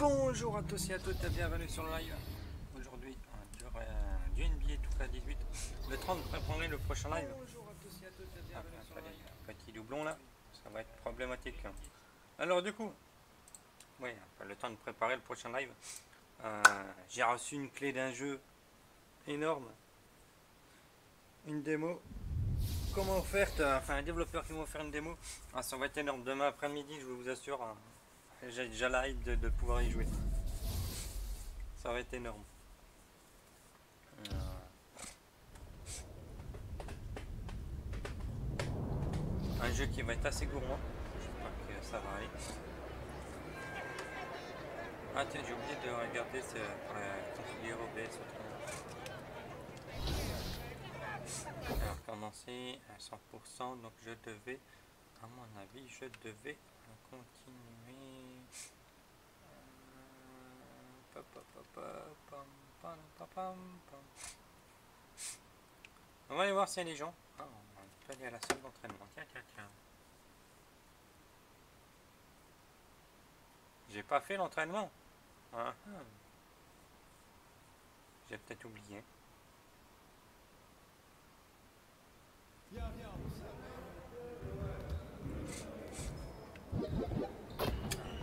Bonjour à tous et à toutes, bienvenue sur le live. Aujourd'hui, du NBA tout à 18. Le 30 préparer le prochain live. Bonjour à tous et à toutes, bienvenue sur le live. Petit doublon là, ça va être problématique. Alors du coup, oui, le temps de préparer le prochain live. J'ai reçu une clé d'un jeu énorme. Une démo. Comment offerte, enfin un développeur qui m'a offert une démo. Ça va être énorme. Demain après-midi, je vous assure. J'ai déjà la hype de pouvoir y jouer. Ça va être énorme. Un jeu qui va être assez gourmand. J'espère que ça va aller. Ah tiens, j'ai oublié de regarder pour configurer OBS autrement. Alors commencer à 100%, donc je devais, à mon avis, je devais continuer. On va aller voir s'il y a des gens. Ah, on va aller à la salle d'entraînement. Tiens. J'ai pas fait l'entraînement. J'ai peut-être oublié.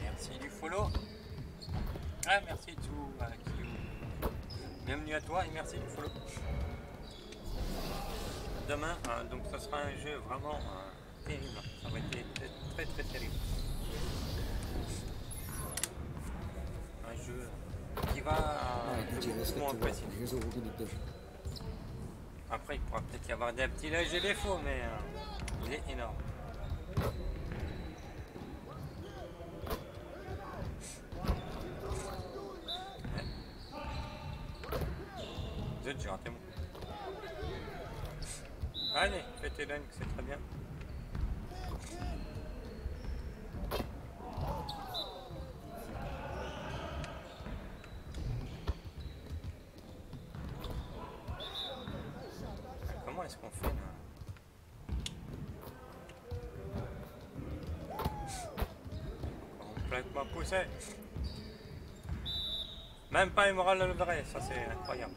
Merci du follow. Ah, merci tout. Bienvenue à toi et merci du follow. Demain, donc ce sera un jeu vraiment terrible. Ça va être très très terrible. Un jeu qui va beaucoup impressionner. Après, il pourra peut-être y avoir des petits légers défauts, mais il est énorme. J'ai raté mon. Allez, fais tes dunks, c'est très bien. Comment est-ce qu'on fait là? Complètement poussé. Même pas émeraude le vrai, ça c'est incroyable.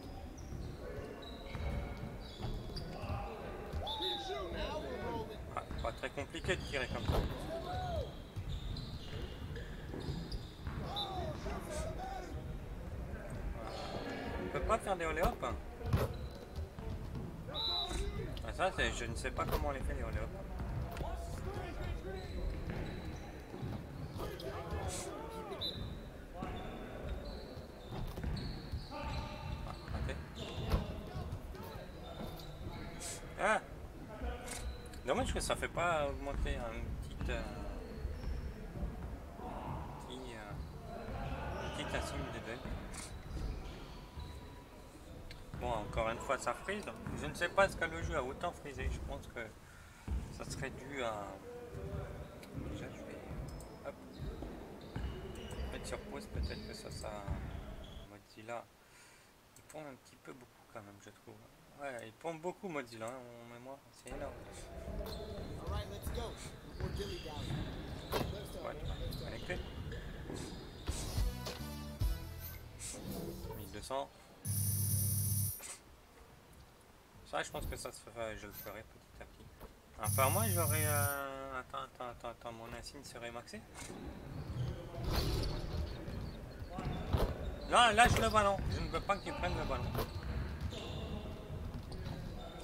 Pas très compliqué de tirer comme ça. On peut pas faire des olé-hop. Ça, je ne sais pas comment on les fait les olé-hop. Ah, dommage que ça fait pas augmenter un petit insigne de dunk. Bon, encore une fois, ça frise. Je ne sais pas ce que le jeu a autant frisé. Je pense que ça serait dû à. Déjà, je vais mettre sur pause. Peut-être que ça. Mozilla. Il pompe un petit peu beaucoup quand même, je trouve. Ouais, il pompe beaucoup Mozilla en mémoire. C'est énorme. Ouais, connecté. 1200. Ça, je pense que ça se fait, je le ferai petit à petit. Enfin, moi, j'aurais. Attends, mon insigne serait maxé. Non, lâche le ballon. Je ne veux pas que tu prennes le ballon.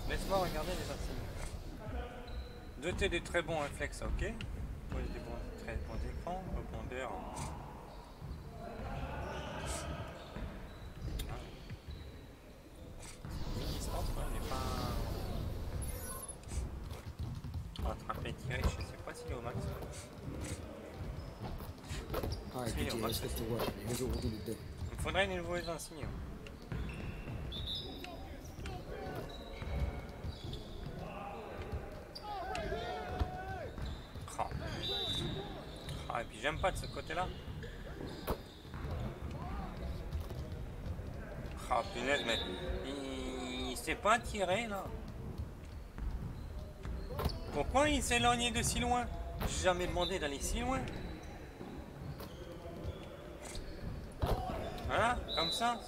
Laisse-moi regarder les insignes. Doté de très bons réflexes, ok. Pose des très bons écrans, rebondeur. Distance, on n'est pas attrapé, tirer, je sais pas s'il est au max. Si, il est au max. Il me faudrait une nouvelle insigne. Et puis j'aime pas de ce côté-là. Punaise, mais il sait pas tirer là. Pourquoi il s'est éloigné de si loin? J'ai jamais demandé d'aller si loin. ça,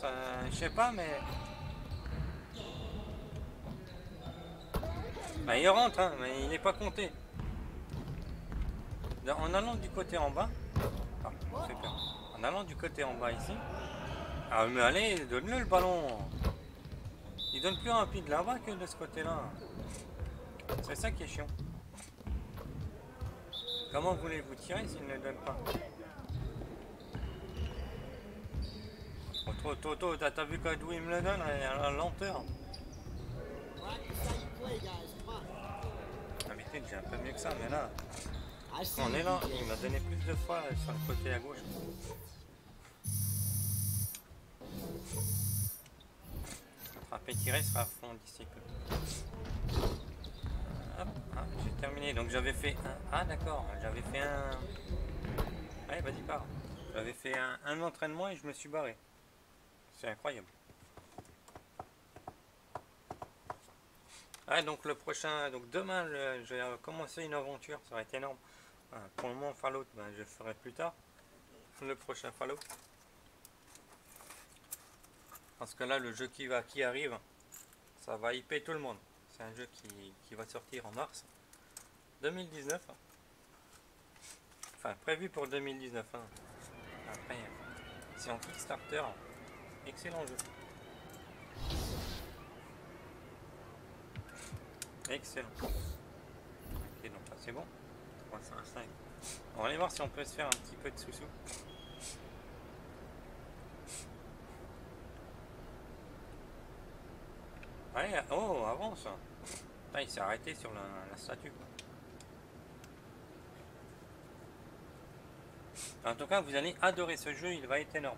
je sais pas, mais... Bah, il rentre, hein, mais il n'est pas compté. En allant du côté en bas... Ah, ça fait peur. En allant du côté en bas ici... Ah mais allez, donne-le le ballon. Il donne plus rapide là-bas que de ce côté-là. C'est ça qui est chiant. Comment voulez-vous tirer s'il ne le donne pas? Oh, Toto, t'as vu d'où il me le donne à la lenteur? D'habitude j'ai un peu mieux que ça, mais là, on est là, il m'a donné plus de fois sur le côté à gauche. Attraper, tirer sera à fond d'ici peu. Hop, ah, j'ai terminé, donc j'avais fait un... Ah d'accord, j'avais fait un... Allez, vas-y, pars. J'avais fait un entraînement et je me suis barré. C'est incroyable. Ah, donc le prochain, donc demain, je vais commencer une aventure, ça va être énorme. Pour le moment, Fallout, ben, je le ferai plus tard. Le prochain Fallout. Parce que là, le jeu qui arrive, ça va hyper tout le monde. C'est un jeu qui va sortir en mars 2019. Enfin, prévu pour 2019. Hein. Après, c'est en Kickstarter. Excellent jeu. Excellent. Ok, donc là c'est bon. 305. On va aller voir si on peut se faire un petit peu de sous-sous. Allez, oh, avance. Là, il s'est arrêté sur la statue. En tout cas, vous allez adorer ce jeu, il va être énorme.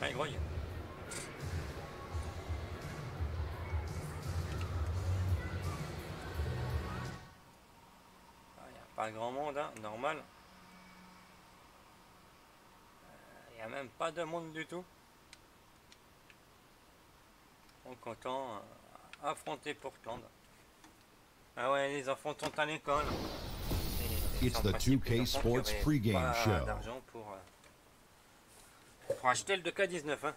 Allez, gros. Il n'y a pas grand monde, hein, normal. Il n'y a même pas de monde du tout. On content affronter Portland. Ah ouais, les enfants sont à l'école. It's the 2K Sports pregame show. Pour acheter le 2K19, hein.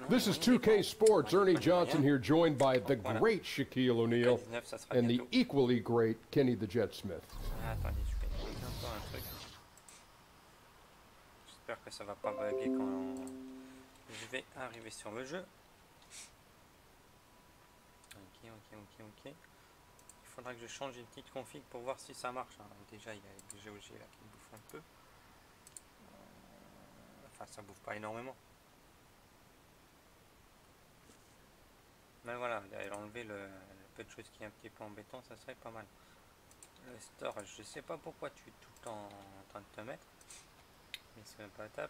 This is 2K Sports. Ernie Johnson here, joined by the great Shaquille O'Neal and the equally great Kenny the Jet Smith. Attendez, je vais monter encore un truc. J'espère que ça va pas bugger quand je vais arriver sur le jeu. Ok. Il faudra que je change une petite config pour voir si ça marche. Hein. Déjà, il y a des GOG là qui bouffent un peu. Enfin, ça bouffe pas énormément. Mais voilà, enlever le peu de choses qui est un petit peu embêtant, ça serait pas mal. Le storage, je sais pas pourquoi tu es tout le temps en train de te mettre. Mais c'est pata.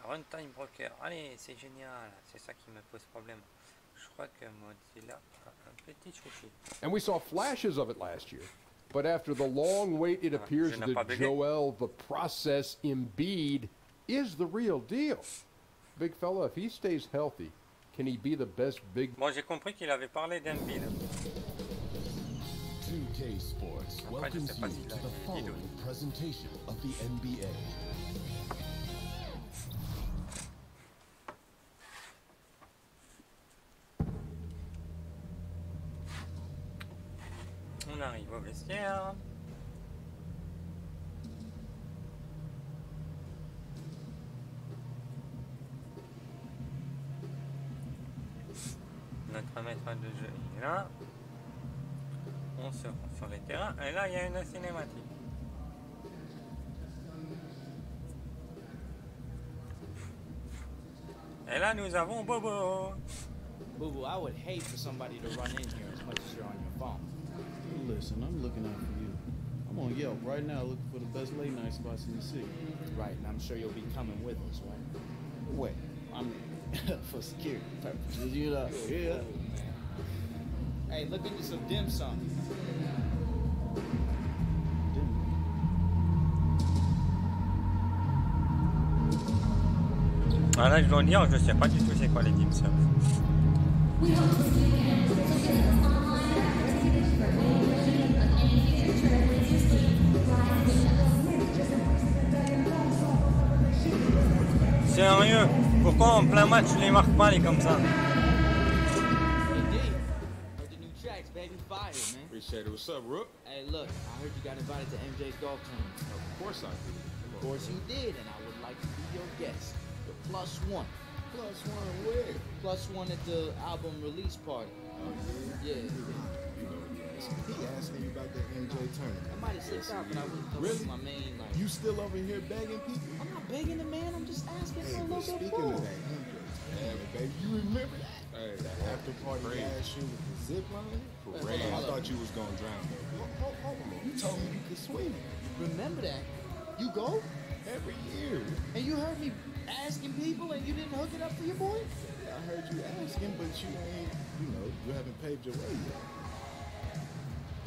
Runtime broker, allez, c'est génial, c'est ça qui me pose problème. Je crois que Mozilla a un petit souci. And we saw flashes of it last year, but after the long wait, it appears that Joel, the process Embiid, is the real deal. Big fella, if he stays healthy, can he be the best big? Bon, j'ai compris qu'il avait parlé d'Embiid. 2K Sports welcomes you to the following presentation of the NBA. On arrive au vestiaire. Notre maître de jeu il est là. On se rend sur les terrains. Et là, il y a une cinématique. Et là, nous avons Bobo. Boo-boo, I would hate for somebody to run in here as much as you're on your phone. Listen, I'm looking out for you. I'm on Yelp right now looking for the best late night spots in the city. Right, and I'm sure you'll be coming with us, right? Wait, I'm for security purposes, you know. Yeah. Hey, look into some dim sum. Ah là, je dois dire, je sais pas du tout c'est quoi les team serve. Sérieux, pourquoi en plein match je les marque pas les comme ça? Appreciate it. What's up, Rook? Hey, look, I heard you got invited to MJ's golf tournament. Of course I did. Of course you did, and I would like to be your guest. The +1. +1 where? +1 at the album release party. Oh, Yeah. You know he asked me about the MJ tournament. I might have slipped out, but I wouldn't come Really? with my main, like... You still over here begging people? I'm not begging the man, I'm just asking Hey, for a but little bit speaking more. of that MJ tournament, baby, you remember that? Hey, The after party last year with the zip line? Hold I on. thought you was gonna drown, baby. Hold on. You told me you could swim Remember that? You go? every year. And you heard me asking people and you didn't hook it up for your boy? I heard you asking, but you ain't, you haven't paved your way yet.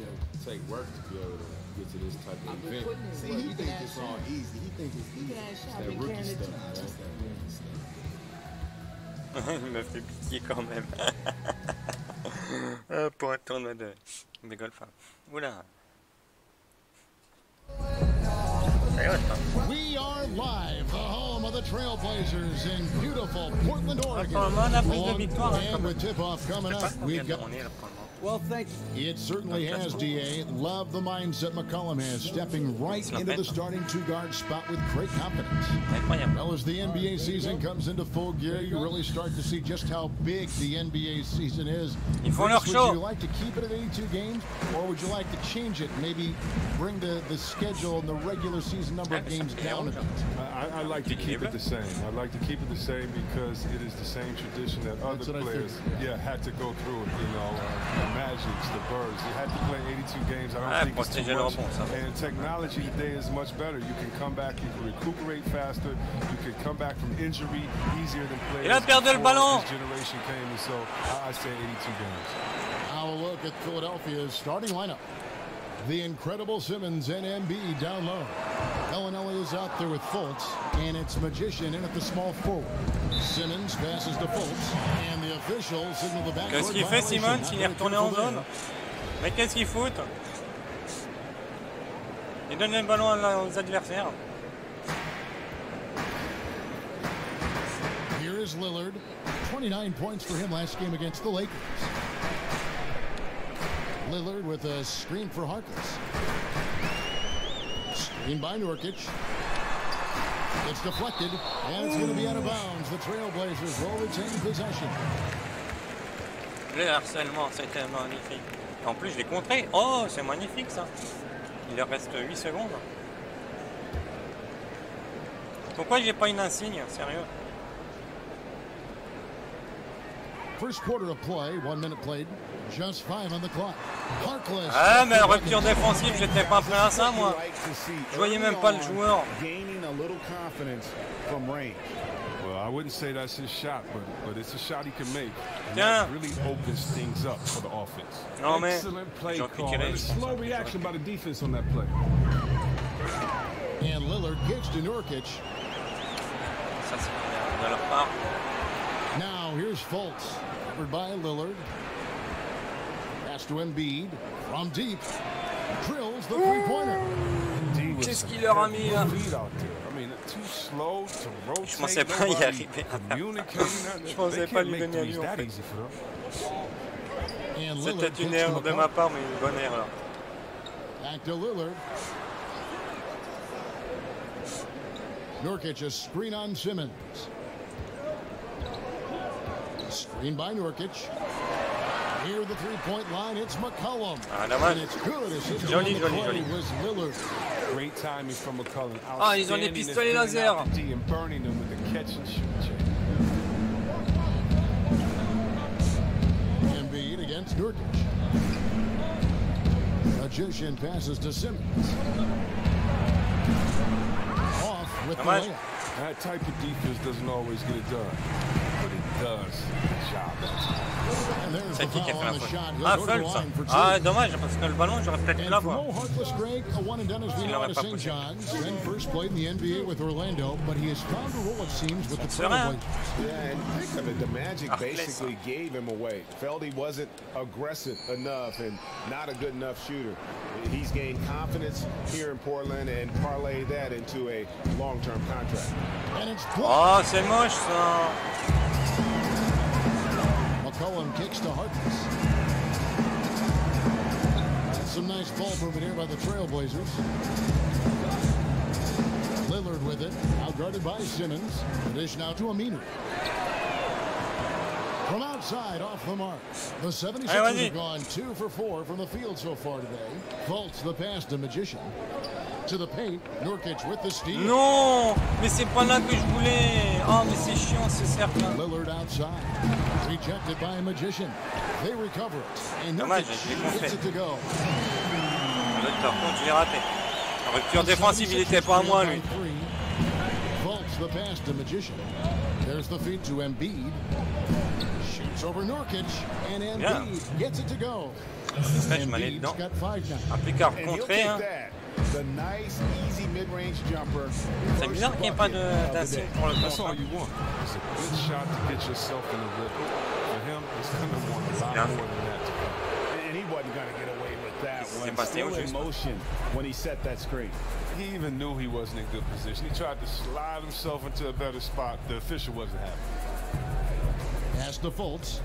It'll take work to be able to get to this type of I've been event. putting in See, work. he You can thinks ask it's all Sean. easy. He thinks it's You easy. can ask It's Sean. I've that been rookie carrying it stuff. too. That's that rookie stuff. Il me fait pitié quand même. Pour un tournoi de golf. Oula. We are live, the home of the Trailblazers in beautiful Portland, Oregon. On a plus de victoires. And with tip-off coming up, we've got... On est là pour le moment. Well, thank you. It certainly has, DA. Love the mindset McCollum has, stepping right into the starting two-guard spot with great confidence. Incroyable. Well, as the NBA season comes into full gear, you really start to see just how big the NBA season is. Ils font leur show. Would you like to keep it at 82 games, or would you like to change it, maybe bring the schedule and the regular season number of games down a bit? I like to keep it the same. I like to keep it the same because it is the same tradition that other players had to go through. The Magics, the Birds, they had to play 82 games. I don't think it's too much. And technology today is much better. You can come back, you can recuperate faster, you can come back from injury easier than players. Il a perdu le ballon. This generation came, and so I say 82 games. Now a look at Philadelphia's starting lineup. The incredible Simmons and Embiid down low. Bellinelli is out there with Fultz, and it's Magician in at the small forward. Simmons passes to Fultz, and the officials signal the backcourt. Qu'est-ce qu'il fait Simmons? Il est retourné en zone. Mais qu'est-ce qu'il fout? Il donne le ballon aux adversaires. Here is Lillard. 29 points for him last game against the Lakers. Lillard with a screen for Harkless. Screen by Nurkic. It's deflected, and it's going to be out of bounds. The Trailblazers will retain possession. Le harcèlement, c'était magnifique. En plus, je l'ai contré. Oh, c'est magnifique ça. Il leur reste 8 secondes. Pourquoi j'ai pas une insigne? Sérieux? First quarter of play, 1 minute played, just 5 on the clock. Harkless. Ah, mais rupture défensive, j'étais pas prêt à ça, moi. Je voyais même pas le joueur. Gaining a little confidence from range. Well, I wouldn't say that's his shot, but it's a shot he can make. And Tiens. that really opens things up for the offense. Non mais, Excellent play j'aurais pu call. tirer, And a je pense. slow reaction by the defense on that play. And Lillard gives to Nurkic. Ça c'est bien de leur part. Now here's Fultz, covered by Lillard. Pass to Embiid from deep. Drills the three-pointer. Qu'est-ce qu'il leur a mis là? Je pensais pas y arriver. Je pensais pas lui donner à lui en fait. C'était une erreur de ma part, mais une bonne erreur. Back to Lillard. Nurkic, a screen on Simmons. Screen by Nurkic. Near the three-point line, it's McCollum. Ah, dommage. And it's good. Assisted Joli, on the joli, play joli. was Lillard. Great timing from McCollum. Ah, ils ont les pistolets laser. And burning them with the catch and shoot. Embiid against Nurkic. Magician passes to Simmons. Off with the Dommage. layup. That type of defense doesn't always get it done, but it does the job. C'est qui a fait la faute? Ah, Phelps ça. Ah, dommage, parce que le ballon, j'aurais peut-être pu l'avoir. S'il n'aurait pas poussé. Serein. Yeah, and think of it, the Magic basically gave him away. Felt he wasn't aggressive enough and not a good enough shooter. He's gained confidence here in Portland and parlayed that into a long-term contract. Oh, c'est moche ça. McCollum kicks to Harkless. Some nice ball movement here by the Trailblazers. Lillard with it, outguarded by Simmons. The dish now to Aminu. From outside, off the mark. The 76ers have gone 2 for 4 from the field so far today. Faults the pass to Magician. To the paint, Nurkic with the steal. Non, mais c'est pas là que je voulais. Oh, mais c'est chiant ce cercle. Lillard outside. Rejected by Magician. They recover it. And dommage, Nurkic gets it to go. L'autre, par contre, je l'ai raté. La rupture défensive, il était pas à moi, lui. Faults the pass to Magician. There's the feed to Embiid. Shoots over Nurkic, and Embiid gets it to go. Je m'allais dedans. Un plus qu'à contrer. Hein. C'est bizarre qu'il n'y ait pas d'insigne pour le That's all you want. It's a good shot to get yourself in the rhythm. For him, it's going to want a lot more than that. And he wasn't going to get away with that one. Still in motion when he set that screen. He even knew he wasn't in good position. He tried to slide himself into a better spot. The official wasn't happy. Pass to Fultz.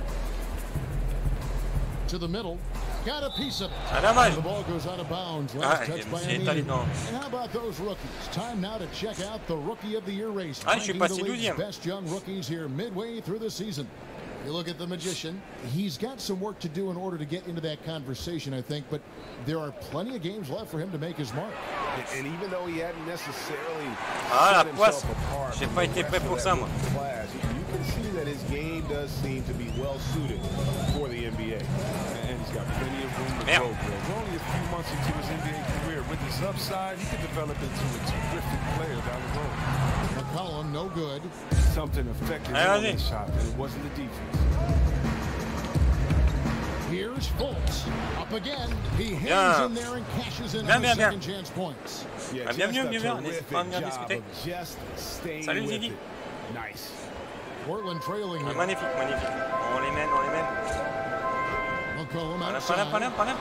To the middle. Got a piece of it. The ball goes out of bounds. Last touch by Aminu. And how about those rookies? Time now to check out the Rookie of the Year race. Je suis passé 12e. Best young rookies here midway through the season. You look at the Magician. He's got some work to do in order to get into that conversation, I think, but there are plenty of games left for him to make his mark. And even though he hadn't necessarily la poisse. J'ai pas été prêt pour ça, moi. You can see that his game does seem to be well suited for the NBA. And he's got plenty of room to grow. We're only a few months into his NBA career. With his upside, he could develop into a terrific player down the road. McCollum, no good. Something affected his shot, and it wasn't the defense. Here's Fultz. Up again. He hangs in there and cashes in on the second chance points. Yeah, bienvenue, n'hésite pas à venir discuter. Salut Ziggy. Nice. Portland trailing here. Magnifique, magnifique. On les mène, on les mène. McCollum pas outside. là.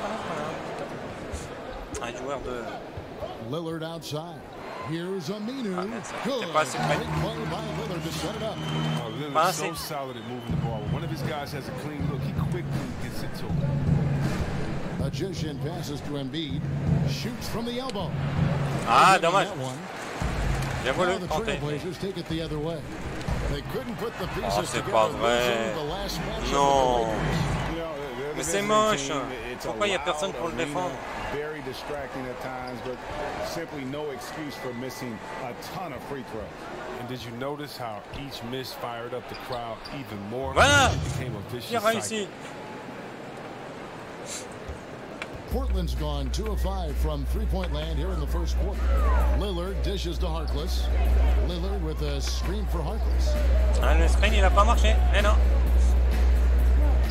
Un joueur de... Lillard outside. Here's Aminu. Good. Great play by Lillard to set it up. Lillard's so solid at moving the ball. When one of his guys has a clean look, he quickly gets it to him. Magician passes to Embiid. Shoots from the elbow. Ah, dommage. Bien voulu, the tenté. Trailblazers take it the other way. They couldn't put the pieces Oh, c'est pas vrai. Non. Mais c'est moche. Pourquoi il n'y a personne pour le défendre? Very distracting at times, but simply no excuse for missing a ton of free throws. And did you notice how each miss fired up the crowd even more? Voilà. It became a vicious J'ai réussi. Portland's gone 2 of 5 from three-point land here in the first quarter. Lillard dishes to Harkless. Lillard with a screen for Harkless. Ah, le screen, il n'a pas marché. Mais non.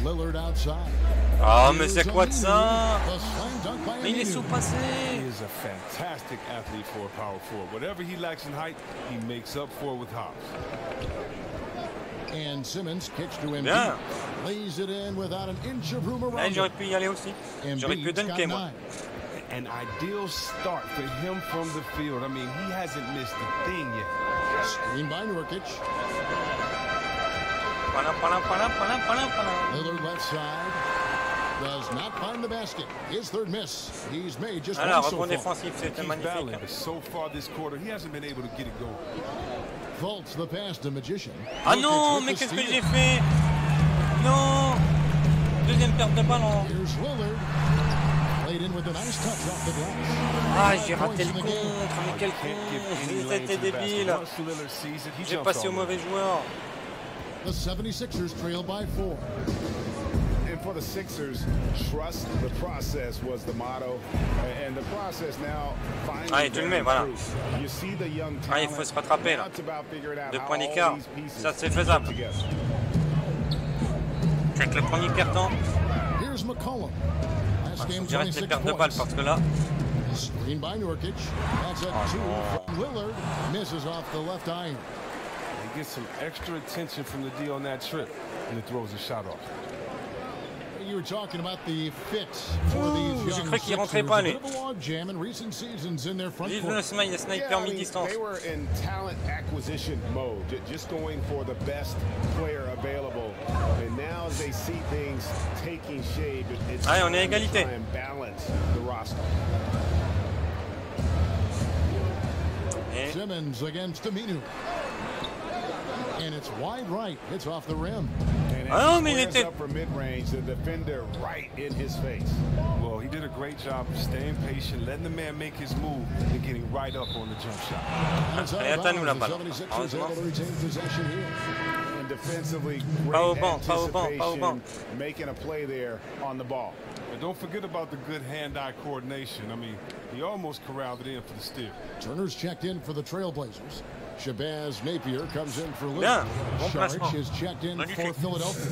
Lillard outside. Oh, mais c'est quoi de ça? Mais il est sous-passé. He is a fantastic athlete for a power forward. Whatever he lacks in height, he makes up for with hops. And Simmons kicks to Embiid. Lays it in without an inch of room around him. J'aurais pu y aller aussi. J'aurais pu dunker, moi. An ideal start for him from the field. I mean, he hasn't missed a thing yet. Screen by Nurkic. Lillard left side. Does not find the basket. His third miss. He's made just one so far. Défensif, c'était magnifique. So far this quarter, he hasn't been able to get it going. Faults the pass to Magician. Ah non, mais qu'est-ce que j'ai fait? Non. Deuxième perte de ballon. Here's Lillard. Played in with a nice touch off the glass. Ah, j'ai raté le contre, mais quel con. C'était débile. J'ai passé au mauvais joueur. The 76ers trail by 4. And for the Sixers, trust the process was the motto. And the process now finally tu le mets, voilà. You see the young Il faut se rattraper là. 2 points d'écart, ça c'est faisable. C'est que le premier carton. Here's McCollum. Last game, Je reste les 26 pertes de balles points. parce que là. Screen by Nurkic. That's a two from Lillard. Misses off the left iron. He gets some extra attention from the D on that trip, and it throws a shot off. You were talking about the fit for these young Sixers. A bit of a log jam in recent seasons in their front court. They were in talent acquisition mode, just going for the best player available. And now as they see things taking shape, it's time to try and balance the roster. Simmons against Aminu. And it's wide right. It's off the rim. Oh, mais il était up for mid-range, the defender right in his face. Well, he did a great job of staying patient, letting the man make his move, and getting right up on the jump shot. And defensively, great anticipation, making a play there on the ball. And don't forget about the good hand-eye coordination. I mean, he almost corralled it in for the steal. Turner's checked in for the Trailblazers. Shabazz Napier comes in for Lillard. Saric is checked in for Philadelphia.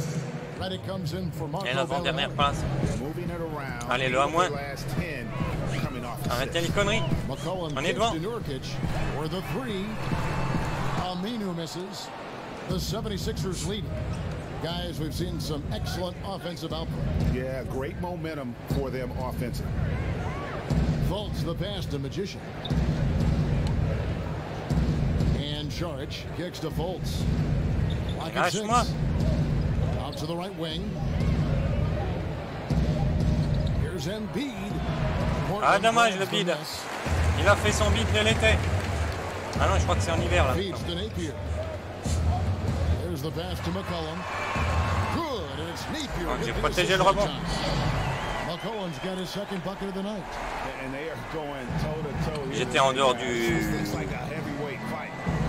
Reddick comes in for Marco Bellinelli. Moving it around. Allez, le à moins. Arrêtez les conneries. On est devant. Nurkic for the three. Aminu misses. The 76ers lead. Guys, we've seen some excellent offensive output. Yeah, great momentum for them offensively. Fultz the pass to Magician. Saric kicks to Fultz. Out to the right wing. Here's Embiid. Ah, dommage le bid. Il a fait son bid de l'été. Ah non, je crois que c'est en hiver là. Feeds to Napier. Here's the pass to McCollum. Good, and it's Napier. J'ai protégé le rebond. McCollum's got his second bucket of the night. And they are going toe-to-toe. J'étais en dehors du...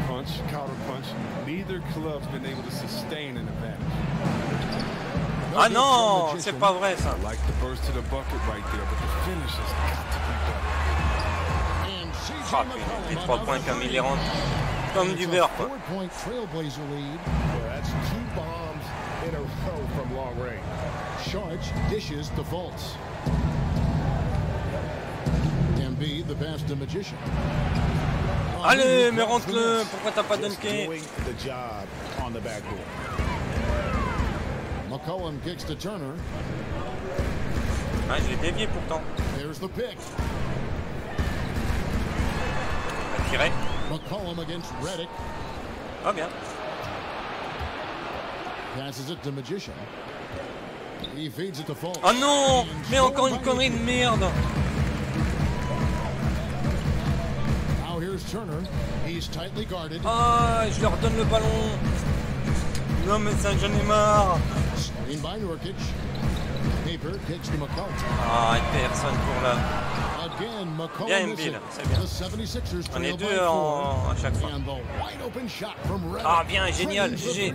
Punch, counter punch. Neither club's been able to sustain an advantage. Ah non, c'est pas vrai ça. I like the burst to the bucket right there, but the finish has got to be better. Ah, puis les 3 points comme il les rentre comme du beurre quoi. Yeah, that's 2 bombs in a row from long range. Saric dishes to Fultz. Embiid the pass to Magician. Allez, mais rentre-le. Pourquoi t'as pas dunké? McCollum kicks to Turner. Ah, je l'ai dévié pourtant. There's the pick. Tiré. McCollum against Reddick. Ah bien. Passes it to Magician. He feeds it to Fultz. Oh non, mais encore une connerie de merde. Here's Turner. He's tightly guarded. Ah, je leur donne le ballon. Non, mais ça, j'en ai marre. Screen by Nurkic. Paper kicks to McCollum. Ah, personne pour là. Again, McCollum. Bien Embiid, c'est bien. The 76ers on est deux à chaque fois. And the wide open shot from Reddick. Ah, bien, génial, GG.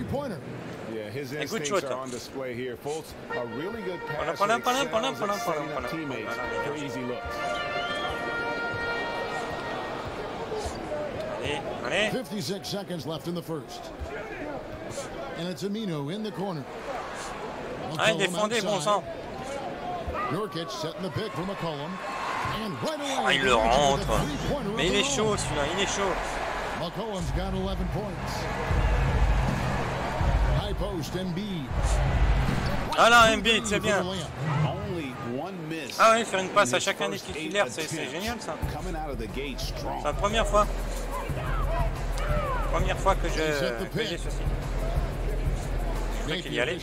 Yeah, his good instincts shot. are on display here. Fultz, a really good passer. Pendant. Teammates for easy looks. Allez. 56 seconds left in the first. And it's Aminu in the corner. Ah, il défendait, bon sang. Nurkic setting the pick for McCollum. And right away, ah, il le rentre. Mais il est chaud celui-là, il est chaud. McCollum's got 11 points. High post, Embiid. Ah là, Embiid, c'est bien. Ah oui, faire une passe à chacun des titulaires, c'est génial ça. C'est la première fois. Première fois que j'ai ceci. Je crois qu'il y allait.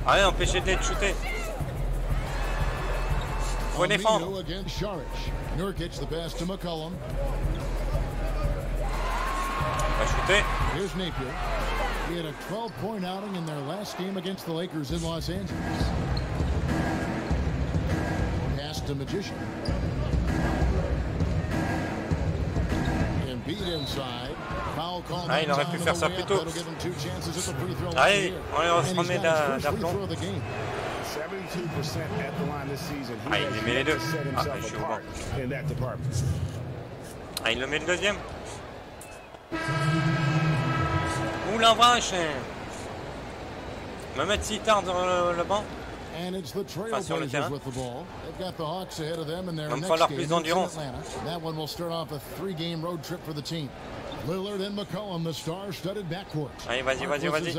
Allez, empêchez de les shooter. Faut défendre. Nurkic, the pass to McCollum. Va shooter. Here's Napier. He had a 12-point outing in their last game against the Lakers in Los Angeles. Pass to Magician. Embiid inside. Foul call. Ah, il aurait pu faire ça plus tôt. Allez, on se remet d'aplomb. Ah, il les met les deux. Ah, je suis au banc. Ah, il le met le deuxième. Ouh la vache. Me mettre si tard dans le banc. And it's the Trailblazers with the ball. They've got the Hawks ahead of them in their next game in Atlanta. That one will start off a 3-game road trip for the team. Lillard and McCollum, the star-studded backcourt. Allez, vas-y.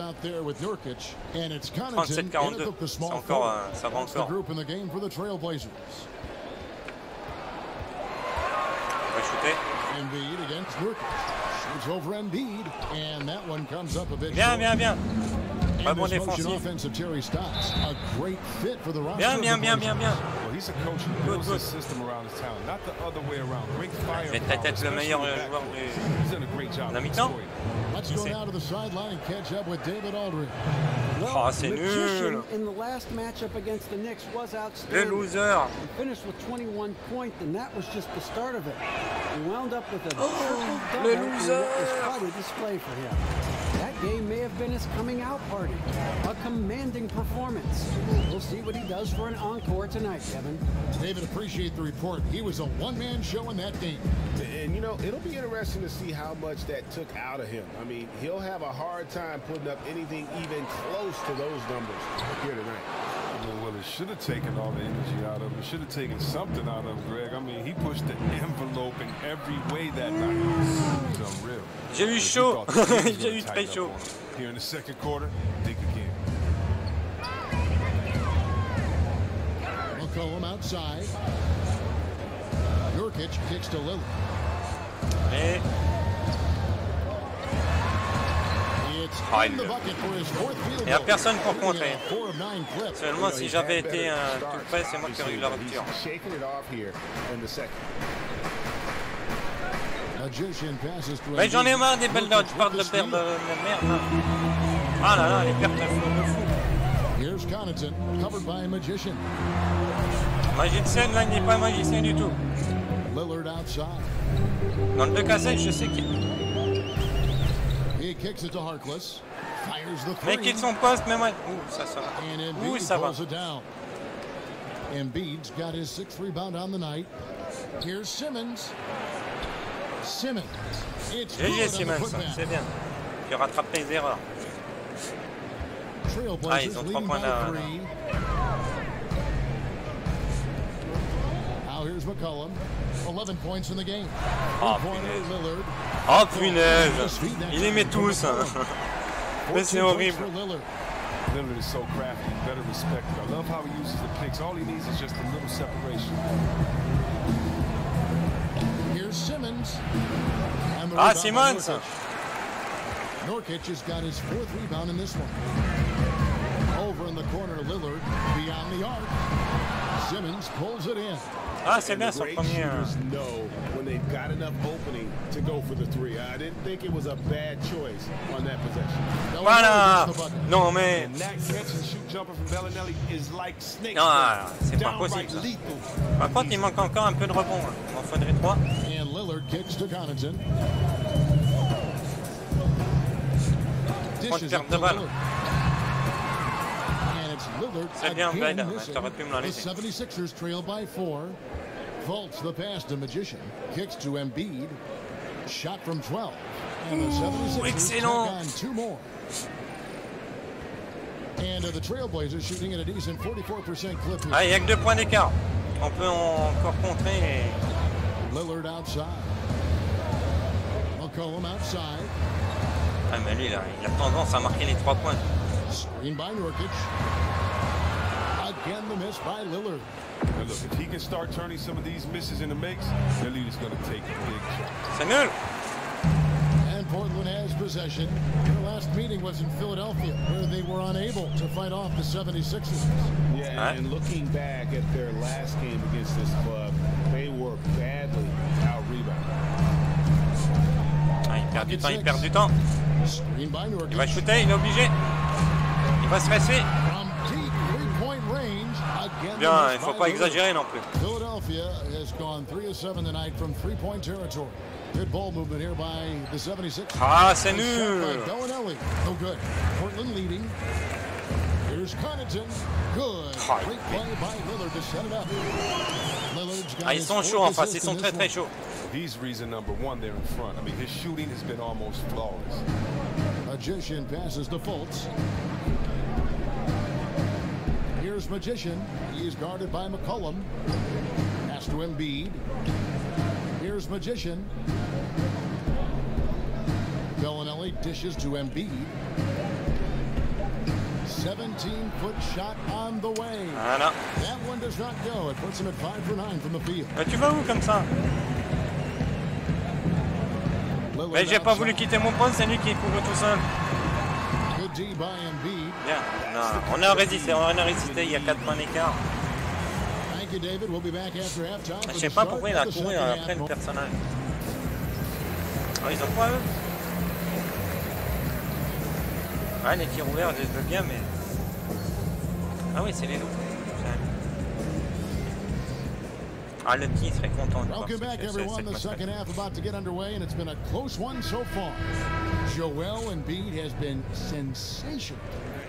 Out there with Nurkic, and it's 37-42. C'est encore, ça va encore. The group in the game for the Trailblazers. Va shooter. Embiid against Nurkic. Shoots over Embiid, and that one comes up a bit. Bien. Pas bon défensif. A great fit for the roster. Bien. Well, he's a coach who builds his system around his talent, not the other way around. Great fire. C'est peut-être le meilleur joueur de la mi-temps. Let's go down to the sideline and catch up with David Aldridge. Oh, c'est nul. In the last matchup against the Knicks was Le outstanding. loser. He finished with 21 points, and that was just the start of it. He wound up with a triple-double, and it was quite a display for him. That game may have been his coming out party. A commanding performance. We'll see what he does for an encore tonight, Kevin. David, appreciate the report. He was a one-man show in that game. And, you know, it'll be interesting to see how much that took out of him. I mean, he'll have a hard time putting up anything even close to those numbers here tonight. Well, it should have taken all the energy out of him. It should have taken something out of him, Greg. I mean, he pushed the envelope in every way that night. It was unreal. J'ai eu chaud. J'ai eu très chaud. Here in the second quarter, think again. McCollum outside. Nurkic kicks to Lillard. Et... Il n'y a personne pour contrer. Seulement si j'avais été tout près, c'est moi qui aurais eu la rupture. Mais j'en ai marre des belles notes. Je parle de perdre de merde. Ah là, les pertes de fou. Magicien, là, il n'est pas magicien du tout. Dans le 2K7, je sais qu'il... Mais qu'il son poste, mais moi. Ouh, ça va. Embiid's got his 6th rebound on the night. Here's Simmons. GG Simmons, c'est bien. Il rattrape les erreurs. Ah, ils ont 3 points là. Now here's McCollum. 11 points in the game. Oh punaise. Oh punaise. Il les met tous. Mais c'est horrible. Lillard is so crafty, better respected. I love how he uses the picks. All he needs is just a little separation. Here's Simmons. Ah, Simmons. Nurkic has got his 4th rebound in this one. Over in the corner, Lillard beyond the arc. Simmons pulls it in. Ah, c'est bien son premier. When they've got enough opening to go for the 3. I didn't think it was a bad choice on that possession. Voilà. Non mais. Non, c'est pas possible. Ça. Par contre, il manque encore un peu de rebond. Il en faudrait 3. And Lillard kicks to Connaughton. Dishes perte de balle. C'est bien, Blade. T'aurais pu me la laisser. The 76ers trail by 4. Fultz the pass to Magician. Kicks to Embiid. Shot from 12. And the 76ers take on 2 more. And the Trailblazers shooting at a decent 44% clip here. Ah, il n'y a que 2 points d'écart. On peut encore contrer. Lillard outside. McCollum outside. Ah, mais lui, là, il a tendance à marquer les 3 points. Screen by Nurkic. Again, the miss by Lillard. Now look, if he can start turning some of these misses into makes, the lead is going to take a big shot. C'est nul. And Portland has possession. Their last meeting was in Philadelphia, where they were unable to fight off the 76ers. Yeah, and looking back at their last game against this club, they were badly out-rebounded. Ah, il perd du temps. Il va shooter, il est obligé. Il va se passer. Bien, il ne faut pas exagérer non plus. Philadelphia has gone 3 of 7 tonight from 3-point territory. Good ball movement here by the 76ers. Ah, c'est nul. No good. Portland leading. Here's Connaughton. Good. Great play by Lillard to set it up. Ah, ils sont chauds en face, ils sont très très chauds. He's reason number 1 there in front. I mean, his shooting has been almost flawless. Magician passes to Fultz. Here's Magician. He is guarded by McCollum. Pass to Embiid. Here's Magician. Bellinelli dishes to Embiid. 17-foot shot on the way. Voilà. That one does not go. It puts him at 5 for 9 from the field. Tu vas où comme ça? Mais j'ai pas voulu quitter mon poste, c'est lui qui court tout seul. Bien. Non, on a résisté, il y a 4 points d'écart. Je sais pas pourquoi il a couru après le personnage. Ah, ils ont quoi eux? Ouais, les tirs ouverts, je les veux bien, mais... Ah oui, c'est les loups. Ah, le petit serait content de voir Welcome back, everyone. The second half about to get underway, and it's been a close one so far. Joel Embiid has been sensational.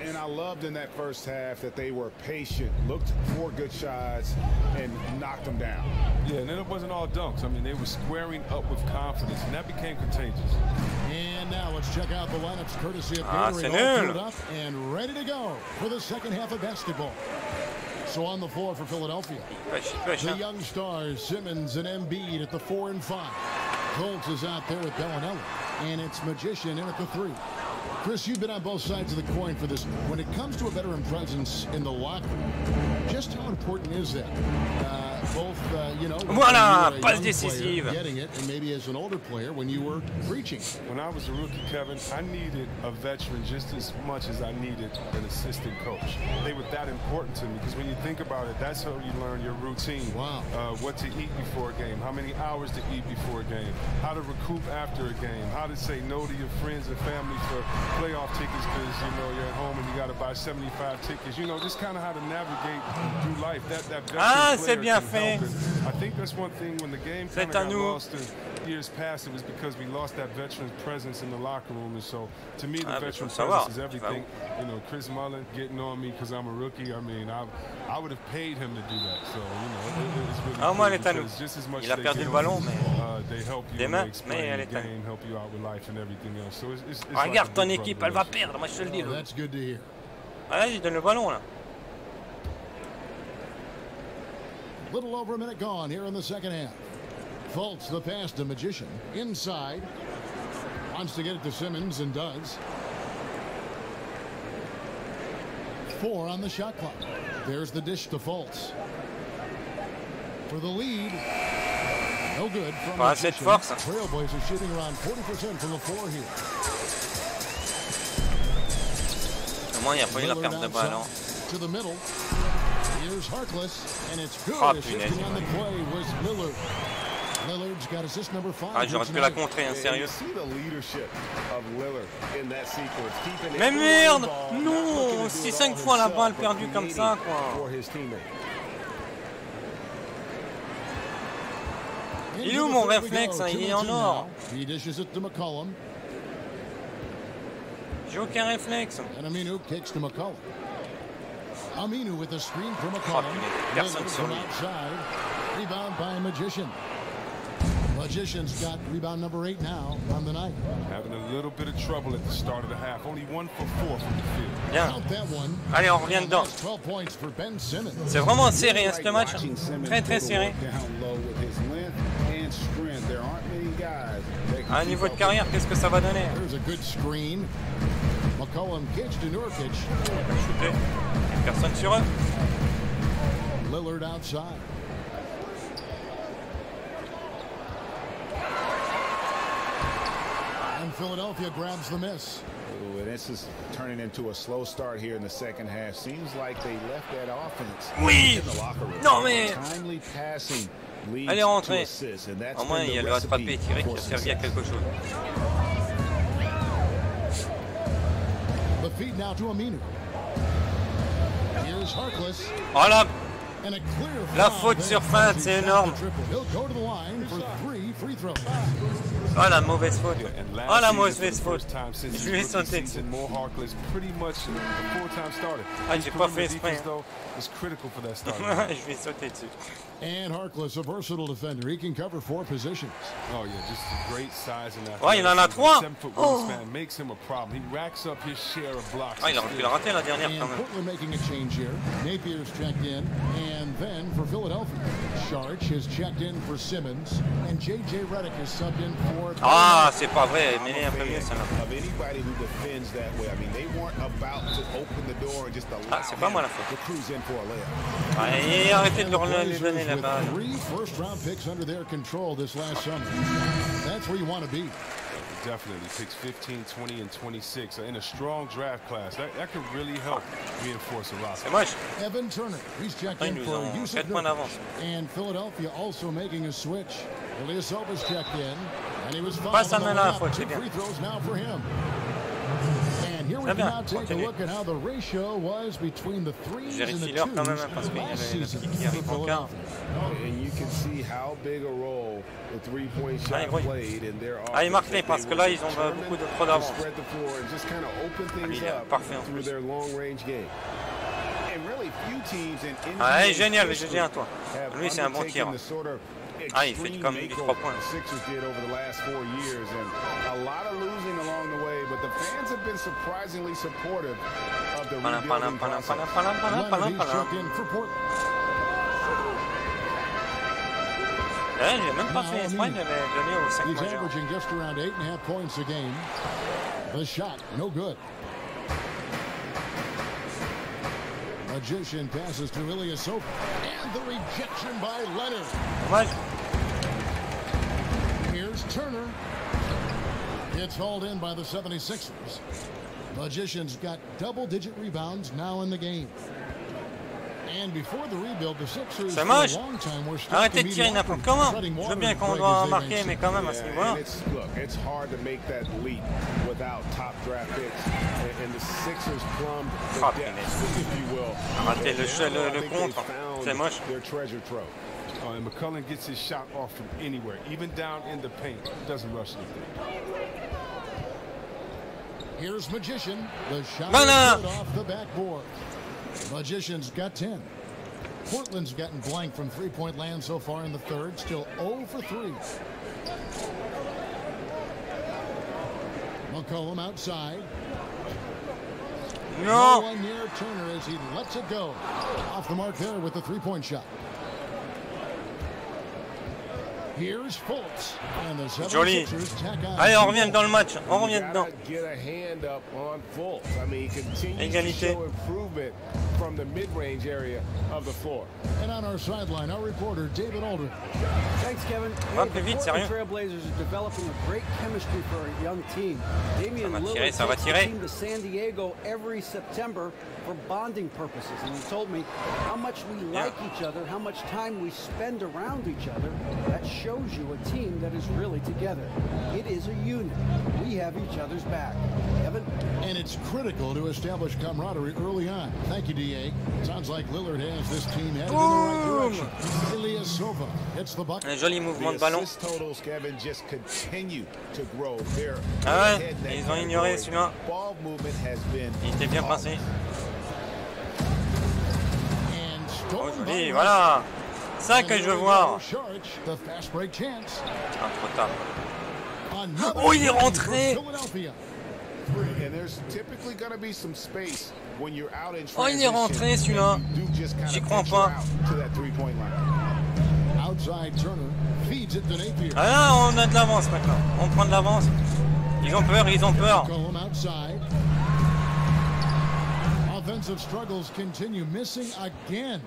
And I loved in that first half that they were patient, looked for good shots, and knocked them down. Yeah, and then it wasn't all dunks. I mean, they were squaring up with confidence, and that became contagious. And now let's check out the lineups courtesy of Gatorade, all filled up and ready to go for the second half of basketball. So on the floor for Philadelphia, the young stars, Simmons and Embiid at the 4 and 5. Colts is out there with Bellinelli, and it's Magician in at the 3. Chris, you've been on both sides of the coin for this. When it comes to a veteran presence in the locker room, just how important is that? Voilà, passe décisive. Getting it, and maybe as an older player when you were reaching. When I was a rookie, Kevin, I needed a veteran just as much as I needed an assistant coach. They were that important to me because when you think about it, that's how you learn your routine. Wow. What to eat before a game, how many hours to eat before a game, how to recoup after a game, how to say no to your friends and family for playoff tickets because, you know, you're at home and you got to buy 75 tickets. You know, just kind of how to navigate through life. That Ah, c'est bien fait. I think that's one thing when the game kind of got lost in years past, it was because we lost that veteran presence in the locker room. And so, to me, the veteran presence is everything. You know, Chris Mullin getting on me because I'm a rookie. I mean, I would have paid him to do that. So, you know, it's really cool moi, because just as much il a perdu le ballon, mais they help you des mains, explain the game, help you out with life and everything else. So it's regarde like ton équipe, elle va perdre, moi je te le dis. That's good to hear. Allez, il donne le ballon là. Little over a minute gone here in the second half. Fultz the pass to Magician. Inside. Wants to get it to Simmons and does. 4 on the shot clock. There's the dish to Fultz. For the lead. No good from Magician. Trailblazers shooting around 40% from the floor here. Au moins, il n'y a pas eu la perte de ballon. To the middle. Here's Harkless, and it's good. Assisting on the play was Lillard. Lillard's got assist number 5. Ah, j'aurais pu la contrer, hein, sérieux. Mais merde! Non! C'est 5 fois la balle perdue comme ça, quoi. Il est où mon réflexe, hein? Il est en or. J'ai aucun réflexe. And Aminu kicks to McCollum. Aminu with a screen from McCollum. Personne sur lui. Rebound by Magician. Magician's got rebound number 8 now on the night. Having a little bit of trouble at the start of the half. Only 1 for 4 from the field. Bien. Allez, on revient dedans. C'est vraiment serré, hein, ce match. Très très serré. À un niveau de carrière, qu'est-ce que ça va donner? McCollum kicks to Nurkic. Personne sur eux. Lillard outside. And Philadelphia grabs the miss. Ooh, and this is turning into a slow start here in the second half. Seems like they left that offense in the locker room. Non mais. Timely passing. Allez, rentrez. Au moins, il y a le rattrapé et tiré qui a servi à quelque chose. The feed now to Aminu. Here's Harkless. Oh là, La faute sur feinte, c'est énorme. Oh la mauvaise faute. Oh la mauvaise faute. Je lui ai sauté dessus. Ah, j'ai pas fait exprès. Je lui ai sauté dessus. And Harkless, a versatile defender. He can cover 4 positions. Oh yeah, just a great size and oh, il en a 3. Oh. Makes him a problem. He racks up his share of blocks. Ah, il aurait pu la rater la dernière quand même. Portland making a change here. Napier's checked in, and then for Philadelphia, Sharch has checked in for Simmons, and J.J. Redick is subbed in for. Ah, c'est pas vrai. Mêlé un peu mieux ça là. Ah, c'est pas moi la faute. Allez, arrêtez de lui donner la balle. 3 first-round picks under their control this last summer. That's where you want to be. Definitely picks 15, 20, and 26 in a strong draft class. That could really help reinforce a lot. C'est moche. Evan Turner, he's checked in for Yusuf and Philadelphia also making a switch. Ilyasova's checked in, and he was fouled on the lap. 2 free throws now for him. And here we can now take a look at how the ratio was between the threes and the twos last season for Philadelphia. And you can see how big a role the three-point shot played in their offense. Ah, il marque parce que là, ils ont beaucoup de trop d'avance. Parfait en plus. Ah, génial, le GG à toi. Lui, c'est un bon tir. Ah, il fait comme 3 points. J'ai même pas fait exprès de le donner au 5 He's averaging just around 8.5 points a game. The shot, no good. Magician passes to Ilyasova. And the rejection by Leonard. What? Here's Turner. It's hauled in by the 76ers. Magician's got double-digit rebounds now in the game. And before the rebuild, the Sixers c'est moche. Arrêtez de tirer n'importe comment. Je veux bien qu'on doit marquer, mais quand même à ce niveau-là. It's hard to make that leap without top draft picks. And the Sixers plumbed the depth, if you will. Arrêtez le contre. C'est moche. Their treasure trove. Oh, and McCullough gets his shot off from anywhere, even down in the paint. Doesn't rush anything. Here's Magician. The shot is off the backboard. Magician's got 10. Portland's gotten blank from three-point land so far in the third. Still 0 for 3. McCollum outside. No one near Turner as he lets it go. Off the mark there with the three-point shot. Here's Fultz. And the Joli. Allez, on revient dans le match. On revient dedans. Égalité. From the mid-range area of the floor. And on our sideline, our reporter David Aldridge. Thanks, Kevin. Va plus vite, sérieux. Trailblazers are developing a great chemistry for a young team. Damian Lillard ça va takes the tirer. team to San Diego every September for bonding purposes, and he told me how much we like each other, how much time we spend around each other. That shows you a team that is really together. It is a unit. We have each other's back. Kevin? And it's critical to establish camaraderie early on. Thank you, D.A. Sounds like Lillard has this team headed in the right direction. Ilyasova hits the bucket. Un joli mouvement de ballon. Totals, Kevin, just continue to grow. Ah ouais, ils ont ignoré celui-là. Il était bien passé. Oh joli, voilà. Ça que je veux voir. Ah, trop tard. Oh, il est rentré. Oh, il est rentré celui-là. J'y crois pas. Ah là, on a de l'avance maintenant. On prend de l'avance. Ils ont peur, ils ont peur. Offensive struggles continue, missing again.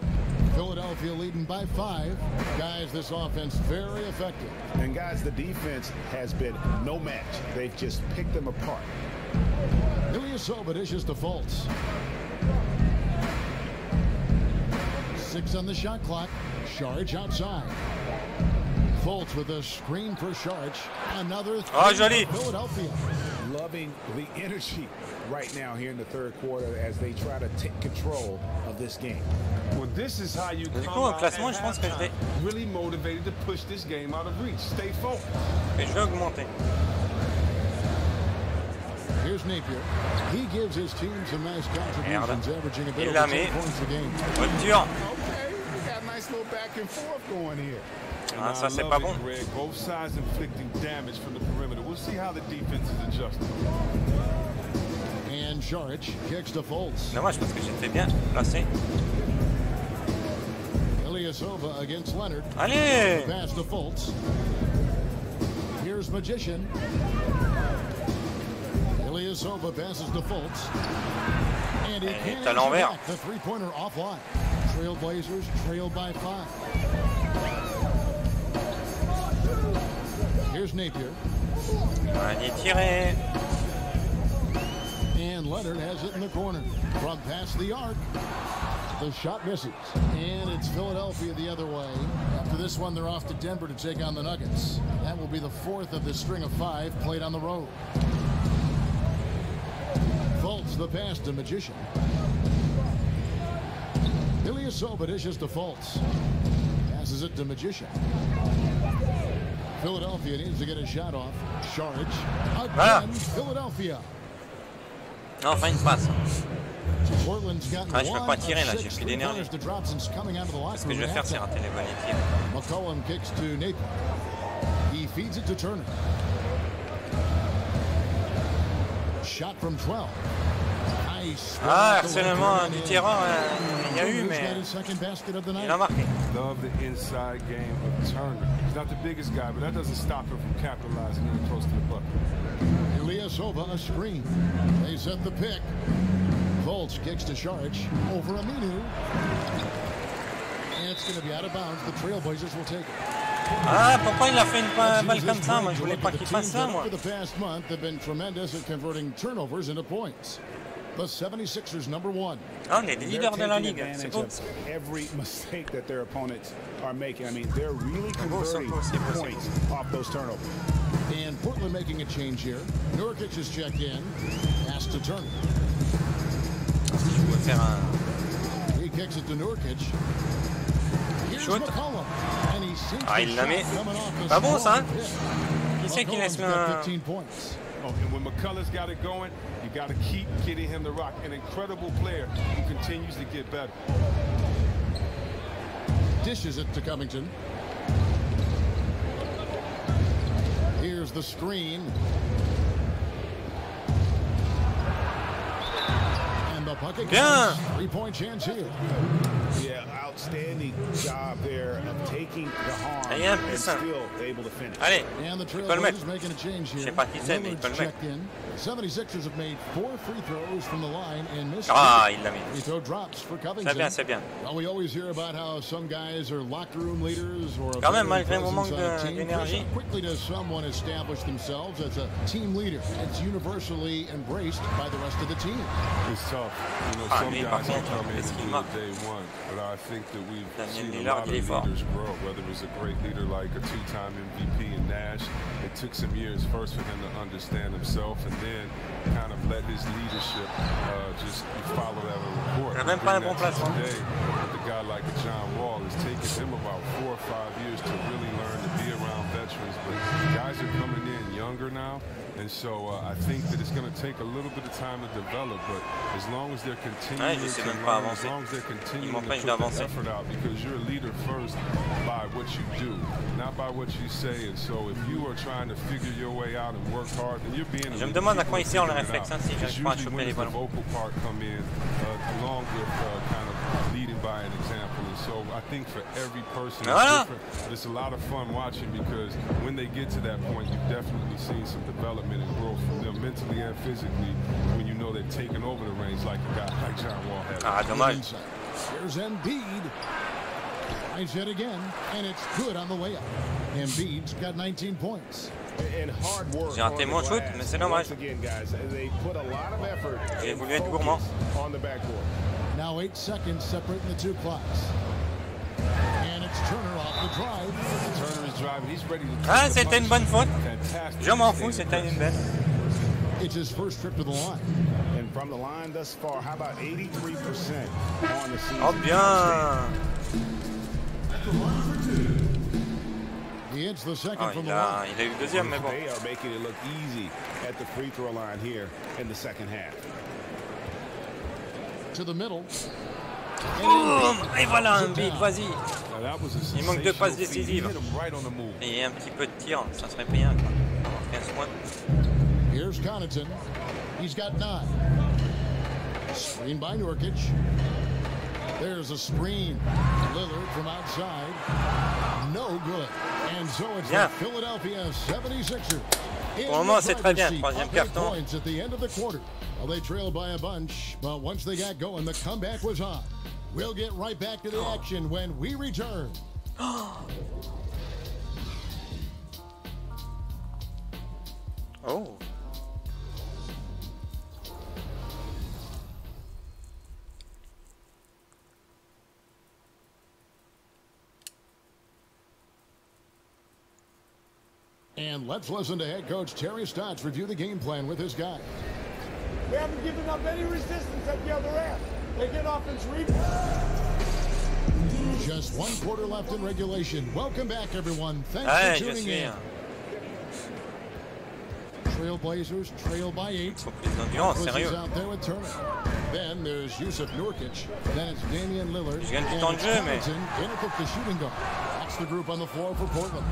Philadelphia leading by 5. Guys, this offense very effective. And guys, the defense has been no match. They've just picked them apart. Ilyasova dishes to Fultz. 6 on the shot clock. Sharch outside. Fultz with a screen for Sharch. Another joli. Philadelphia. loving the energy right now here in the third quarter as they try to take control of this game. Well, this is how you come au out classement, at je pense que je vais... really motivated to push this game out of reach. Stay focused. Et je vais augmenter. Here's Napier. He gives his team some nice contributions, averaging a bit over 10 points a game. Rupture. Okay, we got a nice little back and forth going here. Ah, ça c'est pas bon. Greg. Both sides inflicting damage from the perimeter. We'll see how the defense is adjusting. And Saric kicks to Fultz. Dommage parce que j'étais bien placé. Ilyasova against Leonard. Allez! Pass to Fultz. Here's Magician. Ilyasova passes to Fultz. And he can't back the three-pointer offline. Trailblazers trail by 5. Here's Napier. Allez, tirez. And Leonard has it in the corner. From past the arc. The shot misses. And it's Philadelphia the other way. After this one, they're off to Denver to take on the Nuggets. That will be the 4th of the string of 5 played on the road. Fultz the pass to Magician. Ilyasova dishes to Fultz. Passes it to Magician. Philadelphia needs to get a shot off. Saric. Again, Philadelphia. Enfin une passe. Portland's got je peux pas tirer là, j'ai plus d'énergie. Ce que je vais faire, c'est rater les bonnes tirs. McCollum kicks to Napier. He feeds it to Turner. Shot from 12. Ah, harcèlement du tireur, il y a eu, mais il a marqué. Love the inside game of Turner. He's not the biggest guy, but that doesn't stop him from capitalizing in close to the bucket. Ilyasova a screen. They set the pick. Fultz kicks to Saric. Over Aminu. And it's going to be out of bounds. The Trailblazers will take it. Ah, pourquoi il a fait une balle comme ça? Moi, je voulais pas qu'il fasse ça, moi. For the past month, they've been tremendous at converting turnovers into points. The 76ers number 1. Ah, on est des leaders de la ligue. C'est beau. Every mistake that their opponents are making. I mean, they're really converting points off those turnovers. And Portland making a change here. Nurkic is checked in. Pass to Turner. He kicks it to Nurkic. Here's McCollum. And he sinks il l'a mis. Pas bon ça, hein? Qui c'est qui laisse le... 15 points. Oh, and when McCullough's got it going, you got to keep getting him the rock. An incredible player who continues to get better. Dishes it to Covington. Here's the screen. And the bucket comes. 3-point chance here. Yeah, outstanding job there of taking the harm and still able to finish. Allez, and the tu peux le mettre. making a change here. Je sais pas qui c'est, mais il peut le mettre. 76ers have made 4 free throws from the line and missed. Ah, il l'a mis. Free throw drops for Covington. C'est bien, c'est bien. Well, we always hear about how some guys are locker room leaders or quand même, malgré mon manque d'énergie. Quickly does someone establish themselves as a team leader? It's universally embraced by the rest of the team. It's tough. You know, some guys will come in and do it day one, but I think that we've seen a lot of leaders grow, whether it's a great leader like a 2-time MVP in Nash. It took some years first for him to understand himself and then kind of let his leadership just follow that report. Même pas un bon placement. Today, with a guy like a John Wall, it's taken him about 4 or 5 years to really learn to be around veterans, but guys are coming in younger now. And so I think that it's going to take a little bit of time to develop, but as long as they're continuing to learn, as long as they're continuing to put the effort out, because you're a leader first by what you do, not by what you say. And so if you are trying to figure your way out and work hard, then you're being a leader. Je me demande à quoi il sert le réflexe, si j'arrive pas à choper les ballons. ballons. The vocal part come in along with kind of leading by an example. And so I think for every person, it's different. But it's a lot of fun watching because when they get to that point, you've definitely seen some development and growth from them mentally and physically when you know they're taking over the reins like a guy like John Wall has. Ah, dommage. Here's Embiid. Nice hit again, and it's good on the layup. Embiid's got 19 points. And hard work. J'ai raté mon shoot, mais c'est dommage. J'ai voulu être gourmand. Now 8 seconds separating the two clocks. And it's Turner off the drive. Turner is driving. He's ready to Ah, c'était une bonne faute. Je m'en fous, c'était une belle. It's his first trip to the line. And from the line thus far, how about 83% on the season? Oh bien. He hits the second Oh, from il the line. a eu le deuxième, mais bon. They are making it look easy at the free throw line here in the second half. To the middle. Boum. Et voilà un beat, vas-y. Il manque 2 passes décisives. Et un petit peu de tir, ça serait bien. 15 points. Here's Connaughton. He's got 9. Screen by Nurkic. There's a screen. Lillard from outside. No good. And so it's the Philadelphia 76ers. Pour le moment, c'est très bien. Troisième carton. At the end of the quarter. Well, they trailed by a bunch, but once they got going, the comeback was on. We'll get right back to the action when we return. Oh. And let's listen to head coach Terry Stotts review the game plan with his guys. We haven't given up any resistance at the other end. They get offense rebound. Just 1 quarter left in regulation. Welcome back, everyone. Thanks for tuning in. Trailblazers trail by 8. Out there with Turner. Then there's Yusuf Nurkic. Then it's Damian Lillard. And Connaughton in it with the shooting guard. That's the group on the floor for Portland.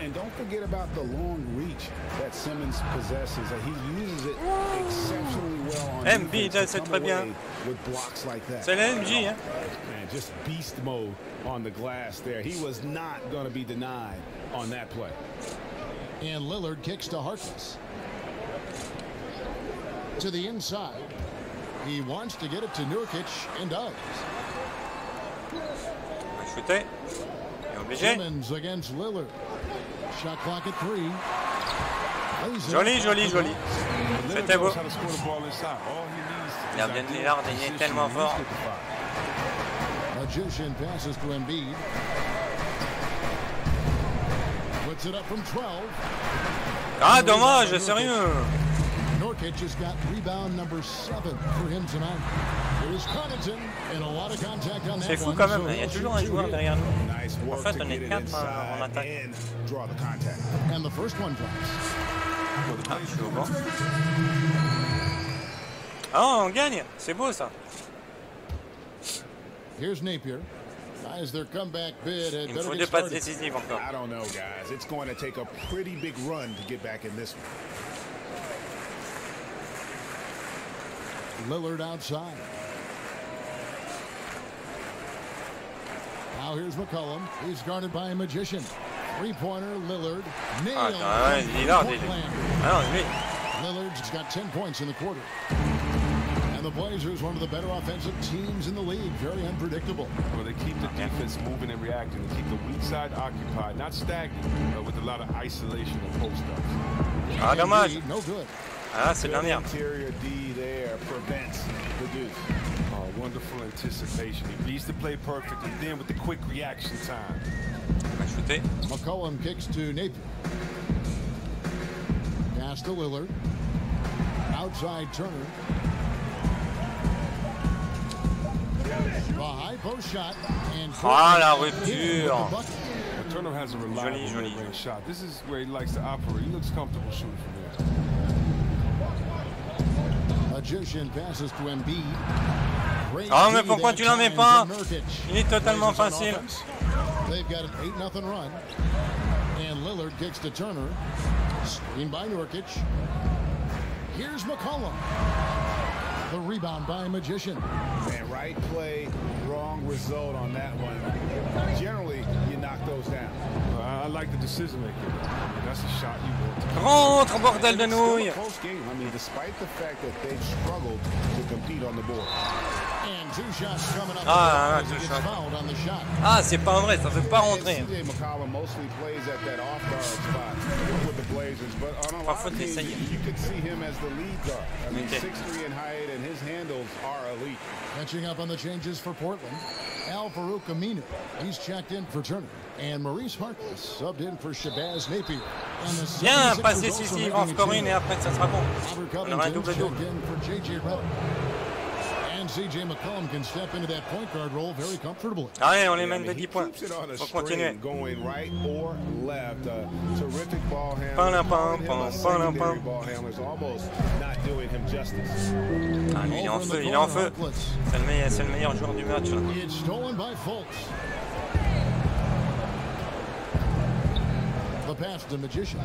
And don't forget about the long reach that Simmons possesses. He uses it exceptionally well on defense to come away with blocks like that. C'est la MJ, hein? Man, just beast mode on the glass there. He was not going to be denied on that play. And Lillard kicks to Harkless. To the inside. He wants to get it to Nurkic and does. Shooter. Simmons against Lillard. Shot clock at 3. Joli, joli, joli. C'était beau. Gardien de Lillard, il est tellement fort. Magician passes to Embiid. Puts it up from 12. Ah, dommage, sérieux. Nurkic has got rebound number 7 for him tonight. Here's Connaughton and a lot of contact on that. C'est fou quand même, il y a toujours un joueur derrière nous. En fait, on est 4 en attaque. And the first one drops. Ah, je suis au banc. Ah, on gagne, c'est beau ça. Here's Napier. As their comeback bid had Il me faut 2 passes décisives encore. I don't know, guys. It's going to take a pretty big run to get back in this one. Lillard outside. Now here's McCollum. He's guarded by a Magician. Three-pointer, Lillard. Nailed. Lillard's got 10 points in the quarter. And the Blazers, one of the better offensive teams in the league. Very unpredictable. Well, they keep the defense moving and reacting. They keep the weak side occupied, not stagnant, but with a lot of isolation and post-ups. Ah, dommage. No good. Ah, c'est la merde. Interior D there prevents the deuce. Oh, wonderful anticipation. He reads the play perfect, and then with the quick reaction time. McCollum kicks to Napier. Pass to Lillard. Outside Turner. A high post shot. And la rupture. Turner has a reliable mid-range shot. This is where he likes to operate. He looks comfortable shooting from there. Magician passes to Embiid. Ah, mais pourquoi tu l'en mets pas? Il est totalement facile. They've got an 8-0 run. And Lillard kicks to Turner. Screen by Nurkic. Here's McCollum. The rebound by Magician. Man, right play, wrong result on that one. Generally, you knock those down. I like the decision making. That's a shot you want. Rentre, bordel de nouilles. Close game. I mean, despite the fact that they've struggled to compete on the board. And 2 shots coming up. Ah, on the shot. Ah, c'est pas vrai, ça veut pas rentrer. CJ McCollum mostly plays at that off-guard spot with the Blazers, but on a lot of teams, you could see him as the lead guard. I mean, 6'3" in height, and his handles are elite. Catching up on the changes for Portland. Al-Farouq Aminu, he's checked in for Turner. And Maurice Harkless subbed in for Shabazz Napier. Bien, passe décisive, en score une et après ça sera bon. On aura un double-double. And CJ McCollum can step into that point guard role very comfortably. Allez, on les mène de 10 points. Faut continuer. Going right or left. Terrific ball handler. Almost not doing him justice. Ah, lui, il est en feu, il est en feu. C'est le meilleur joueur du match. Là. It's stolen by Fultz. The pass to Magician.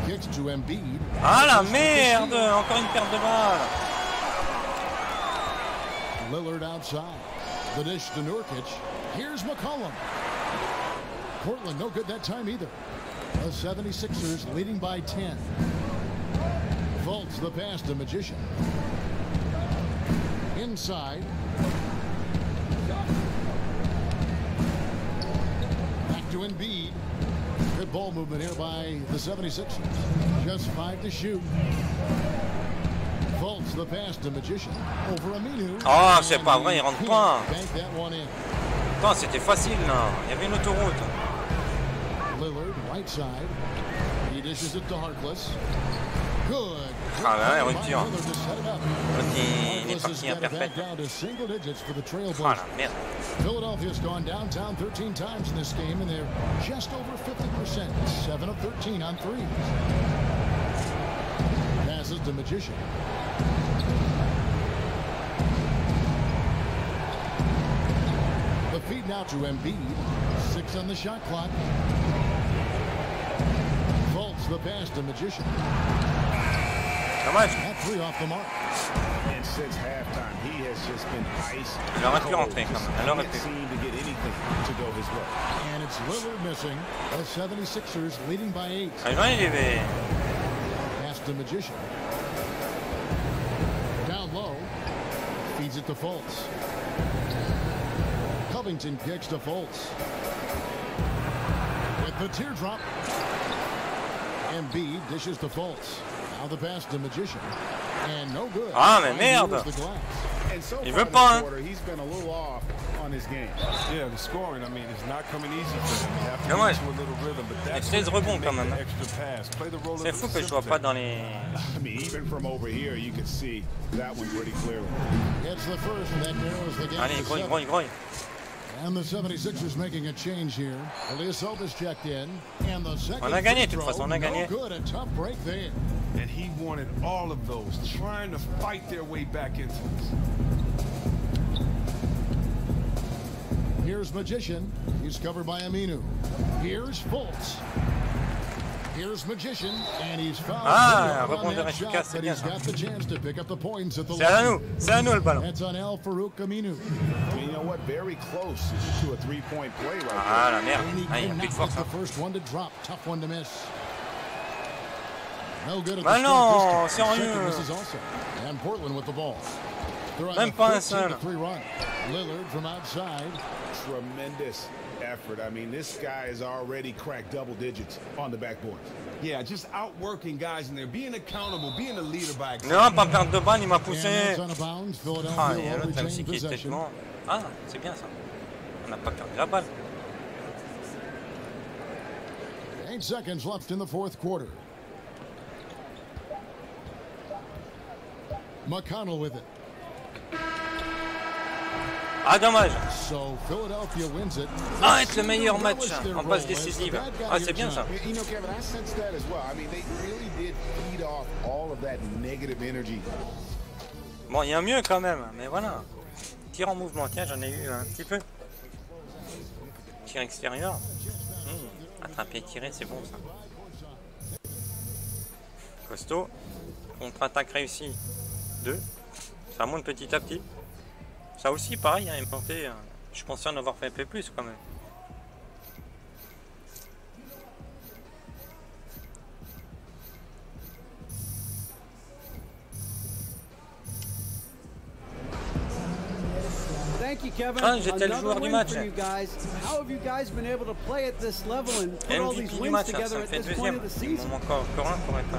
Kicks to Embiid. Ah la merde! Encore une perte de balle. Lillard outside. The dish to Nurkic. Here's McCollum. Portland no good that time either. The 76ers leading by 10. Fultz the pass to Magician. Inside. Back to Embiid. Good ball movement here by the 76ers. Just 5 to shoot. Fultz the pass to Magician. Over Aminu. Oh, c'est pas vrai, il rentre pas. Bank that one in. Attends, c'était facile là. Il y avait une autoroute. Lillard, right side. He dishes it to Harkless. Good. Ah là, rupture. Il est parti imparfait. Ah la merde. Philadelphia's gone downtown 13 times in this game, and they're just over 50%. 7 of 13 on threes. Passes to Magician. The feed now to Embiid. 6 on the shot clock. Fultz the pass to Magician. Dommage. That 3 off the mark. And since halftime, he has just been ice. Il aurait pu rentrer quand même. Elle aurait pu. Seemed to get anything to go his way. And it's Lillard missing. The 76ers leading by 8. Ah, il est... Pass to Magician. Down low. Feeds it to Fultz. Covington kicks to Fultz. With the teardrop. Embiid dishes to Fultz. Now the pass to Magician. And no good. Ah mais merde. Il veut pas, hein. He's been a little off on his game. Yeah, the scoring, I mean, it's not coming easy for him. You have to Dommage. get to a little rhythm, but that's 16 rebonds quand même. extra pass. Play the role C'est fou que je vois pas dans les... I mean, even from over here, you can see that one pretty clearly. It's the first, and that narrows the game. Allez, grogne. And the 76ers making a change here. Ilyasovas checked in. And the second On a gagné, de toute façon, on a gagné. No good, a tough break there. And he wanted all of those, trying to fight their way back into this. Here's Magician. He's covered by Aminu. Here's Fultz. Here's Magician, and he's fouled. Ah, rebondeur efficace, c'est bien ça. C'est à nous le ballon. That's on Al-Farouq Aminu. You know what? Very close to a three-point play right Ah la there. merde. Ah, il y a plus de force. The first one to drop, tough one to miss. No good at Bah the non, second sérieux. misses also. And Portland with the ball. Même pas un seul. Lillard from outside. Tremendous effort. I mean, this guy has already cracked double digits on the backboard. Yeah, just outworking guys in there, being accountable, being a leader by example. Non, pas perdre de balle, il m'a poussé. Ah, Ah, il y a l'autre aussi qui est tellement... Ah, c'est bien ça. On n'a pas perdu la balle. 8 seconds left in the fourth quarter. McConnell with it. Ah, dommage. So Philadelphia wins it. Ah, c'est le meilleur match en passe décisive. Ah, c'est bien ça. You know, Kevin, I sense that as well. I mean, they really did feed off all of that negative energy. Bon, il y a mieux quand même, mais voilà. Tir en mouvement, tiens, j'en ai eu un petit peu. Tir extérieur. Attraper et tirer, c'est bon ça. Costaud. Contre-attaque réussie. 2. Ça monte petit à petit. Ça aussi, pareil, hein, implanté. Je suis conscient d'avoir fait un peu plus quand même. Thank you, Kevin. Ah, j'étais le Another joueur du win match. for you guys. How have you guys been able to play at this level and put all these MVP du wins match, together ça me at fait this point deuxième. of the Il season? m'en manque encore un pour être...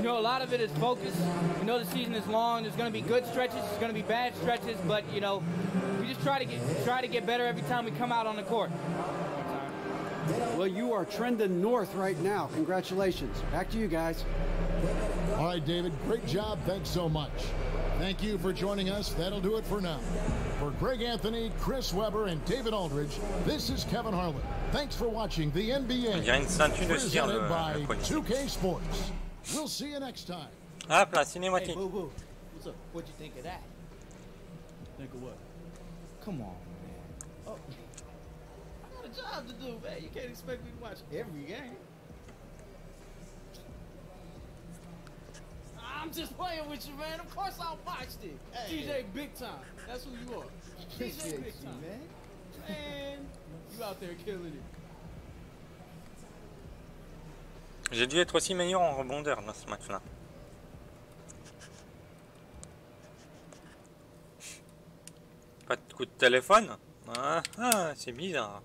You know, a lot of it is focus. We know the season is long. There's going to be good stretches. There's going to be bad stretches. But, you know, we just try to get better every time we come out on the court. Well, you are trending north right now. Congratulations. Back to you guys. All right, David, great job. Thanks so much. Thank you for joining us. That'll do it for now. For Greg Anthony, Chris Webber, and David Aldridge, this is Kevin Harlan. Thanks for watching the NBA presented by 2K Sports. We'll see you next time. Hop là, cinématique. Hey, boo-boo. What's up? What'd you think of that? Think of what? Come on, man. Oh. I got a job to do, man. You can't expect me to watch every game. I'm just playing with you, man. Of course I'll watch it. Hey. DJ Big Time. That's who you are. DJ Big Time, man. Man, you out there killing it. J'ai dû être aussi meilleur en rebondeur dans ce match-là. Pas de coup de téléphone? Ah, c'est bizarre.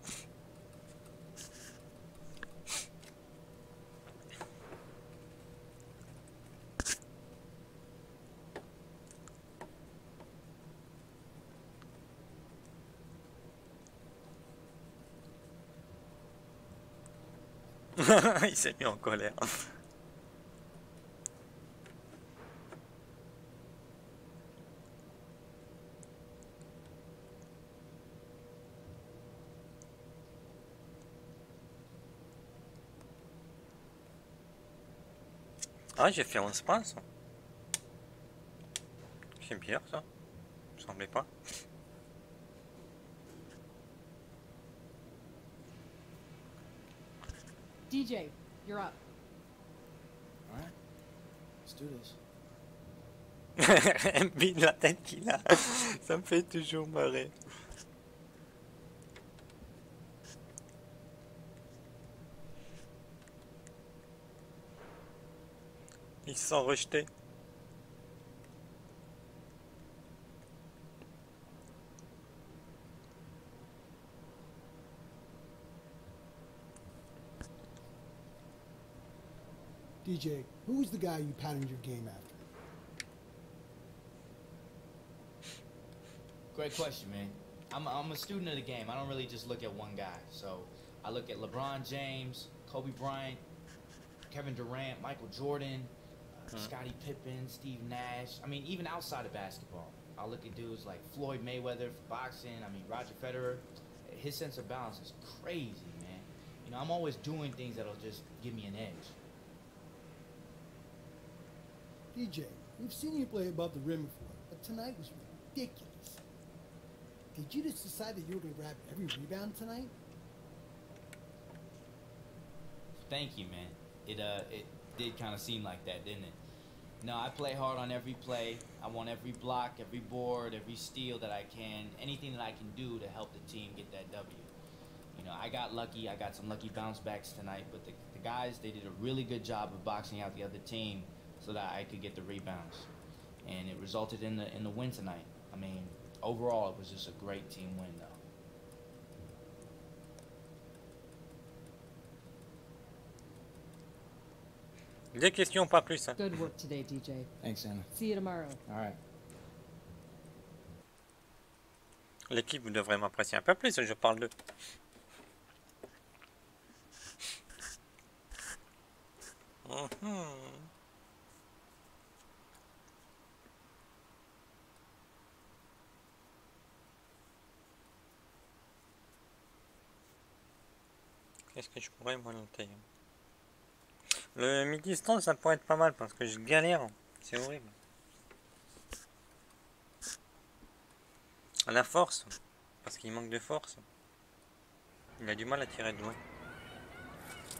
Il s'est mis en colère. Ah, j'ai fait 11 passes. C'est bien ça. Il me semblait pas. DJ, you're up. All right, let's do this. Bide la tête qu'il a, ça me fait toujours marrer. Ils se sont rejetés. DJ, who was the guy you patterned your game after? Great question, man. I'm a student of the game. I don't really just look at one guy. So I look at LeBron James, Kobe Bryant, Kevin Durant, Michael Jordan, Scottie Pippen, Steve Nash. I mean, even outside of basketball, I look at dudes like Floyd Mayweather for boxing. I mean, Roger Federer. His sense of balance is crazy, man. You know, I'm always doing things that'll just give me an edge. DJ, we've seen you play above the rim before, but tonight was ridiculous. Did you just decide that you were going to grab every rebound tonight? Thank you, man. It did kind of seem like that, didn't it? No, I play hard on every play. I want every block, every board, every steal that I can, anything that I can do to help the team get that W. You know, I got lucky. I got some lucky bounce backs tonight, but the guys, they did a really good job of boxing out the other team so that I could get the rebounds. And it resulted in the win tonight. I mean, overall, it was just a great team win, though. Des questions, pas plus. Hein. Good work today, DJ. Thanks, Anna. See you tomorrow. All right. L'équipe, vous devrez m'apprécier un peu plus, je parle d'eux. Qu'est-ce que je pourrais moi noter? Le mi-distance, ça pourrait être pas mal parce que je galère. C'est horrible. À la force, parce qu'il manque de force. Il a du mal à tirer de loin.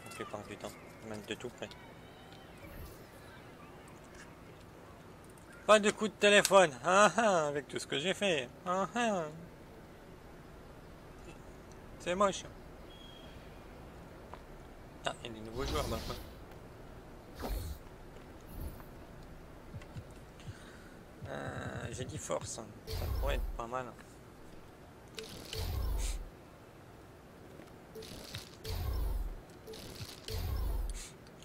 La plupart du temps, même de tout près. Pas de coup de téléphone, avec tout ce que j'ai fait. C'est moche. Ah, il y a des nouveaux joueurs dans le coin. J'ai dit force, ça pourrait être pas mal.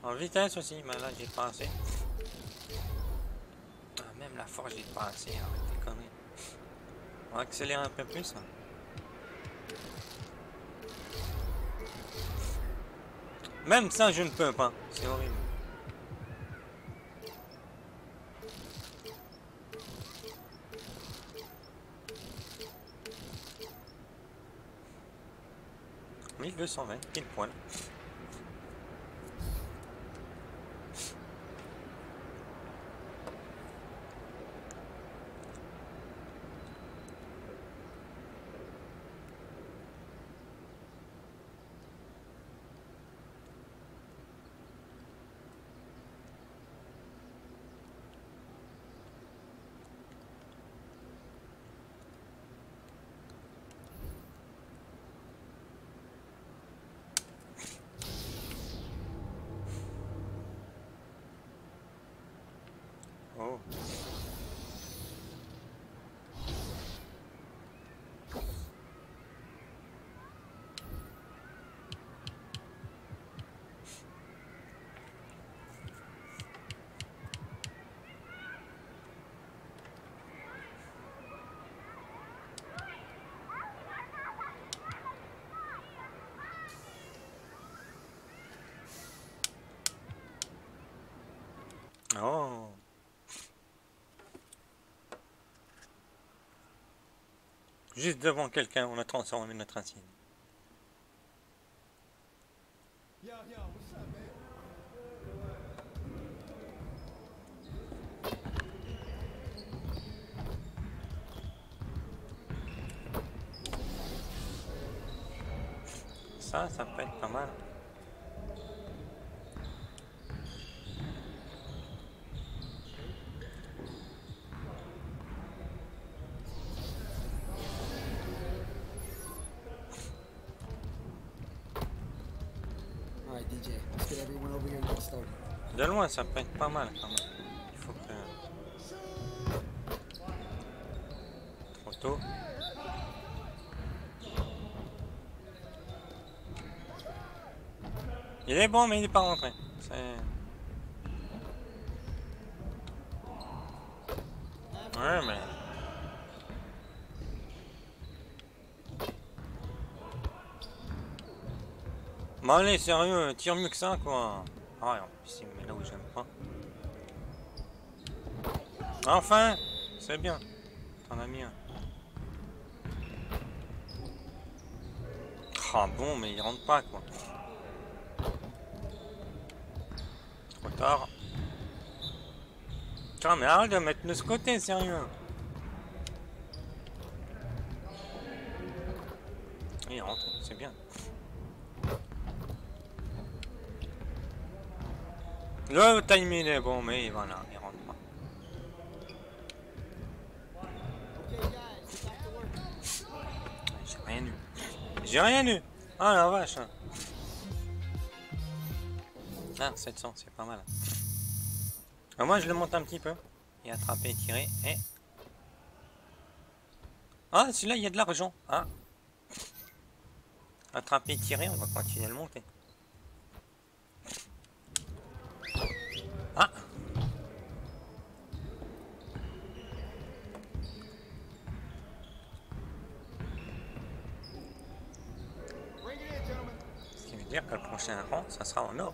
En vitesse aussi, mais là j'ai pas assez. fort, j'ai pas assez, arrête tes conneries. On va accélérer un peu plus. Même ça, je ne peux pas. C'est horrible. « 1220, pile poil. » Oh. Oh. Juste devant quelqu'un, on a transformé notre insigne. Ça peut être pas mal. De loin, ça peut être pas mal quand même. Il faut que... Trop tôt. Il est bon, mais il est pas rentré. Ouais, mais... Bon allez, sérieux, tire mieux que ça, quoi. Ah, en plus, il me met là où j'aime pas. Enfin, c'est bien. T'en as mis un. Ah bon, mais il rentre pas, quoi. Trop tard. Tiens, mais arrête de mettre de ce côté, sérieux. Il rentre, c'est bien. Le timing est bon, mais voilà, il rentre pas. J'ai rien eu. J'ai rien eu. Ah la vache. Ah, 700, c'est pas mal. Alors moi, je le monte un petit peu. Et attraper et tirer. Et... Ah, celui-là, il y a de l'argent. Ah. Attraper et tirer, on va continuer à le monter. Ah. Ce qui veut dire que le prochain rang, ça sera en or.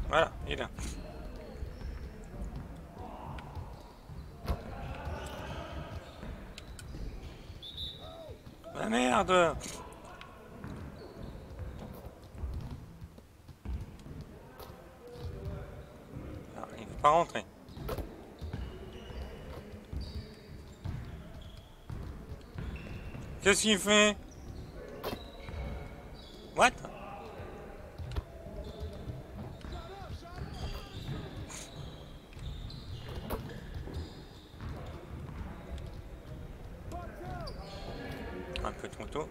Voilà, il est là. La merde! Alors, il ne veut pas rentrer. Qu'est-ce qu'il fait? What? Un peu trop tôt.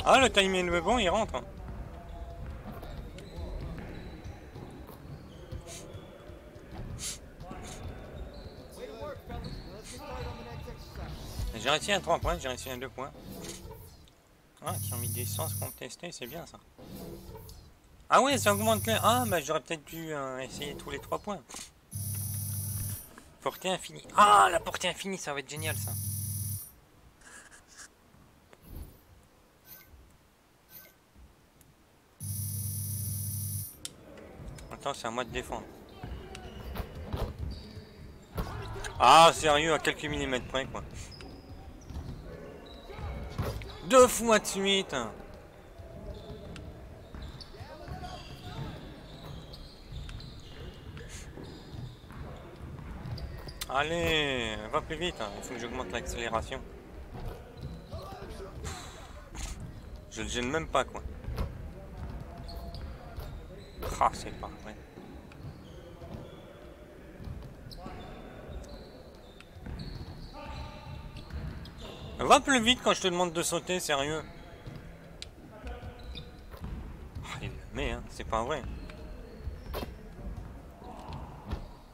Ah, le timing est bon, il rentre. Hein. J'ai réussi à 3 points, j'ai réussi à 2 points. Ah, tir mi-distance contesté, c'est bien ça. Ah ouais, ça augmente les... Ah, bah j'aurais peut-être dû essayer tous les 3 points. Portée infinie. Ah, la portée infinie, ça va être génial ça. Attends, c'est à moi de défendre. Ah, sérieux, à quelques millimètres près, quoi. 2 fois de suite. Allez, va plus vite, hein. Il faut que j'augmente l'accélération. Je le gêne même pas, quoi. Ah, c'est pas vrai. Va plus vite quand je te demande de sauter, sérieux. Ah, il le met, hein, c'est pas vrai.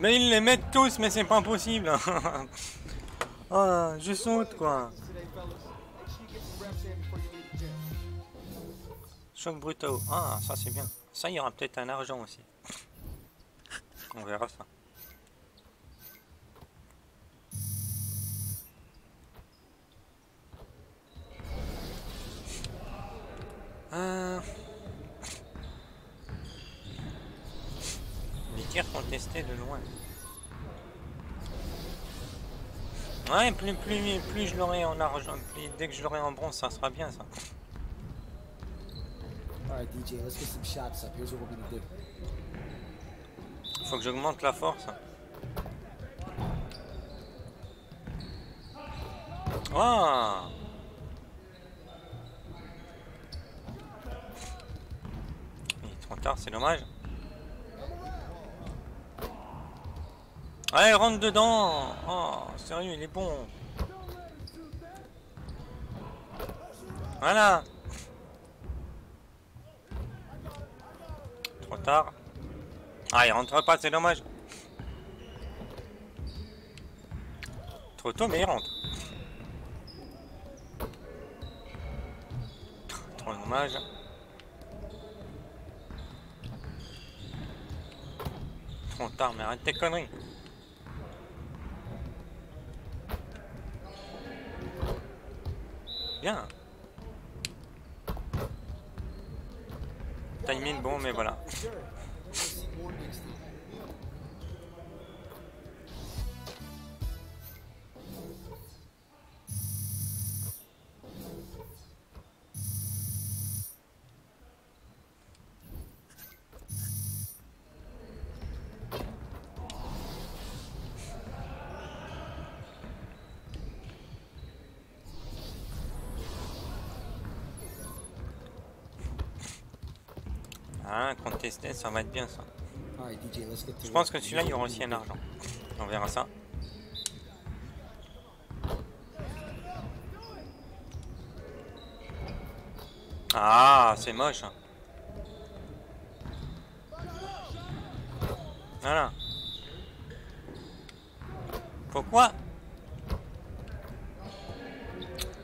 Mais ils les mettent tous, mais c'est pas possible. Ah, je saute, quoi. Choc brutaux. Ah, ça c'est bien. Ça, il y aura peut-être un argent aussi. On verra ça. Les tirs contestés de loin. Ouais, plus je l'aurai en argent, dès que je l'aurai en bronze, ça sera bien ça. Faut que j'augmente la force. Ah! Il est trop tard, c'est dommage. Allez, rentre dedans! Oh, sérieux, il est bon. Voilà! Trop tard. Ah, il rentre pas, c'est dommage. Trop tôt, mais il rentre. Trop dommage. Trop tard, mais arrête tes conneries. Bien. Timing bon, mais voilà. Ah, contester, ça va être bien ça. Je pense que celui-là, il y aura aussi un argent. On verra ça. Ah, c'est moche. Voilà. Pourquoi?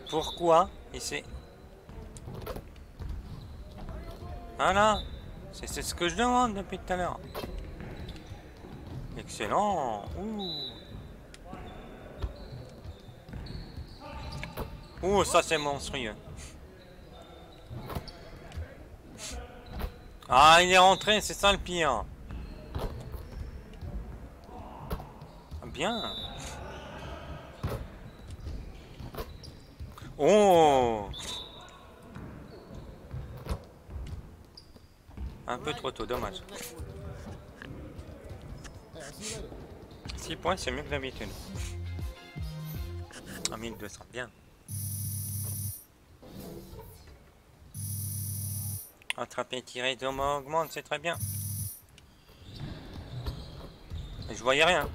Pourquoi? Ici. Voilà. C'est ce que je demande depuis tout à l'heure. Excellent. Ouh, ça c'est monstrueux. Ah, il est rentré, c'est ça le pire. Bien. Oh. Un peu trop tôt, dommage. 6 points, c'est mieux que d'habitude. En 1200, bien. Attraper, tirer, Thomas augmente, c'est très bien. Je voyais rien.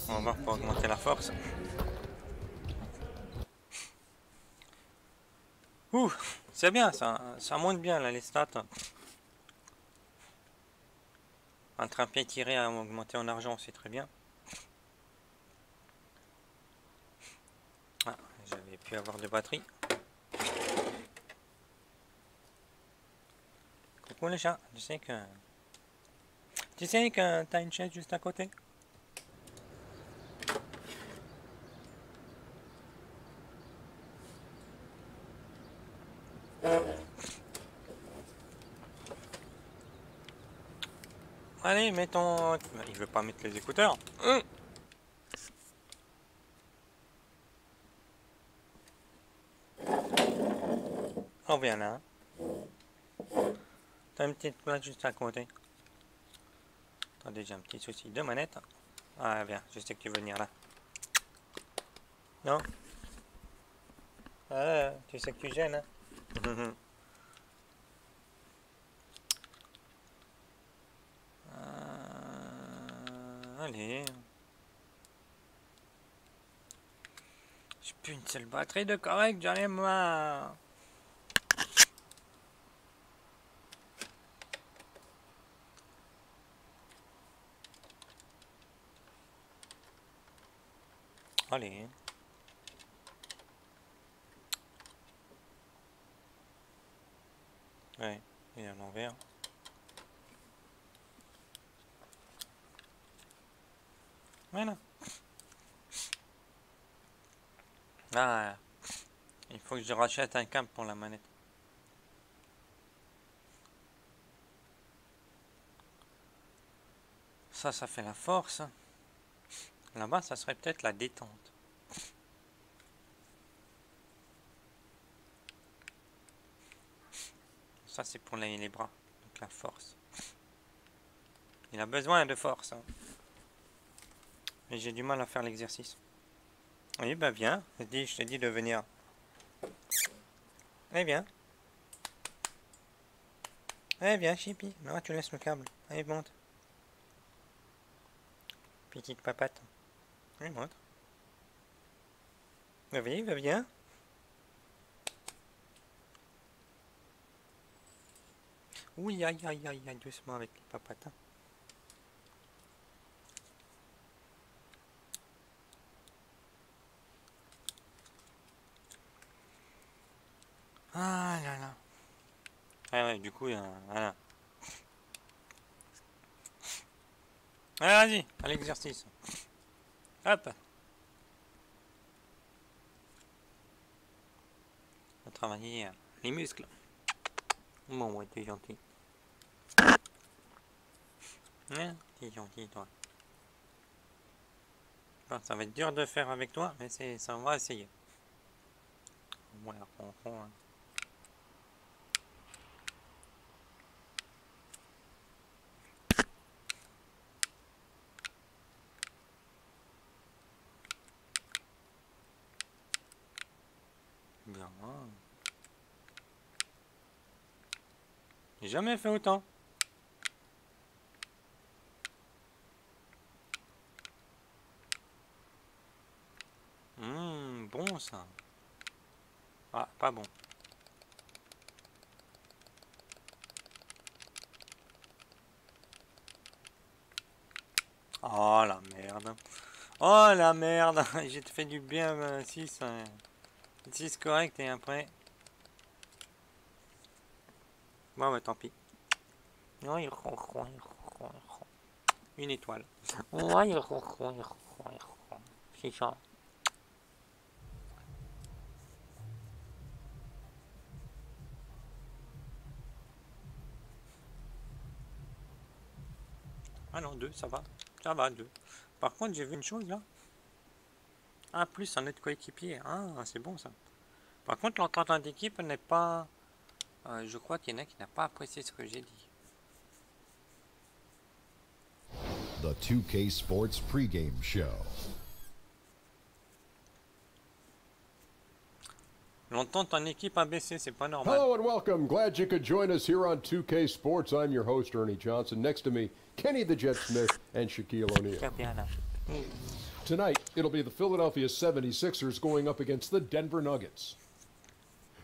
On va voir pour augmenter la force. Ouh, c'est bien, ça monte bien là les stats. Entre un pied tiré à augmenter en argent, c'est très bien. Ah, j'avais pu avoir de batterie. Coucou les chats, tu sais que t'as une chaise juste à côté. Allez, mets ton... Il veut pas mettre les écouteurs. On vient là. T'as une petite place juste à côté. Attendez, j'ai un petit souci de manette. Ah, viens, je sais que tu veux venir là. Non? Ah, tu sais que tu gênes, hein? Allez. J'ai plus une seule batterie de correct, j'en ai marre. Allez. Ouais, il est à l'envers. Voilà. Ah, il faut que je rachète un câble pour la manette. Ça fait la force. Là-bas, ça serait peut-être la détente. Ça, c'est pour les bras. Donc la force. Il a besoin de force. Hein. Mais j'ai du mal à faire l'exercice. Oui, bah viens. Je te dis de venir. Eh bien. Eh bien, Chippy. Non, tu laisses le câble. Allez, monte. Petite papate. Allez, monte. Bah oui, va bien. Oui, aïe, aïe, aïe, aïe, doucement avec les papates. Hein. Ah là là. Ah ouais, du coup, voilà. Allez, vas-y, à l'exercice. Hop. On va travailler les muscles. Bon, ouais, t'es gentil. Hein, t'es gentil, toi. Bon, ça va être dur de faire avec toi, mais ça, on va essayer. Voilà, hein. Bien. J'ai jamais fait autant. Bon ça. Ah, pas bon. Oh la merde. Oh la merde. J'ai fait du bien 6. 6 correct et après. Bon bah tant pis. Une étoile. C'est ça. Ah non, 2, ça va. Ça va, 2. Par contre, j'ai vu une chose là. Ah, plus un autre coéquipier. Ah, c'est bon ça. Par contre, l'entente d'équipe n'est pas... je crois qu'il y en a qui n'a pas apprécié ce que j'ai dit. The 2K Sports pregame show. L'entente en équipe a baissé, c'est pas normal. Hello and welcome. Glad you could join us here on 2K Sports. I'm your host, Ernie Johnson. Next to me, Kenny the Jet Smith and Shaquille O'Neal. Tonight, it'll be the Philadelphia 76ers going up against the Denver Nuggets.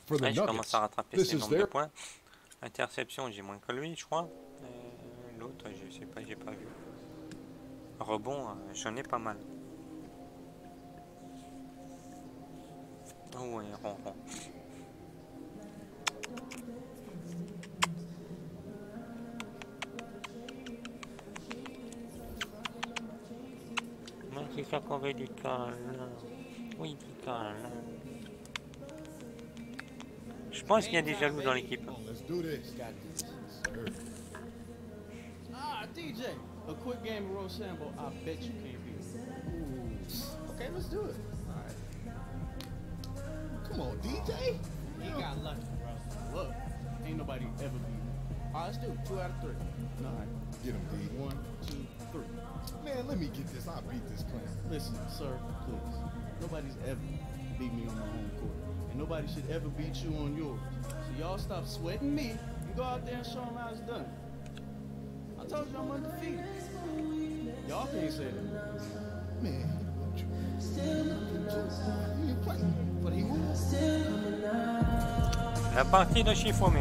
For the je Nuggets, commence à rattraper this ses is nombres de their... points. Interception, j'ai moins que lui, je crois. L'autre, je sais pas, j'ai pas vu. Rebond, j'en ai pas mal. Oh ouais, rond. Moi, c'est ça qu'on veut du calme. Oui, du calme. Je pense qu'il y a des jaloux dans l'équipe. Ah, DJ, a quick game of Rochambeau. I bet you can't beat it. Okay, let's do it. All right. Come on, DJ. He got lucky, bro. Look, ain't nobody ever beat me. All right, let's do it. 2 out of 3. All right. Get him, D. 1, 2, 3. Man, let me get this. I'll beat this clown. Listen, sir, please. Nobody's ever beat me on my home court. And nobody should ever beat you on yours. So y'all stop sweating me and go out there and show them how it's done. I told you I'm undefeated. Y'all can't say that. Man, you playing, but he won. La partie de chiffon.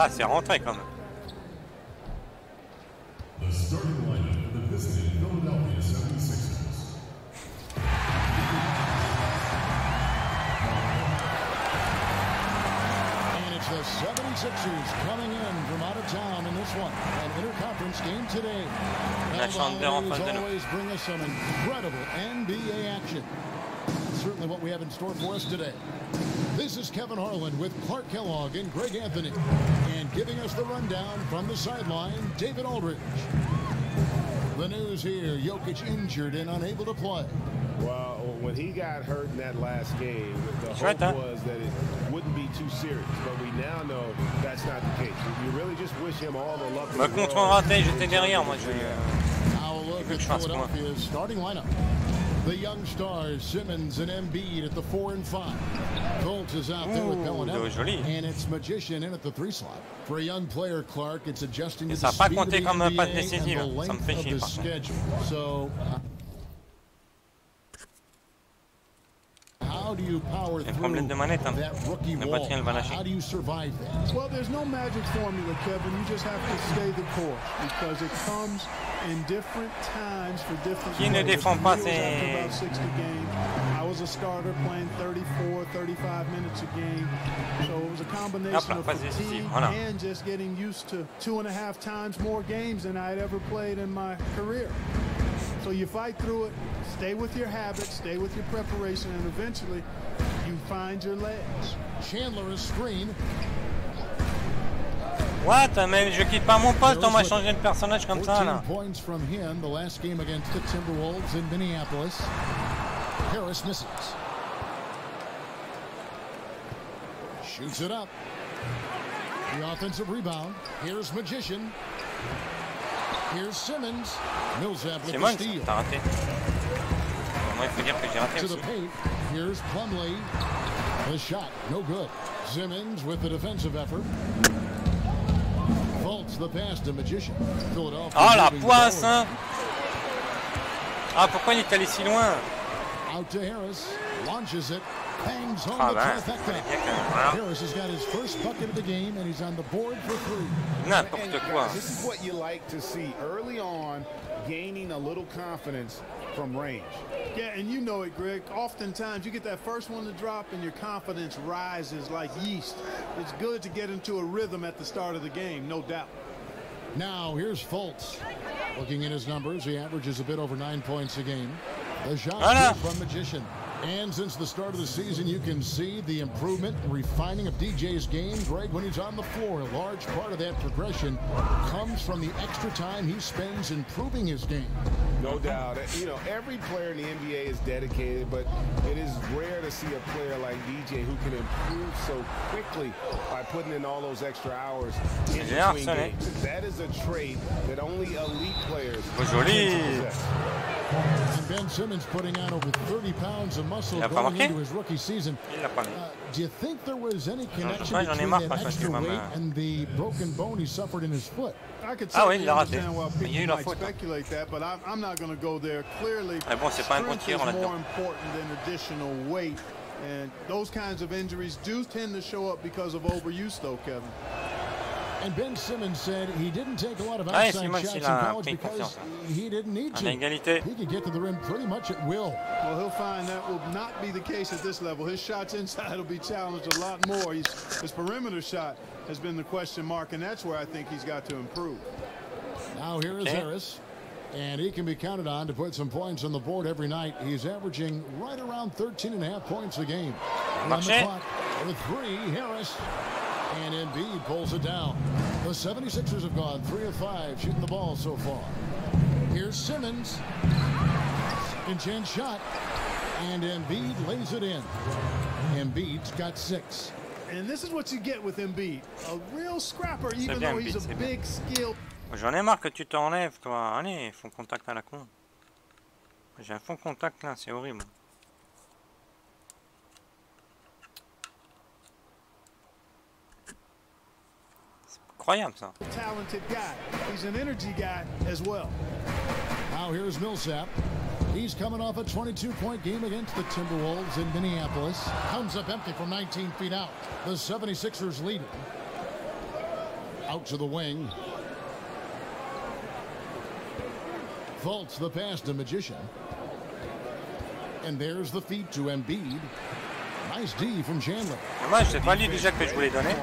Ah, c'est rentré quand même. The starting lineup for the visiting Philadelphia 76ers. And it's the 76ers coming in from out of town in this one. An interconference game today. Always bring us some incredible NBA action. That's certainly what we have in store for us today. This is Kevin Harlan with Clark Kellogg and Greg Anthony. And giving us the rundown from the sideline, David Aldridge. The news here, Jokic injured and unable to play. Well, when he got hurt in that last game, the hope was that it wouldn't be too serious. But we now know that's not the case. You really just wish him all the luck in the world. Raté, j'étais derrière moi. Now a look at Philadelphia's starting lineup. The young stars, Simmons and Embiid at the 4 and 5. Fultz is out there with Bellinelli, and it's Magician in at the 3 slot. For a young player, Clark, it's adjusting to the speed of the NBA and the length of the schedule. So, how do you power through that rookie wall? How do you survive that? Well, there's no magic formula, Kevin. You just have to stay the course because it comes in different times for different players. After about 60 games, I was a starter playing 34, 35 minutes a game. So it was a combination of fatigue and just getting used to 2.5 times more games than I'd ever played in my career. So you fight through it, stay with your habits, stay with your preparation, and eventually you find your legs. Chandler is screen. What? Mais je quitte pas mon poste, on m'a changé de personnage comme ça là. 14 points from him the last game against the Timberwolves in Minneapolis. Harris misses. Shoots it up. The offensive rebound. Here's Magician. Here's Simmons. Millsap with the steal. T'as raté. Moi, il faut dire que j'ai raté to aussi. the paint. Here's Plumlee. The shot, no good. Simmons with the defensive effort. Fultz the pass to Magician. Philadelphia. Ah, la poisse, hein. Ah, pourquoi il est allé si loin? Out to Harris. Launches it. Bangs home the trifecta. Harris has got his first bucket of the game, and he's on the board for 3. N'importe quoi. This is what you like to see early on, gaining a little confidence from range. Yeah, and you know it, Greg. Oftentimes you get that first one to drop and your confidence rises like yeast. It's good to get into a rhythm at the start of the game, no doubt. Now here's Fultz. Looking at his numbers, he averages a bit over 9 points a game. The shot from Magician. And since the start of the season, you can see the improvement and refining of DJ's game. Greg, when he's on the floor, a large part of that progression comes from the extra time he spends improving his game. No doubt. You know, every player in the NBA is dedicated, but it is rare to see a player like DJ who can improve so quickly by putting in all those extra hours in between games. That is a trait that only elite players can possess. And Ben Simmons putting on over 30 pounds of muscle going into his rookie season. Do you think there was any connection between that extra weight and the broken bone he suffered in his foot? I could certainly understand why people might speculate that, but I'm not going to go there. Clearly, strength is more important than additional weight. And those kinds of injuries do tend to show up because of overuse, though, Kevin. And Ben Simmons said he didn't take a lot of outside shots in college because he didn't need to. He could get to the rim pretty much at will. Well, he'll find that will not be the case at this level. His shots inside will be challenged a lot more. His perimeter shot has been the question mark, and that's where I think he's got to improve. Now here is Harris, and he can be counted on to put some points on the board every night. He's averaging right around 13.5 points a game. On the clock with 3, Harris. And Embiid pulls it down. The 76ers have gone 3 of 5 shooting the ball so far. Here's Simmons. Second chance shot. And Embiid lays it in. Embiid's got 6. And this is what you get with Embiid. A real scrapper, even though he's a big skill. J'en ai marre que tu t'enlèves, toi. Allez, fond contact à la con. J'ai un fond contact là, c'est horrible. Incroyable ça. Talented guy. He's an energy guy as well. Now here's Millsap. He's coming off a 22-point game against the Timberwolves in Minneapolis. Comes up empty from 19 feet out. The 76ers lead it. Out to the wing. Faults the pass to Magician. And there's the feed to Embiid. Nice D from Chandler. Dommage, c'est pas lui déjà que je voulais donner.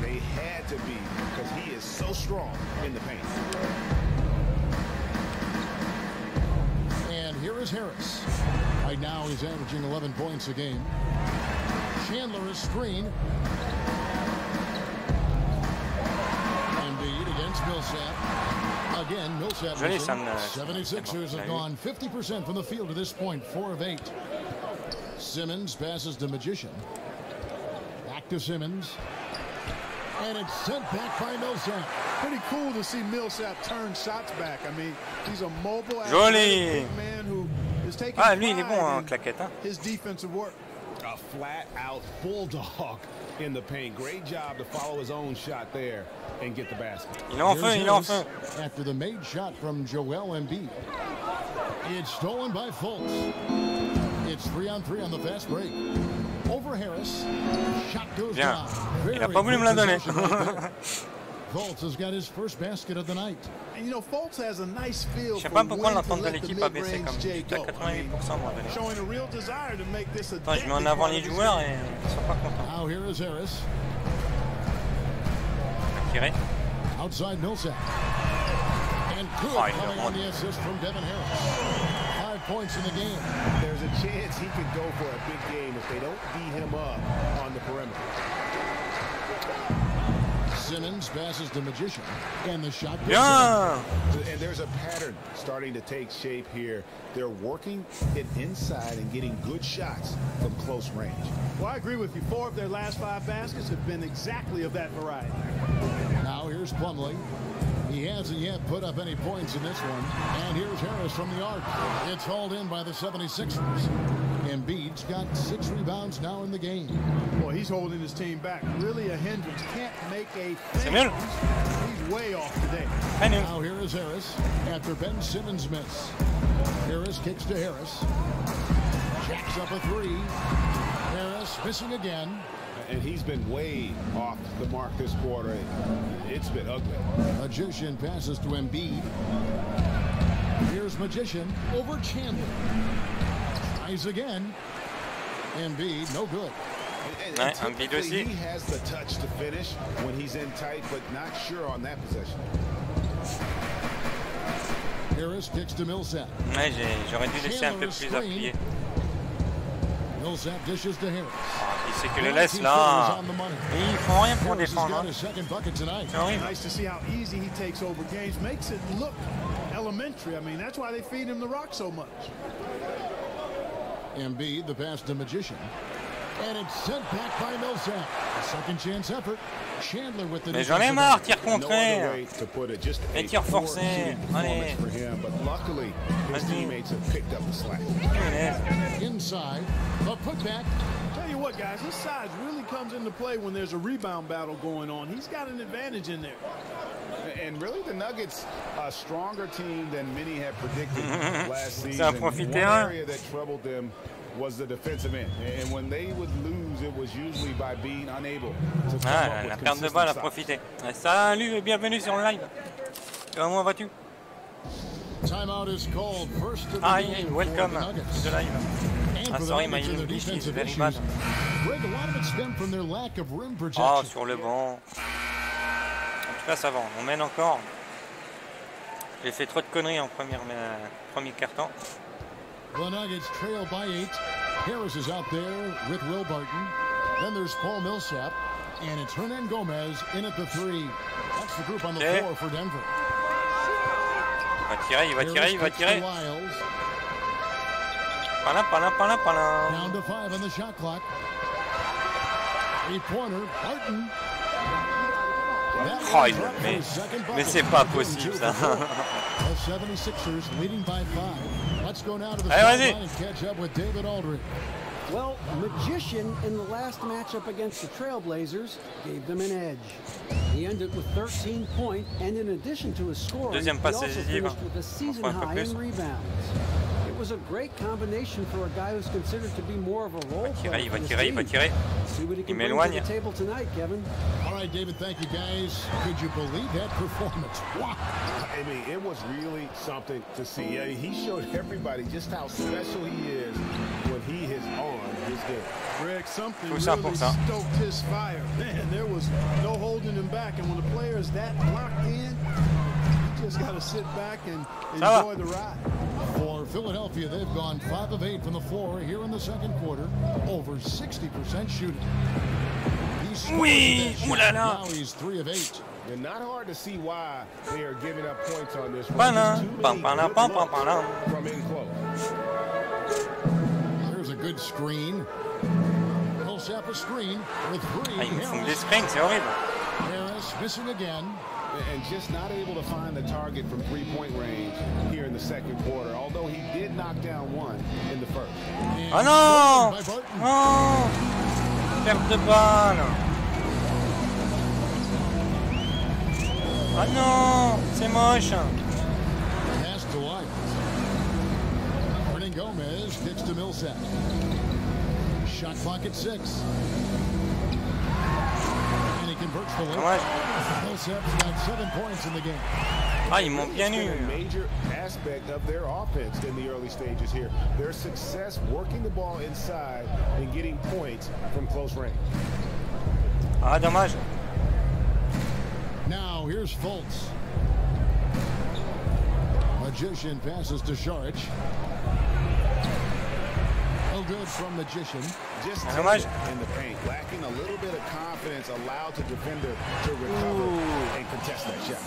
They had to be because he is so strong in the paint. And here is Harris. Right now he's averaging 11 points a game. Chandler is screen. Embiid against Millsap. Again, Millsap. 76ers have gone 50% from the field to this point, 4 of 8. Simmons passes to Magician. Back to Simmons. And it's sent back by Millsap. Pretty cool to see Millsap turn shots back. I mean, he's a mobile athletic man who is taking pride in his defensive work. A flat-out bulldog in the paint. Great job to follow his own shot there and get the basket. After the made shot from Joel Embiid. It's stolen by Fultz. It's 3-on-3 on the fast break. Over Harris. Shot goes down. Il a pas voulu me la donner. Fultz has got his first basket of the night. And you know, Fultz has a nice feel. Je sais pas pourquoi l'entente de l'équipe a baissé comme j'étais à 88% à un moment donné. Showing a real desire to make this a Attends, je mets en avant les joueurs et ils sont pas contents. Now here is Harris. Tiré. Outside Millsap. And good coming on the assist from Devin Harris. 5 points in the game. There's a chance he could go for a big game if they don't beat him up on the perimeter. Simmons passes to Magician, and the shot goes in. And there's a pattern starting to take shape here. They're working it inside and getting good shots from close range. Well, I agree with you. 4 of their last 5 baskets have been exactly of that variety. Now here's Plumlee. He hasn't yet put up any points in this one. And here's Harris from the arc. It's hauled in by the 76ers. Embiid's got 6 rebounds now in the game. Boy, he's holding his team back. Really a hindrance. Can't make a thing. He's way off today. Now here is Harris after Ben Simmons' miss. Harris kicks to Harris. Jacks up a 3. Harris missing again. And he's been way off the mark this quarter. It's been ugly. Magician passes to Embiid. Here's Magician over Chandler. Tries again. Embiid, no good. And typically he has the touch to finish when he's in tight, but not sure on that possession. Harris kicks to Millsap. Ouais, j'aurais dû laisser un peu plus appuyé. Millsap dishes to Harris. Il sait que les laisse là. Et ils font rien pour défendre. Hein. Nice to see how easy he takes over games. Makes it look elementary. I mean, that's why they feed him the rock so much. Embiid, the pass to Magician. And it's sent back by Millsap. A second chance effort. Chandler with the Mais j'en ai marre, tir contraire. Et tir forcé. Allez. Vas-y. Inside, the putback. Tell you what, guys, his size really comes into play when there's a rebound battle going on. He's got an advantage in there. And really, the Nuggets, a stronger team than many had predicted last season. One area that troubled them was the defensive end. And when they would lose, it was usually by being unable to come up with la perte de balle a profité. Salut et bienvenue sur le live. Comment vas-tu? Timeout is called. First of the game welcome to the live. Ah, sorry, my English is very bad. Oh, sur le banc. En tout cas, ça va. On mène encore. J'ai fait trop de conneries en premier quart-temps. The Nuggets trail by 8. Harris is out there with Will Barton. Then there's Paul Millsap. And it's Hernan Gomez in at the 3. That's the group on the floor for Denver. Il va tirer. Down to 5 on the shot clock. 3-pointer, Barton. Oh, mais c'est pas possible ça. The 76ers leading by 5. Let's go now to the sideline and catch up with David Aldridge. Well, Magician in the last matchup against the Trailblazers gave them an edge. He ended with 13 points, and in addition to his scoring, he also finished with a season high in rebounds. It was a great combination for a guy who's considered to be more of a role player. Il va tirer. See what he can bring to the table tonight, Kevin. All right, David, thank you, guys. Could you believe that performance? Wow. I mean, it was really something to see. I mean, he showed everybody just how special he is when he is on his game. Greg, something really stoked his fire. Man, there was no holding him back. And when the player is that locked in, you just got to sit back and enjoy the ride. For Philadelphia, they've gone 5 of 8 from the floor here in the second quarter. Over 60% shooting. Now he's 3 of 8. And not hard to see why they are giving up points on this one. From in close. There's a good screen. Millsap a screen with 3. Ils me font des screens, c'est horrible. Harris missing again. And just not able to find the target from 3-point range here in the second quarter, although he did knock down one in the first. Oh non! Non! Perte de balle! Ah non! C'est moche! Pass to White. Hernan Gomez kicks to Millsap. Shot clock at 6. And he converts the lead. Millsap's got 7 points in the game. Ah, ils m'ont bien eu. A major aspect of their offense in the early stages here. Their success working the ball inside and getting points from close range. Ah, dommage. Now here's Fultz. Magician passes to Saric. No good from Magician. Just in the paint, lacking a little bit of confidence, allowed the defender to recover and contest that shot.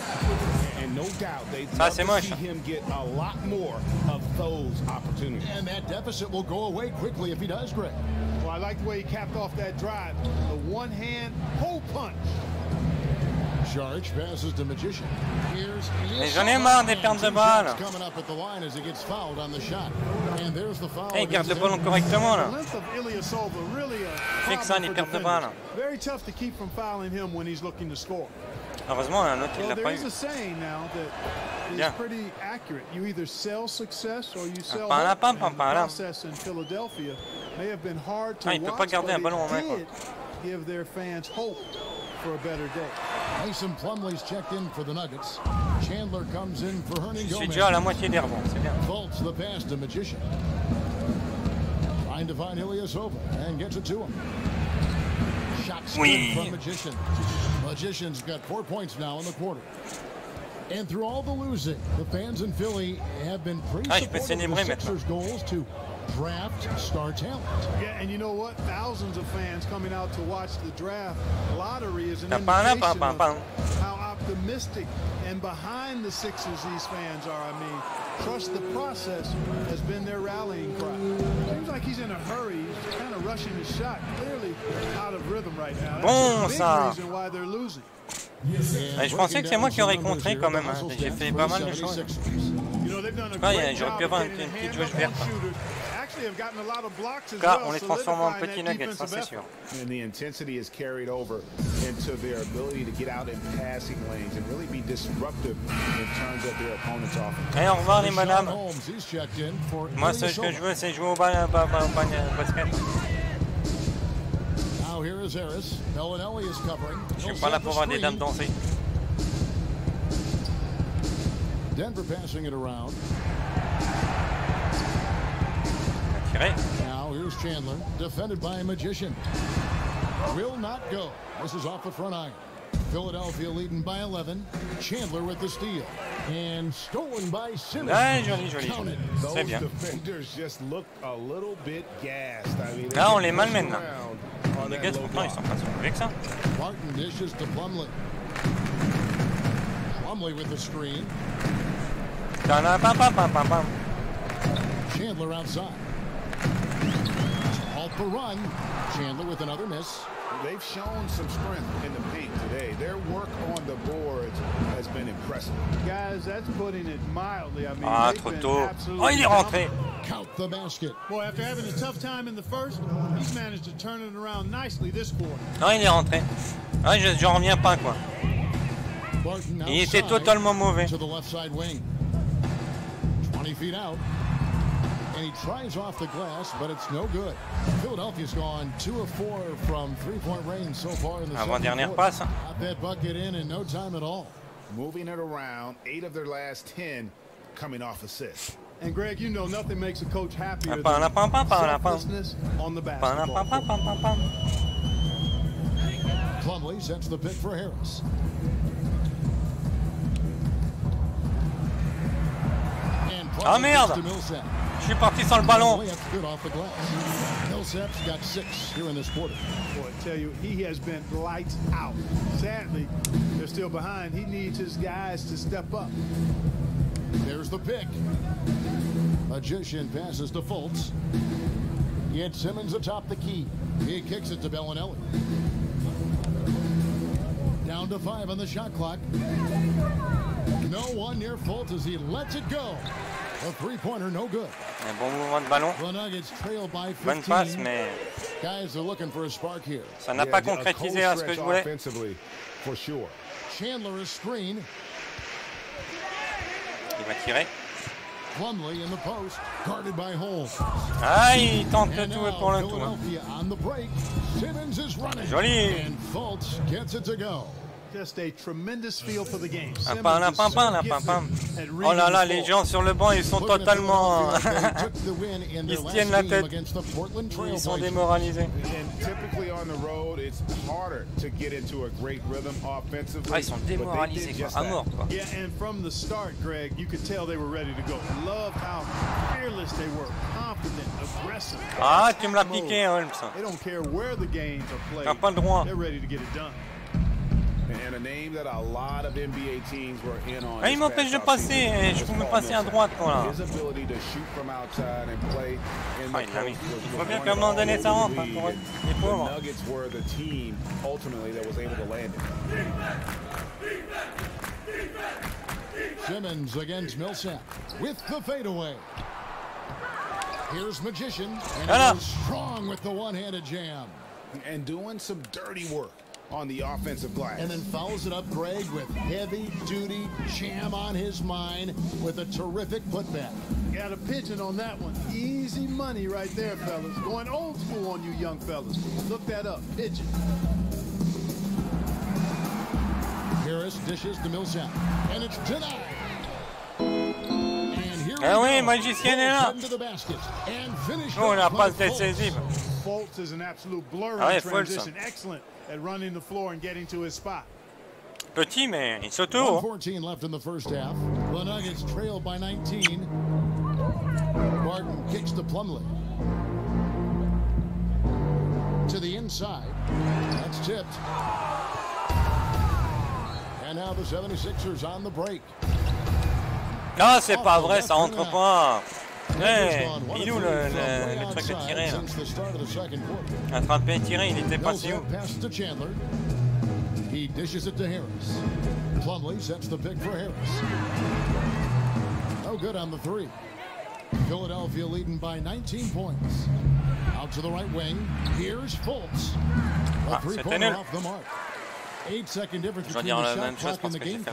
And no doubt they'd love to see him get a lot more of those opportunities. And that deficit will go away quickly if he does, Greg. Well, I like the way he capped off that drive. The one-hand hole punch. Saric passes to Magician. Mais j'en ai marre des pertes de balle. Coming up at the line as he gets fouled on the shot. And there's the foul. Hey, garde le ballon correctement là. Fixe ça, les pertes de balle. Very tough to keep from fouling him when he's looking to score. Heureusement, un autre il l'a pas eu. There is a saying now that is pretty accurate. You either sell success or you sell hope. And the process in Philadelphia may have been hard to watch, but it did give their fans hope for a better day. Mason Plumlee's checked in for the Nuggets. Chandler comes in for Hernan Gomez. Je suis déjà à la moitié des rebonds, c'est bien. Fultz the pass to Magician. Trying to find Ilyasova and gets it to him. Shot from Magician. Magician's got 4 points now in the quarter. And through all the losing, the fans in Philly have been pretty supportive of the Sixers' goals to Draft star talent. Yeah, and you know what? Thousands of fans coming out to watch the draft lottery is an indication of how optimistic and behind the Sixers these fans are. I mean, trust the process has been their rallying cry. Seems like he's in a hurry. He's kind of rushing his shot. Clearly out of rhythm right now. That's a big reason why they're losing. Je pensais que c'est moi qui aurais contré quand même. Hein. J'ai fait pas mal de choses. J'aurais pu avoir une petite jauge verte. Là, on les transforme en petits nuggets, ça c'est sûr. And the intensity is carried over into their ability to get out in passing lanes and really be disruptive in terms of their opponent's offense. Allez, au revoir les madames. Moi, ce que je veux, c'est jouer au basket. Now here is Harris. Bellinelli is covering. Je suis pas là pour voir des dames danser. Denver passing it around. Now here's Chandler, defended by a Magician. Will not go. This is off the front iron. Philadelphia leading by 11. Chandler with the steal. And stolen by Simmons. Ah, joli, joli, joli. C'est bien. Là, on les malmène. Les gars, pourtant, ils sont pas sûrs avec ça. Martin dishes to Plumlee. Plumlee with the screen. Chandler outside. Halt the run. Chandler with another miss. They've shown some strength in the paint today. Their work on the boards has been impressive. Guys, that's putting it mildly. I mean, trop tôt. Oh, il est rentré. Count the basket. Boy, after having a tough time in the first, he's managed to turn it around nicely this quarter. Non, il est rentré. Ah, j'en reviens pas, quoi. Il était totalement mauvais. To the left side wing. 20 feet out. And he tries off the glass, but it's no good. Philadelphia's gone 2 of 4 from three-point range so far in the second Avant-dernière quarter. passe. Got that bucket in no time at all. Moving it around, 8 of their last 10 coming off assists. And Greg, you know nothing makes a coach happier than selflessness on the basketball court. Plumlee sets the pick for Harris. Ah merde! Je suis parti sans le ballon. Millsap's got 6 here in this quarter. Boy, I tell you, he has been lights out. Sadly, they're still behind. He needs his guys to step up. There's the pick. Magician passes to Fultz. Yet Simmons atop the key. He kicks it to Bellinelli. Down to 5 on the shot clock. No one near Fultz as he lets it go. A three-pointer, no good. Un bon mouvement de ballon. The Nuggets trail by 15. Bonne passe, mais Guys are looking for a spark here. Ça n'a pas concrétisé à ce que je voulais. For sure. Chandler is screen. Il va tirer. Plumlee in the post, guarded by Holmes. Ah, il tente le tout pour le tout. On the break. Simmons is running. Joli. And Fultz gets it to go. Just a tremendous feel for the game. Oh là là, les gens sur le banc, ils sont totalement... Ils se tiennent la tête. Ils sont démoralisés. Ah, ils sont démoralisés, quoi. À mort, quoi. Yeah, and from the start, Greg, you could tell they were ready to go. Loved how fearless they were, confident, aggressive. Ah, tu me l'as piqué, Holmes. They don't care where the games are played. T'as pas le droit. They're ready to get it done. And a name that a lot of NBA teams were in on. Ah, il m'empêche de passer, je peux me passer à droite, quoi. His ability to shoot from outside and play in the il faut bien qu'à un moment donné ça rentre, hein, pour les pauvres. The Nuggets were the team ultimately that was able to land it. Simmons against Millsap with the fadeaway. Here's Magician, and he goes strong with the one-handed jam. And doing some dirty work on the offensive glass. And then follows it up, Greg, with heavy-duty jam on his mind with a terrific putback. Got a pigeon on that one. Easy money right there, fellas. Going old school on you young fellas. Look that up. Pigeon. Harris dishes to Millsap. And it's denied. And here oui, Magicien est là. Oh, la passe décisive. Fultz is an absolute blur in transition. Excellent at running the floor and getting to his spot. Petit, mais il saute haut. 1:14 left in the first half. The Nuggets trail by 19. Barton kicks to Plumlee. To the inside. That's tipped. And now the 76ers on the break. Non, c'est pas vrai, ça rentre pas. Hey, il est où le truc de tirer là? Attraper et tirer, il était passé où? He dishes it to Harris. Plumlee sets the pick for Harris. No good on the three. Philadelphia leading by 19 points. Out to the right wing. Here's Fultz. A three-pointer off the mark. 8-second difference between the shot clock and the game.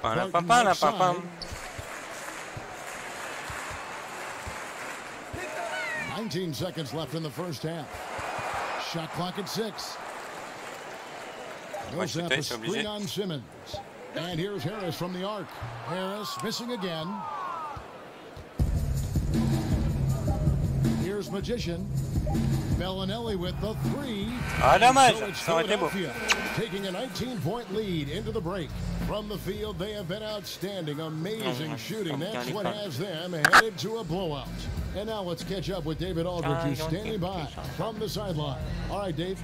Papa. 19 seconds left in the first half. Shot clock at 6. Millsap a screen on Simmons. And here's Harris from the arc. Harris missing again. Here's Magician. Bellinelli with the three. So it's Philadelphia taking a 19-point lead into the break. From the field, they have been outstanding. Amazing shooting. That's what has them headed to a blowout. And now let's catch up with David Aldridge, who's standing by from the sideline. All right, Dave.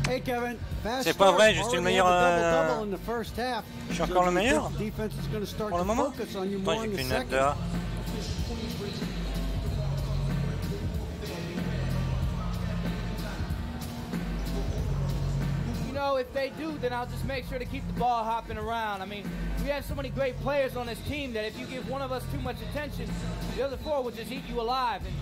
Hey Kevin, c'est pas vrai, je suis le meilleur. Je suis encore le meilleur. Pour le moment. Attends, j'ai fait une note dehors. If they do, then I'll just make sure to keep the ball hopping around. I mean, we have so many great players on this team that if you give one of us too much attention, the other four will just eat you alive. And,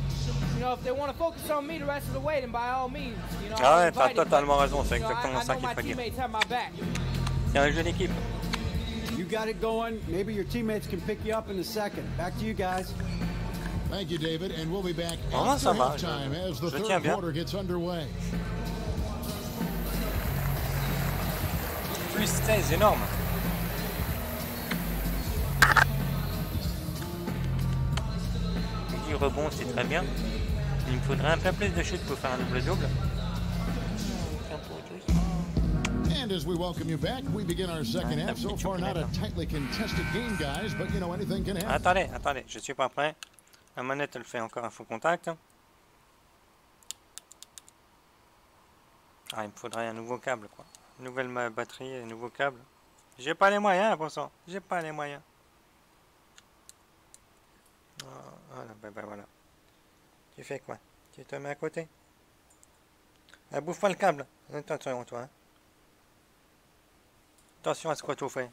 you know, if they want to focus on me the rest of the way, then by all means, you know, ah ouais, t'as totalement raison, c'est exactement ça qu'il faut dire. C'est un jeu d'équipe. You got it going. Maybe your teammates can pick you up in a second. Back to you guys. Thank you, David, and we'll be back after halftime as the third quarter gets underway. Plus 16, énorme. Du rebond, c'est très bien. Il me faudrait un peu plus de chutes pour faire un double-double. And as we welcome you back, we begin our second half. So far, not a tightly contested game, guys, but you know, anything can happen. Attendez, je suis pas prêt. La manette, elle fait encore un faux contact. Ah, il me faudrait un nouveau câble, quoi. Nouvelle batterie et nouveau câble. J'ai pas les moyens pour ça. J'ai pas les moyens. Voilà, ben voilà. Tu fais quoi? Tu te mets à côté? Ah, bouffe pas le câble. Attention, toi. Hein. Attention à ce que tu fais.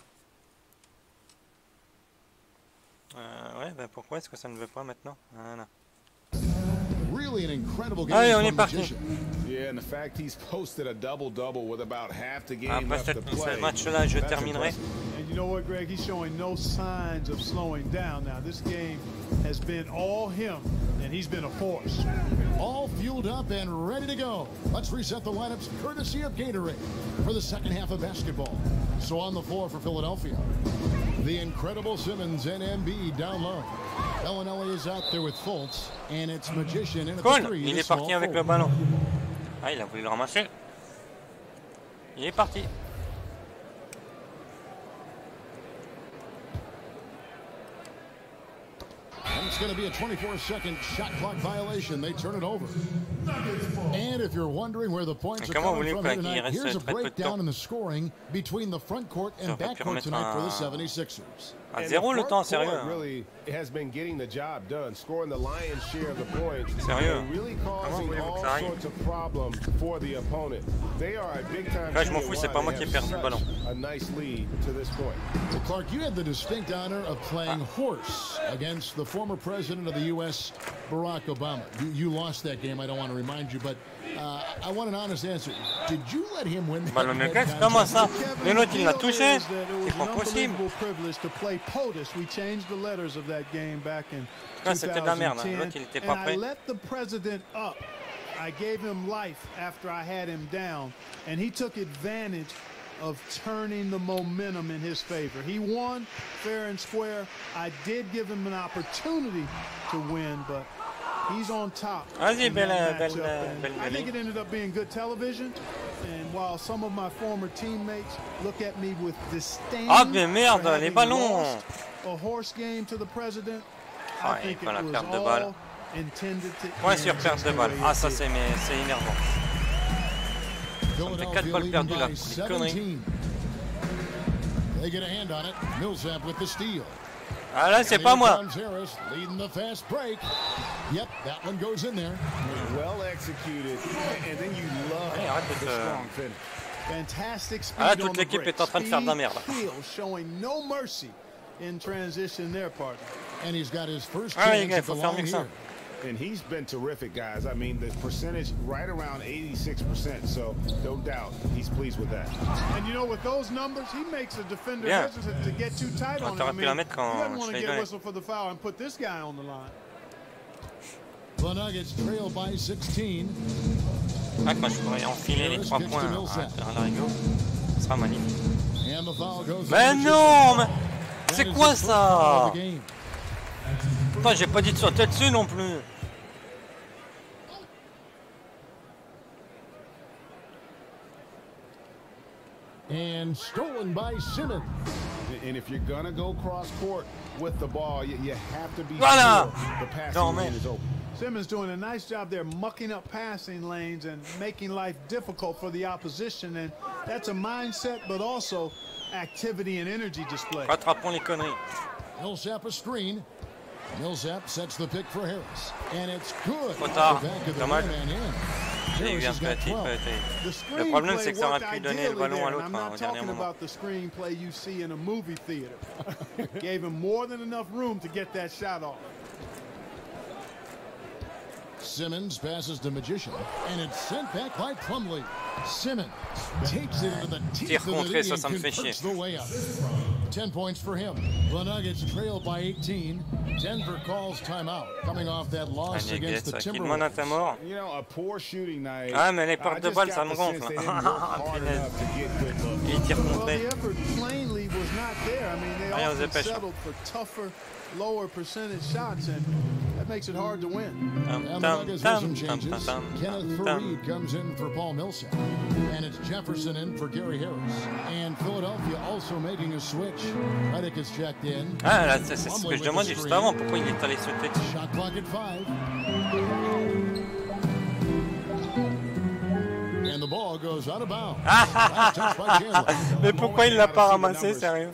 Ouais, ben pourquoi est-ce que ça ne veut pas maintenant? Voilà. Really an incredible game. Allez, on est parti. Yeah, and the fact he's posted a double-double with about half the game left to play. Ce match-là, je terminerai. And you know what, Greg? He's showing no signs of slowing down now. This game has been all him, and he's been a force. All fueled up and ready to go. Let's reset the lineups courtesy of Gatorade for the second half of basketball. So on the floor for Philadelphia, the incredible Simmons and Embiid down low. Bellinelli is out there with Fultz, and it's Magician in at the three. Il est parti avec le ballon. Ah, il a voulu le ramasser. Il est parti. And it's going to be a 24-second shot clock violation. They turn it over. And if you're wondering where the points are coming from here tonight, here's a breakdown in the scoring between the front court and back court tonight for the 76ers. À zéro le temps, sérieux. Really has been getting the job done, scoring the lion's share of the points, sérieux. and really causing all sorts of problems for the opponent. They are a big time. Je m'en fous, c'est pas moi qui ai perdu le ballon. A nice lead to this point. Well, Clark, you had the distinct honor of playing horse against the former president of the U.S., Barack Obama. You lost that game. I don't want to remind you, but I want an honest answer. Did you let him win that? Ballon de caisse, comment ça? Le nôtre, il l'a touché. C'est pas possible. POTUS. We changed the letters of that game back in 2010, and I let the president up. I gave him life after I had him down, and he took advantage of turning the momentum in his favor. He won fair and square. I did give him an opportunity to win, but he's on top. Vas-y, I think it ended up being good television. And while some of my former teammates look at me with disdain, ah mais merde, les ballons. A horse game to the president. Ah, il prend la perte de balle. Point sur perte de balle. Ah, ça c'est énervant. Ça me fait 4 balles perdues là. Des conneries. They get a hand on it. Millsap with the steal. Ah là, c'est pas moi. Leading the fast break. Yep, that one goes in there. Well executed, and then you love the strong finish. Fantastic speed. Ah, toute l'équipe est en train de faire de la merde. Showing no mercy in transition there, partner. And he's got his first Ah, chance il faut faire mieux que ça. And he's been terrific, guys. I mean, the percentage right around 86%, so no doubt he's pleased with that. And you know, with those numbers, he makes a defender hesitant to get too tight on him. I mean, he doesn't want to get whistle for the foul and put this guy on the line. The Nuggets trail by 16. Ah, quand je pourrais enfiler les 3 points à la rigo, ce sera magnifique. Mais non, mais c'est quoi ça? Putain, j'ai pas dit de sauter dessus non plus. And stolen by Simmons. And if you're gonna go cross court with the ball, you have to be voilà. sure the passing lane is open. Simmons doing a nice job there, mucking up passing lanes and making life difficult for the opposition. And that's a mindset, but also activity and energy display. Rattrapons les conneries. Millsap a screen. Millsap sets the pick for Harris, and it's good. Trop tard. Dommage. J'ai eu un petit. Le problème, c'est que ça aurait pu donner le ballon à l'autre au dernier moment. The screenplay you see in a movie theater. Gave him more than enough room to get that shot off. Simmons passes to Magician, and it's sent back by Plumlee. Simmons takes it into the teeth of the knee and converts the way up. 10 points for him. The Nuggets trail by 18. Denver calls timeout, coming off that loss against the Timberwolves. You know, a poor shooting night. Ah, mais les portes de balle, ça me gonfle. Il tire complet. The effort plainly was not there. I mean, they often settled for tougher, lower percentage shots, and that makes it hard to win. And the Nuggets with some changes. Kenneth Faried comes in for Paul Millsap, and it's Jefferson in for Gary Harris. And Philadelphia also making a switch. Redick is checked in. Ah, là, c'est ce que je demandais juste avant. Pourquoi il est allé sauter? Shot clock at 5. And the ball goes out of bounds. Mais pourquoi il l'a pas ramassé, sérieux?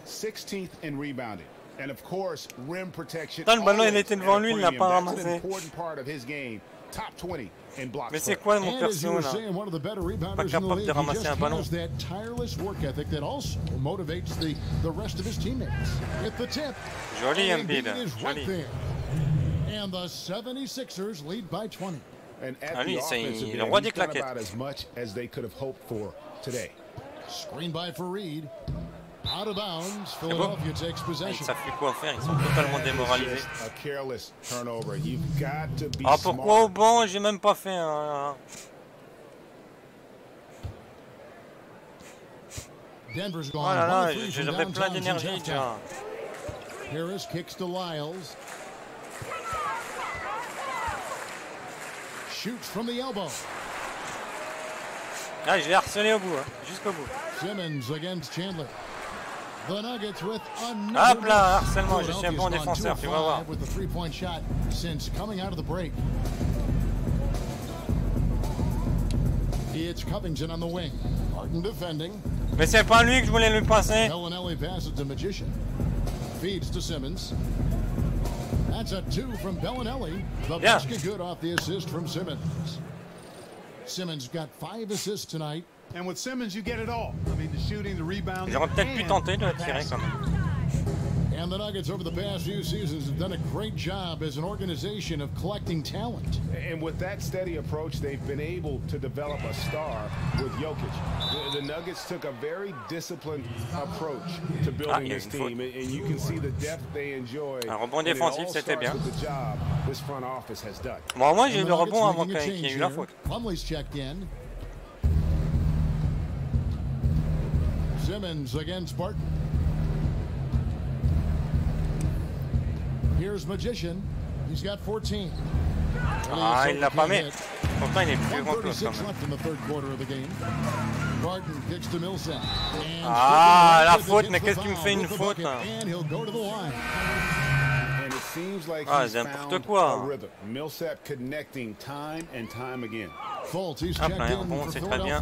16th in rebounding. And of course, rim protection. Le ballon, il était devant lui, il l'a pas ramassé. Top 20 in blocks. Mais c'est quoi mon perso là? Pas capable de ramasser un ballon. That tireless work ethic that also motivates the rest of his teammates. At the tip. Joli Embiid, joli. And the 76ers lead by 20. And at the offensive end, he's done about as much as they could have hoped for today. Screen by Faried. Out of bounds, Philadelphia takes possession. Ils savent plus quoi faire, ils sont totalement démoralisés. A careless turnover. You've got to be ah, pourquoi au banc? J'ai même pas fait un... Denver's gone. Oh là là, j'avais plein d'énergie déjà. Harris kicks to Lyles. Shoots from the elbow. Ah, je l'ai harcelé au bout, hein, jusqu'au bout. Simmons against Chandler. The Nuggets with hop là, harcèlement, je suis un bon défenseur, tu vas voir. With the three-point shot since coming out of the break. It's Covington on the wing. Martin defending. Mais c'est pas lui que je voulais lui passer. Bellinelli passes to Magician. Feeds to Simmons. That's a 2 from Bellinelli. The basket good off the assist from Simmons. Simmons got 5 assists tonight. And with Simmons, you get it all. I mean, the shooting, the rebounding. J'aurais peut-être pu tenter de tirer quand même. And the Nuggets over the past few seasons have done a great job as an organization of collecting talent. And with that steady approach, they've been able to develop a star with Jokic. The Nuggets took a very disciplined approach to building this team, and you can see the depth they enjoy. Un rebond défensif, c'était bien. The job this front office has done. Bon, moi j'ai eu le rebond avant qu'il y ait eu la faute. Plumlee's checked in. Simmons against Barton. Here's Magician. He's got 14. Ah, il l'a pas mis. Pourtant, il est plus grand que l'autre quand même. Ah, la faute, mais qu'est-ce qui me fait une faute là? Ah, c'est n'importe quoi. Millsap connecting time and time again. Ah, plein, bon, c'est très bien.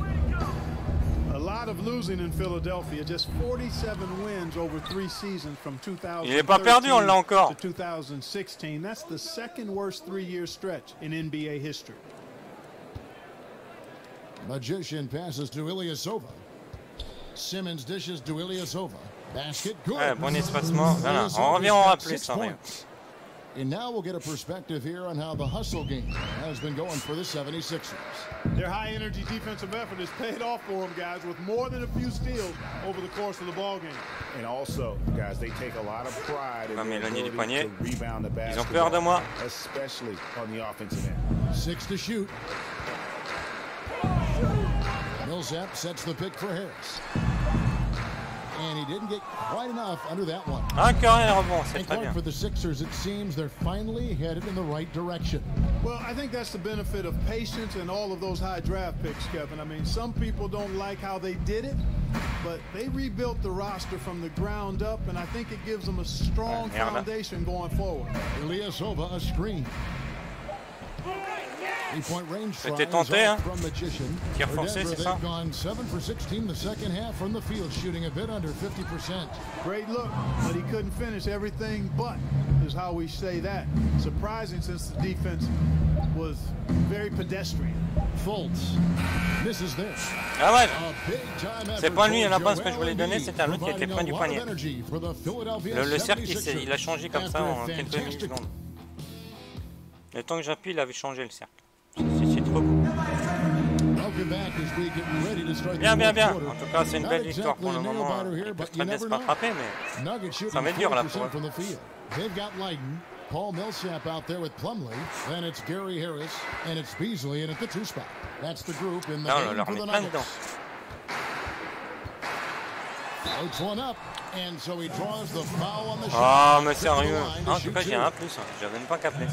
A lot of losing in Philadelphia, just 47 wins over 3 seasons from 2013 Il est pas perdu, on l'a encore. to 2016. That's the second worst 3-year stretch in NBA history. Magician passes to Ilyasova. Simmons dishes to Ilyasova. Basket good. Ouais, bon espacement. Voilà, on revient en rappeler ça. And now we'll get a perspective here on how the hustle game has been going for the 76ers. Their high-energy defensive effort has paid off for them, guys, with more than a few steals over the course of the ball game. And also, guys, they take a lot of pride in their ability to rebound the basketball. Ils ont peur de moi. Especially on the offensive end. 6 to shoot. Millsap sets the pick for Harris. And he didn't get quite enough under that one. Un carré rebond, c'est très bien. For the Sixers, it seems they're finally headed in the right direction. Well, I think that's the benefit of patience and all of those high draft picks, Kevin. I mean, some people don't like how they did it, but they rebuilt the roster from the ground up, and I think it gives them a strong foundation going forward. Ilyasova, a screen. C'était tenté, hein? Tir forcé, c'est ça? Gone 7 for 16 the second half from the field, shooting a bit under 50%. Great look, but he couldn't finish everything but, is how we say that. Surprising since the defense was very pedestrian. Fultz misses this. Ah ouais, c'est pas lui, à la base que je voulais donner, c'était un autre qui était près du poignet. Le cercle, il a changé comme ça en quelques millisecondes. Le temps que j'appuie, il avait changé le cercle. C'est trop beau. Bien, bien, bien. En tout cas, c'est une belle victoire pour le moment. Ils peuvent très bien se rattraper, mais ça va être dur là pour eux. Paul Millsap out there with Plumlee. Then it's Gary Harris and it's Beasley in at the 2 spot. That's the group in the game for the Nuggets. Floats one up, and so he draws the foul on the shot. Ah, mais sérieux. En tout cas, j'ai un plus. J'avais même pas capté.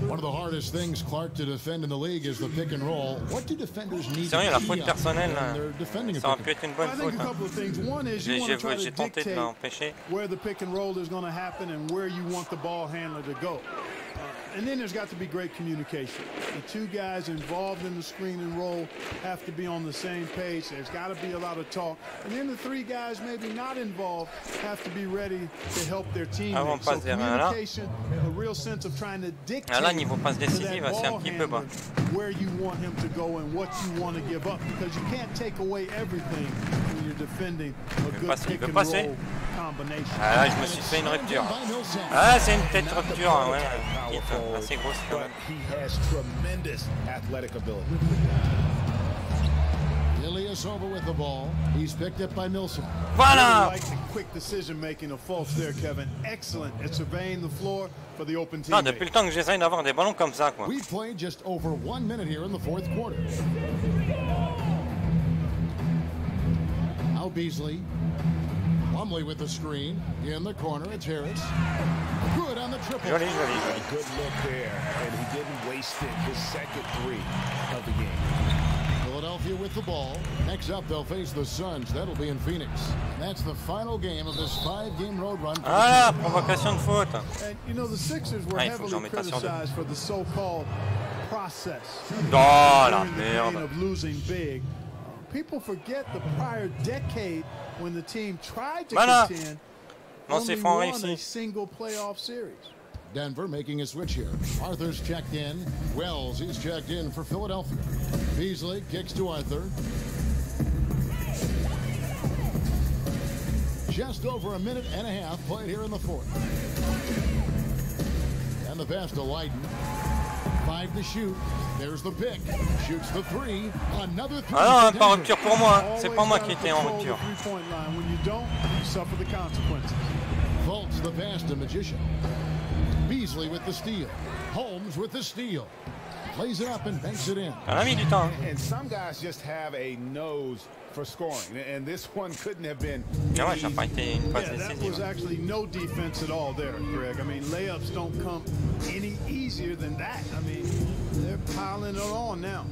One of the hardest things, Clark, to defend in the league is the pick and roll. What do defenders need? Sérieux, la faute personnelle, ça aurait pu être une bonne faute. J'ai tenté de l'empêcher. Where the pick and roll is going to happen and where you want the ball handler to go. And then there's got to be great communication. The two guys involved in the screen and roll have to be on the same page. There's got to be a lot of talk. And then the 3 guys maybe not involved have to be ready to help their teammates. So communication, a real sense of trying to dictate là, niveau passe décisive, c'est un petit peu bas. Where you want him to go and what you want to give up. Because you can't take away everything when you're defending a good pick and roll combination. Ah là, je me suis fait une rupture. Ah, c'est une tête rupture, hein, ouais. Assez grosse quand même. He has tremendous athletic ability. Ilyasova with the ball. He's picked up by Millsap. Voilà. Really like the quick decision making of Fultz there, Kevin. Excellent at surveying the floor for the open team. Non, depuis le temps que j'essaye d'avoir des ballons comme ça, quoi. We played just over 1 minute here in the 4th quarter. Now Beasley. Plumlee with the screen. In the corner, it's Harris. Good on the triple. Joli, joli, joli. Good look there, and he didn't waste it. His second 3 of the game. Philadelphia with the ball. Next up, they'll face the Suns. That'll be in Phoenix. That's the final game of this 5-game road run. Ah, provocation de faute. And you know, the Sixers were heavily criticized for the so-called process. Oh la merde. Of losing big. People forget the prior decade when the team tried to contend. Only won a single playoff series. Denver making a switch here. Arthur's checked in. Wells, he's checked in for Philadelphia. Beasley kicks to Arthur. Just over 1.5 minutes played here in the 4th. And the pass to Leiden. 5 to shoot. There's the pick. Shoots the 3. Another 3. Ah non, pas rupture pour moi. C'est pas moi qui étais en rupture. When you don't, you suffer the consequences. Fultz the pass to Magician. Beasley with the steal. Holmes with the steal. Plays it up and banks it in. Elle a mis du temps. And some guys just have a nose for scoring, and this one couldn't have been. Ah ouais, ça n'a pas été une passe that décisive. was actually no defense at all there, Greg. I mean, layups don't come any easier than that. I mean, they're piling it on now.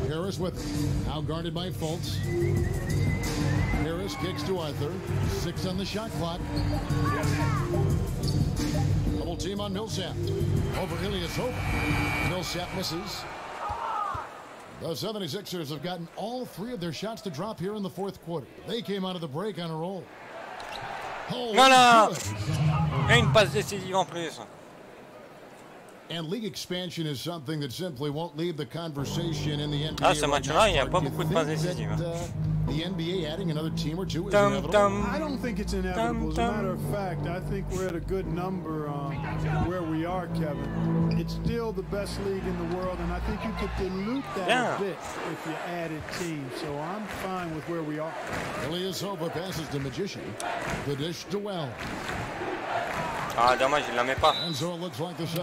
Harris with it. Now guarded by Fultz. Harris kicks to Arthur. 6 on the shot clock. Double team on Millsap. Over Ilyasova. Millsap misses. The 76ers have gotten all 3 of their shots to drop here in the 4th quarter. They came out of the break on a roll. Voilà. Et une passe décisive en plus. And league expansion is something that simply won't leave the conversation in the NBA. Ah, ce match-là, il n'y a pas beaucoup de passes décisives. The NBA adding another team or two is inevitable. I don't think it's inevitable. As a matter of fact, I think we're at a good number where we are, Kevin. It's still the best league in the world, and I think you could dilute that a bit if you added teams. So I'm fine with where we are. Ilyasova passes to Magician. The dish to Well. Ah, dommage, il la met pas.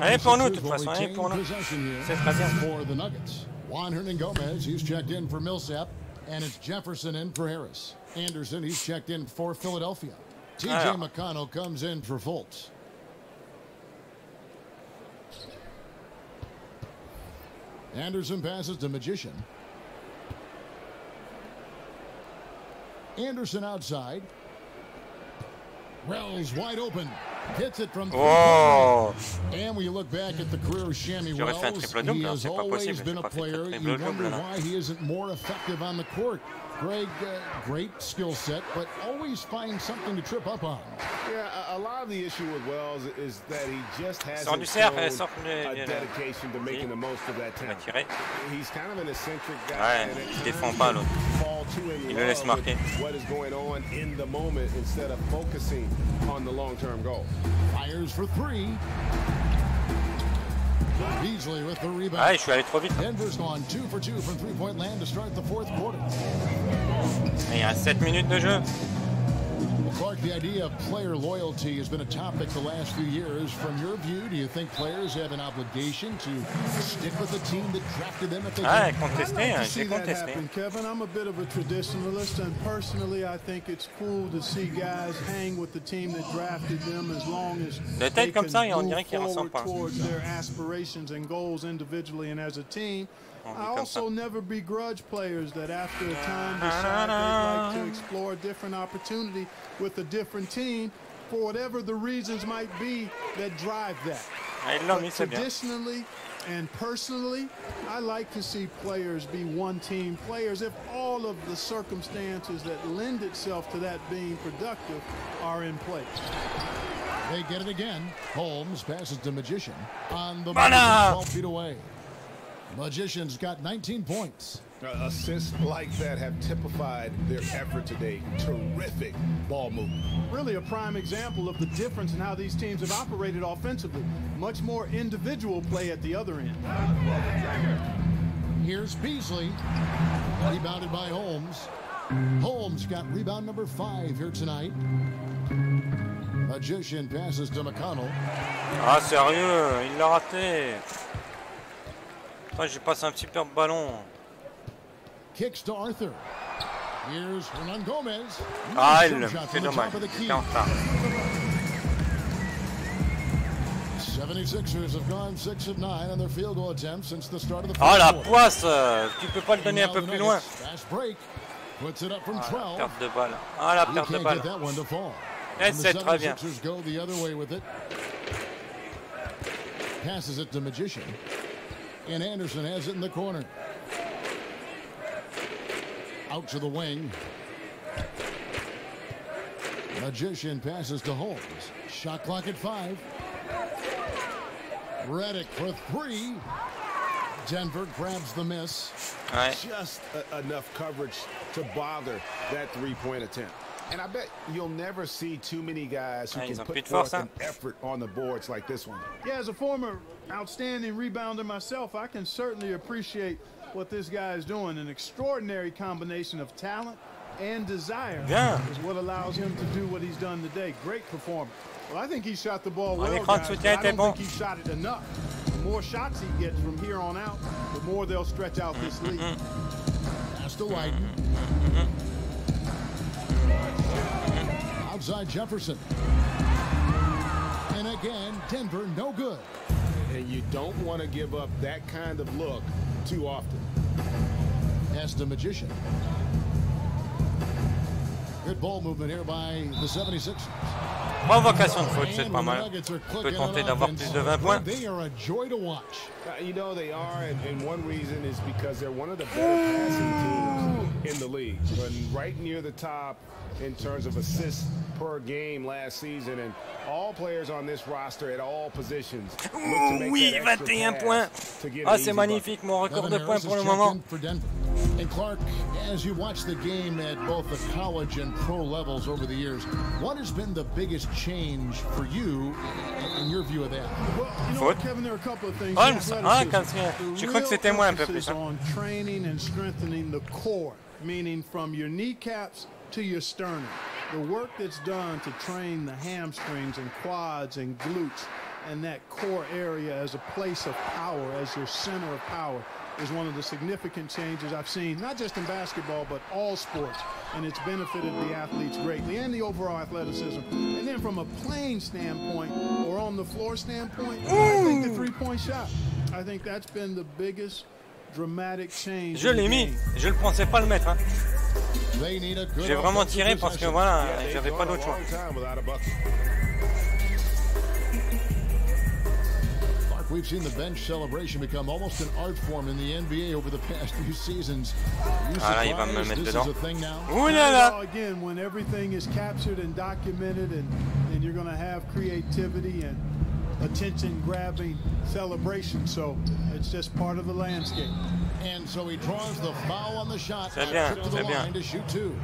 Allez pour nous, de toute façon, allez pour nous. C'est très bien. For the Nuggets. Juan Hernangomez, he's checked in for Millsap. And it's Jefferson in for Harris. Anderson, he's checked in for Philadelphia. TJ McConnell comes in for Fultz. Anderson passes to Magician. Anderson outside. Wells wide open. Hits it from 3 points. And when you look back at the career of Shammy Wells, he has always been a player. You wonder why he isn't more effective on the court. Greg, great skill set, but always finds something to trip up on. Yeah, a lot of the issue with Wells is that he just hasn't shown a dedication to making the most of that talent. He's kind of an eccentric guy. Ouais, il défend pas l'autre. Il le laisse marquer. What is going on in the moment instead of focusing on the long-term goal. Fires for 3. Beasley with the rebound. Ah, je suis allé trop vite. Denver's gone 2 for 2 from three-point land to start the 4th quarter. Il y a 7 minutes de jeu. Clark, the idea of player loyalty has been a topic the last few years. From your view, do you think players have an obligation to stick with the team that drafted them if they can? Contesté, j'ai contesté. Kevin, I'm a bit of a traditionalist, and personally, I think it's cool to see guys hang with the team that drafted them as long as they can move forward towards their aspirations and goals individually and as a team. I also never begrudge players that after a time decide they'd like to explore a different opportunity with a different team for whatever the reasons might be that drive that. But traditionally and personally, I like to see players be one-team players if all of the circumstances that lend itself to that being productive are in place. They get it again. Holmes passes to Magician on the 12 feet away. Magician's got 19 points. Assists like that have typified their effort today. Terrific ball movement. Really a prime example of the difference in how these teams have operated offensively. Much more individual play at the other end. Here's Beasley. Rebounded by Holmes. Holmes got rebound number 5 here tonight. Magician passes to McConnell. Ah, sérieux, il l'a raté. J'ai passé un superbe ballon. Kicks to Arthur. Here's Hernangomez. Ah, il fait dommage. Il est en retard. 76ers have gone 6 of 9 on their field goal attempts since the start of the Ah, la poisse. Tu peux pas le donner un peu plus loin. Fast break. Puts it up from 12. La perte de balle. Ah, la perte de balle. Et c'est très bien. Go the other way with it. Passes it to Magician. And Anderson has it in the corner. Out to the wing. Magician passes to Holmes. Shot clock at 5. Redick for 3. Denver grabs the miss. Just enough coverage to bother that three-point attempt. And I bet you'll never see too many guys who can put forth an effort on the boards like this one. Yeah, as a former outstanding rebounder myself, I can certainly appreciate what this guy is doing. An extraordinary combination of talent and desire is what allows him to do what he's done today. Great performance. Well, I think he shot the ball well, guys, but I don't think he shot it enough. The more shots he gets from here on out, the more they'll stretch out this lead. Pass to White. Outside Jefferson. And again, Denver no good. and you don't want to give up that kind of look too often. As the Magician. Good ball movement here by the 76ers. Provocation de faute, c'est pas mal. On peut tenter d'avoir plus de 20 points. They are a joy to watch. You know they are, and one reason is because they're one of the better passing teams in the league. But right near the top in terms of assists per game last season, and all players on this roster at all positions. Oui, 21 points. Ah, c'est magnifique, mon record de points pour le moment. And Clark, as you watch the game at both the college and pro levels over the years, what has been the biggest change for you in your view of that? Well, you know what, Kevin, there are a couple of things. Je crois que c'était moi un peu plus. On training and strengthening the core, meaning from your kneecaps to your sternum. The work that's done to train the hamstrings and quads and glutes and that core area as a place of power, as your center of power, is one of the significant changes I've seen, not just in basketball, but all sports. And it's benefited the athletes greatly and the overall athleticism. And then from a playing standpoint or on the floor standpoint, I think the three-point shot, I think that's been the biggest dramatic change. Je l'ai mis, je ne pensais pas le mettre. Hein. J'ai vraiment tiré parce que voilà, j'avais pas d'autre choix. We've seen the bench celebration become almost an art form in the NBA over the past few seasons. Ah là, il va me mettre dedans. Ouh là là! Again, when everything is captured and documented, and you're going to have creativity and attention-grabbing celebration, so it's just part of the landscape. And so he draws the foul on the shot. C'est bien, to the line to shoot two.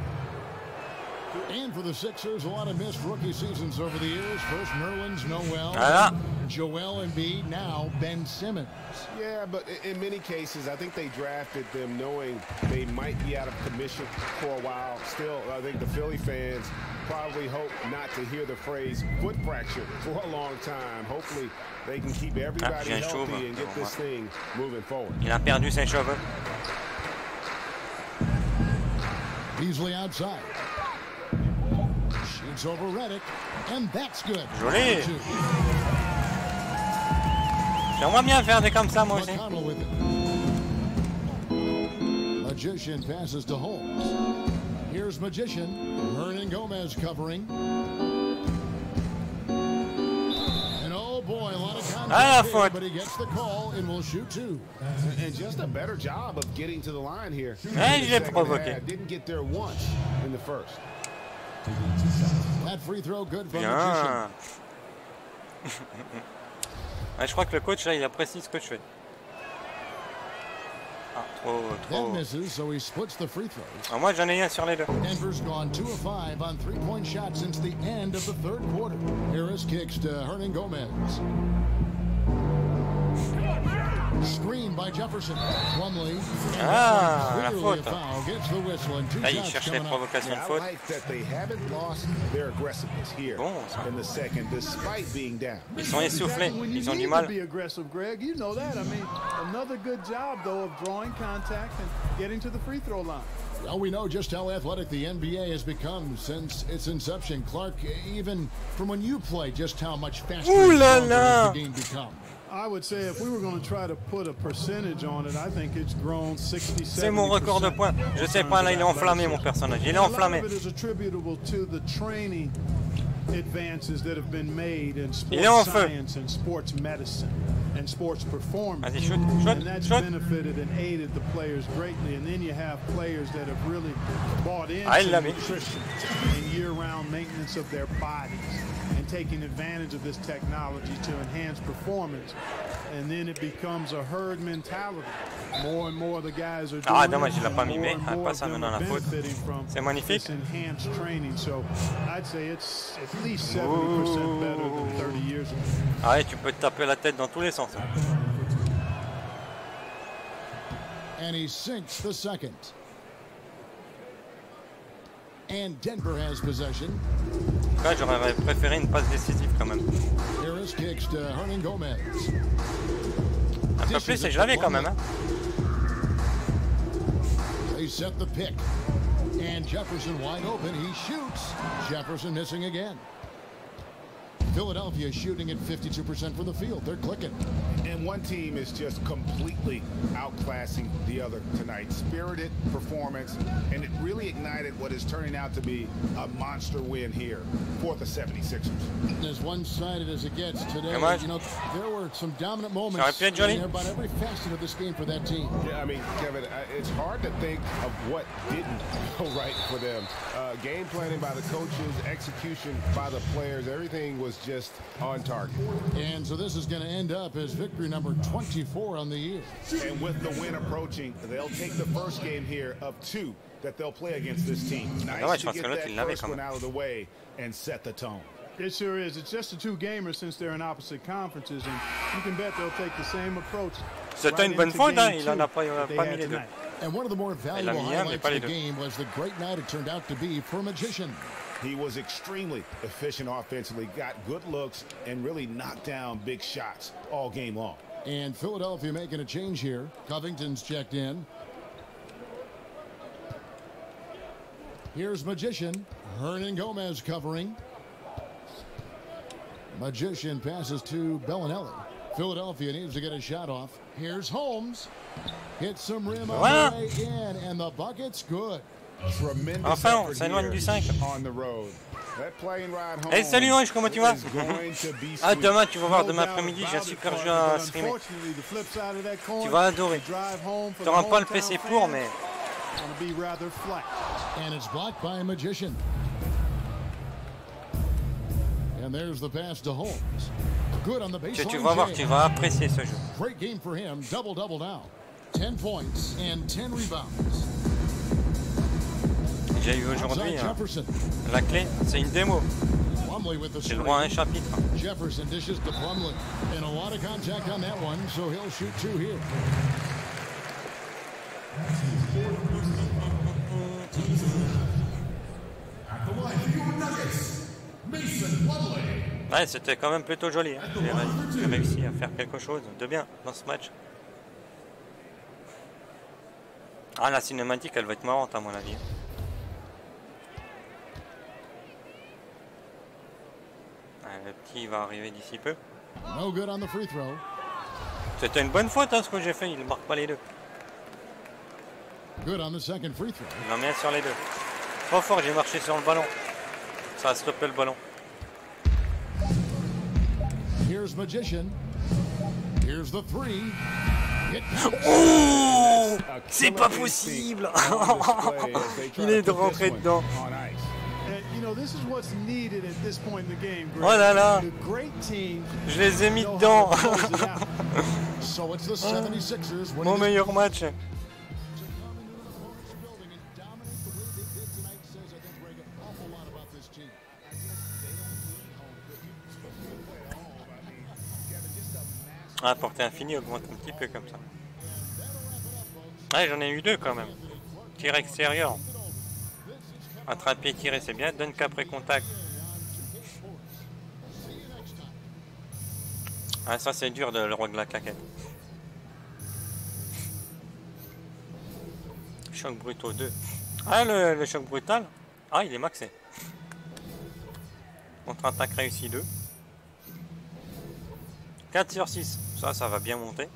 And for the Sixers, a lot of missed rookie seasons over the years. First Nerlens Noel, Joel Embiid, now Ben Simmons. Yeah, but in many cases, I think they drafted them knowing they might be out of commission for a while. Still, I think the Philly fans probably hope not to hear the phrase foot fracture for a long time. Hopefully, they can keep everybody healthy and get this thing moving forward. Il a perdu ses cheveux. Beasley outside. Shoots over Redick, and that's good. Joli. J'aimerais bien faire des comme ça, moi aussi. Magician passes to Holmes. Here's Magician. Hernan Gomez covering. And oh boy, a lot of contact here, but he gets the call and will shoot two. And just a better job of getting to the line here. Didn't get there once in the first. That free throw good from Magician. Ouais, je crois que le coach là, il apprécie ce que je fais. Ah, trop. Misses, so he splits the free throws. Ah, moi j'en ai un sur les deux. Denver's gone 2 of 5 on three-point shots since the end of the third quarter. Harris kicks to Hernan Gomez. Screen by Jefferson. Plumlee. La faute. Gets the whistle and two là, il cherche les provocations de faute. Bon, ça. Ils sont essoufflés. Ils ont du mal. You know that. I mean, another good job though of drawing contact and getting to the free throw line. Well, we know just how athletic the NBA has become since its inception. Clark, even from when you played, just how much faster the game become. I would say if we were going to try to put a percentage on it, I think it's grown 60-70%. C'est mon record de points. Je sais pas, là il est enflammé mon personnage. Il est enflammé. It is attributable to the training advances that have been made in sports science and sports medicine and sports performance. And that's benefited and aided the players greatly. And then you have players that have really bought into nutrition and year-round maintenance of their bodies and taking advantage of this technology to enhance performance. And then it becomes a herd mentality. More and more the guys are doing dommage, il l'a pas mimé. Pas ça maintenant la faute. C'est magnifique. This enhanced training. So I'd say it's at least 70% better than 30 years ago. Ah ouais, tu peux te taper la tête dans tous les sens. And he sinks the second. And Denver has possession. Ouais, j'aurais préféré une passe décisive quand même. Harris kicks to Hernan Gomez. Un peu plus et je l'avais quand même. Hein. They set the pick. And Jefferson wide open. He shoots. Jefferson missing again. Philadelphia shooting at 52% from the field. They're clicking. And one team is just completely outclassing the other tonight. Spirited performance, and it really ignited what is turning out to be a monster win here for the 76ers. As one-sided as it gets today, you know, there were some dominant moments in about every facet of this game for that team. Yeah, I mean, Kevin, it's hard to think of what didn't go right for them. Game planning by the coaches, execution by the players, everything was just on target. And so this is going to end up as victory number 24 on the year. And with the win approaching, they'll take the first game here of 2 that they'll play against this team. Nice to get that first one out of the way and set the tone. It sure is. It's just a 2-gamer since they're in opposite conferences, and you can bet they'll take the same approach. C'était une bonne faute, hein. Il en a pas mis les deux. And one of the more valuable highlights of the game was the great night it turned out to be for Magician. He was extremely efficient offensively, got good looks, and really knocked down big shots all game long. And Philadelphia making a change here. Covington's checked in. Here's Magician. Hernan Gomez covering. Magician passes to Bellinelli. Philadelphia needs to get a shot off. Here's Holmes. Hits some rim on the way in, and the bucket's good. Tremendous enfin, on s'éloigne du 5. Hey, salut Ange, comment tu vas? Ah, demain, tu vas voir, demain après-midi, j'ai un super jeu à streamer. Tu vas adorer. Tu n'auras pas le PC pour, mais... And it's blocked by a Magician. And there's the pass to Holmes. Good on the baseline. Tu vas voir, tu vas apprécier ce jeu. Great game for him. Double now. 10 points and 10 rebounds. J'ai eu aujourd'hui la clé, c'est une démo. J'ai le droit à un chapitre. Jefferson dishes to Plumlee, and a lot of contact on that one, so he'll shoot 2 here. Ouais, c'était quand même plutôt joli. Hein. J'ai réussi à faire quelque chose de bien dans ce match. Ah, la cinématique, elle va être marrante à mon avis. Le petit va arriver d'ici peu. No good on the free throw. C'était une bonne faute hein, ce que j'ai fait, il ne marque pas les deux. Good on the second free throw. Il en met sur les deux. Trop fort, j'ai marché sur le ballon. Ça a stoppé le ballon. Here's Magician. Here's the 3. Oh, c'est pas possible. Il est rentré dedans. Oh là là, je les ai mis dedans. Mon meilleur match. Ah, portée infinie augmente un petit peu comme ça. Ah, j'en ai eu 2 quand même. Tir extérieur. Attraper, tirer, c'est bien. Dunk après contact. Ah, ça c'est dur, le roi de la claquette. Choc brutal 2. Ah, le choc brutal. Ah, il est maxé. Contre-attaque réussi 2. 4 sur 6. Ça va bien monter.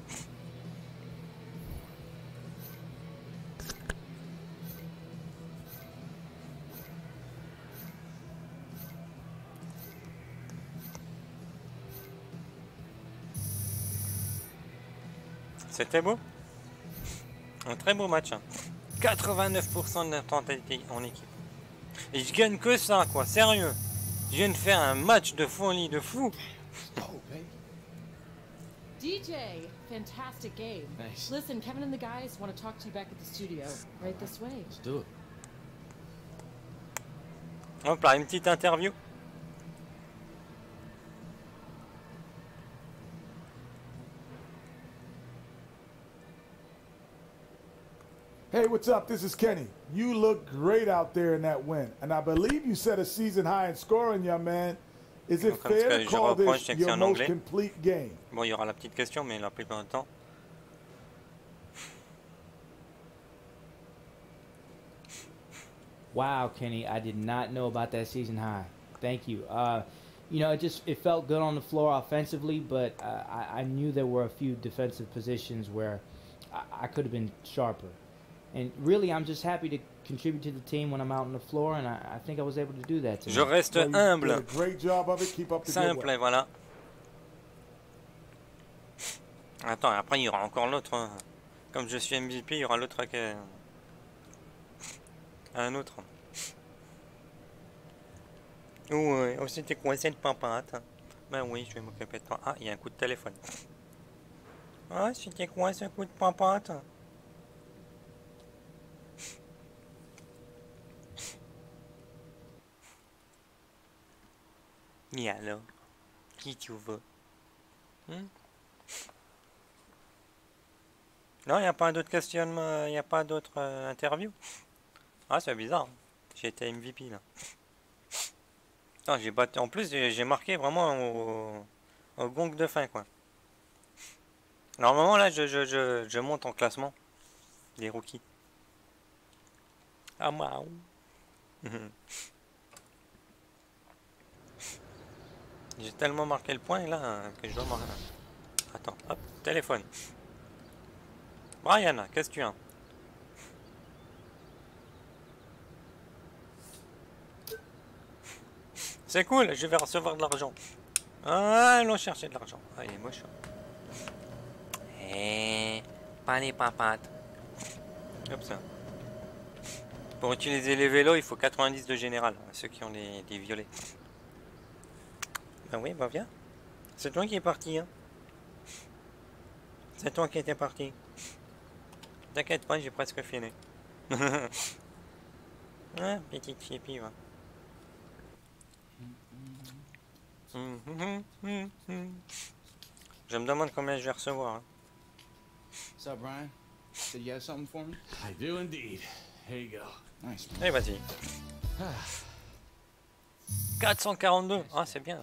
C'était beau. Un très beau match. Hein. 89% de tentatives en équipe. Et je gagne que ça, quoi. Sérieux. Je viens de faire un match de folie de fou. DJ, fantastic game. Nice. Listen, Kevin and the guys want to talk to you back at the studio. Right this way. Let's do it. Hop là, une petite interview. Hey, what's up? This is Kenny. You look great out there in that win. And I believe you set a season high in scoring, young man. Is it fair to call this your most complete game? Bon, il y aura la petite question, mais la plupart du temps. Wow, Kenny, I did not know about that season high. Thank you. you know, it felt good on the floor offensively, but I knew there were a few defensive positions where I could have been sharper. And really, I'm just happy to contribute to the team when I'm out on the floor, and I think I was able to do that tonight. Je reste humble. Great job of it. Keep up the Simple, et voilà. Attends, après il y aura encore l'autre. Hein. Comme je suis MVP, il y aura l'autre un autre. Ouais, oh, c'était coincé de pampate. Ben oui, je vais m'occuper de toi. Ah, il y a un coup de téléphone. Ah, c'était coincé un coup de pampate. Et alors, qui tu veux? Non, il n'y a pas d'autres questionnements, il n'y a pas d'autres interviews. Ah, c'est bizarre. J'ai été MVP là. Non, j'ai battu. En plus, j'ai marqué vraiment au gong de fin, quoi. Normalement, là, je monte en classement des rookies. Ah, waouh. J'ai tellement marqué le point là que je dois marquer. Attends, hop, téléphone. Brian, qu'est-ce que tu as? C'est cool, je vais recevoir de l'argent. Ah, allons chercher de l'argent. Ah, il est moche. Eh, pas les papates. Hop ça. Pour utiliser les vélos, il faut 90 de général. Ceux qui ont des violets. Ben oui, bah viens. C'est toi qui es parti, hein. C'est toi qui étais parti. T'inquiète pas, j'ai presque fini. Ah, petite chippie, va. Je me demande combien je vais recevoir. Hein. What's up, Brian? Did you have something for me? I do indeed. Here you go. Nice, man. Allez, vas-y. 442. Ah, c'est bien.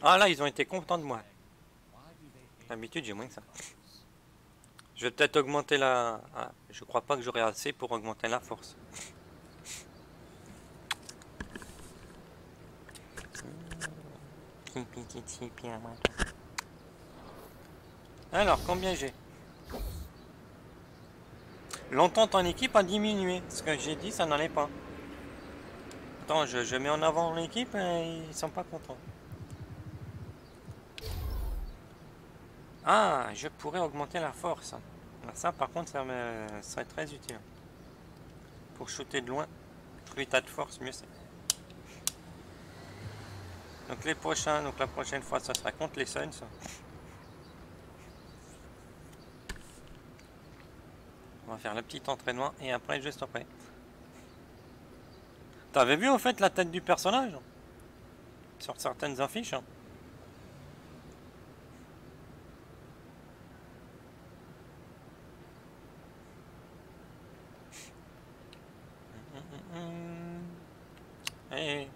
Ah, là, ils ont été contents de moi. D'habitude, j'ai moins que ça. Je vais peut-être augmenter la... Ah, je crois pas que j'aurai assez pour augmenter la force. Alors, combien j'ai? L'entente en équipe a diminué. Ce que j'ai dit, ça n'allait pas. Attends, je mets en avant l'équipe et ils sont pas contents. Ah, je pourrais augmenter la force. Ça, par contre, ça me serait très utile. Pour shooter de loin, plus t'as de force, mieux c'est. Donc les prochains, donc la prochaine fois, ça sera contre les Suns. On va faire le petit entraînement et après, juste après. T'avais vu en fait la tête du personnage sur certaines affiches? Hey.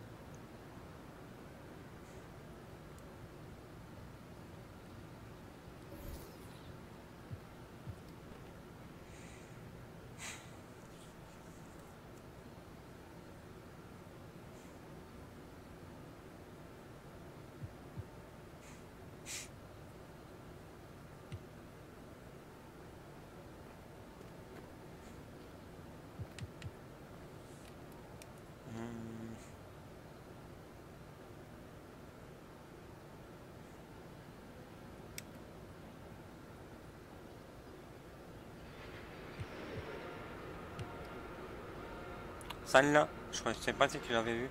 Celle-là, je ne sais pas si tu l'avais vu.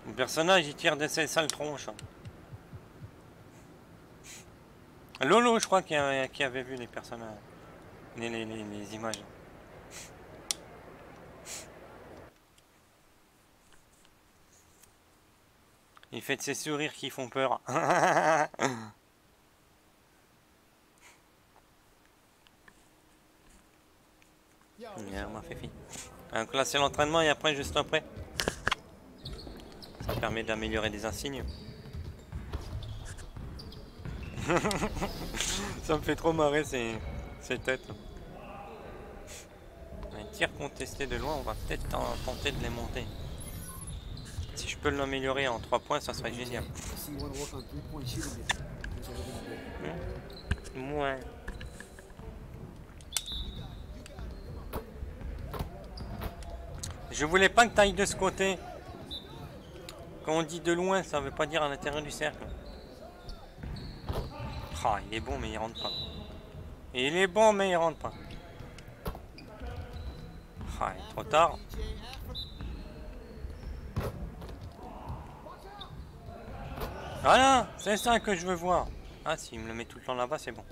Le personnage il tire de ses sales tronches. Lolo, je crois qui avait vu les personnages, les images. Il fait de ces sourires qui font peur. Yeah, ma fifi. Donc là c'est l'entraînement et après juste après. Ça permet d'améliorer des insignes. Ça me fait trop marrer ces têtes. tirs contestés de loin, on va peut-être tenter de les monter. Si je peux l'améliorer en 3 points, ça serait génial. Ouais. Je voulais pas que tu ailles de ce côté. Quand on dit de loin, ça veut pas dire à l'intérieur du cercle. Ah, il est bon, mais il rentre pas. Il est bon, mais il rentre pas. Ah, il est trop tard. Voilà, c'est ça que je veux voir. Ah, s'il me le met tout le temps là-bas, c'est bon.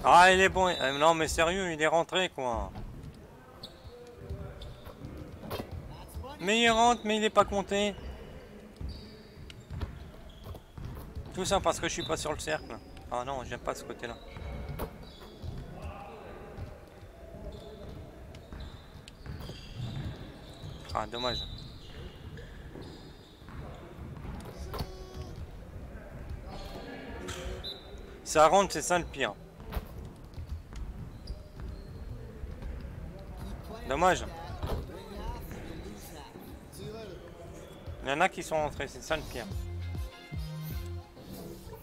Ah, il est bon. Non, mais sérieux, il est rentré, quoi. Mais il rentre, mais il est pas compté. Tout ça parce que je suis pas sur le cercle. Ah non, j'aime pas ce côté-là. Ah, dommage. Ça rentre, c'est ça le pire. Dommage. Il y en a qui sont rentrés, c'est ça le pire.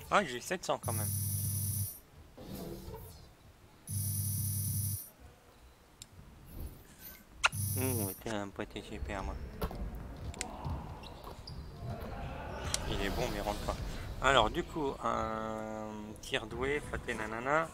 Ah, j'ai 700 quand même. T'es un pote super, moi. Il est bon, mais il rentre pas. Alors, du coup, un tir doué, faté nanana.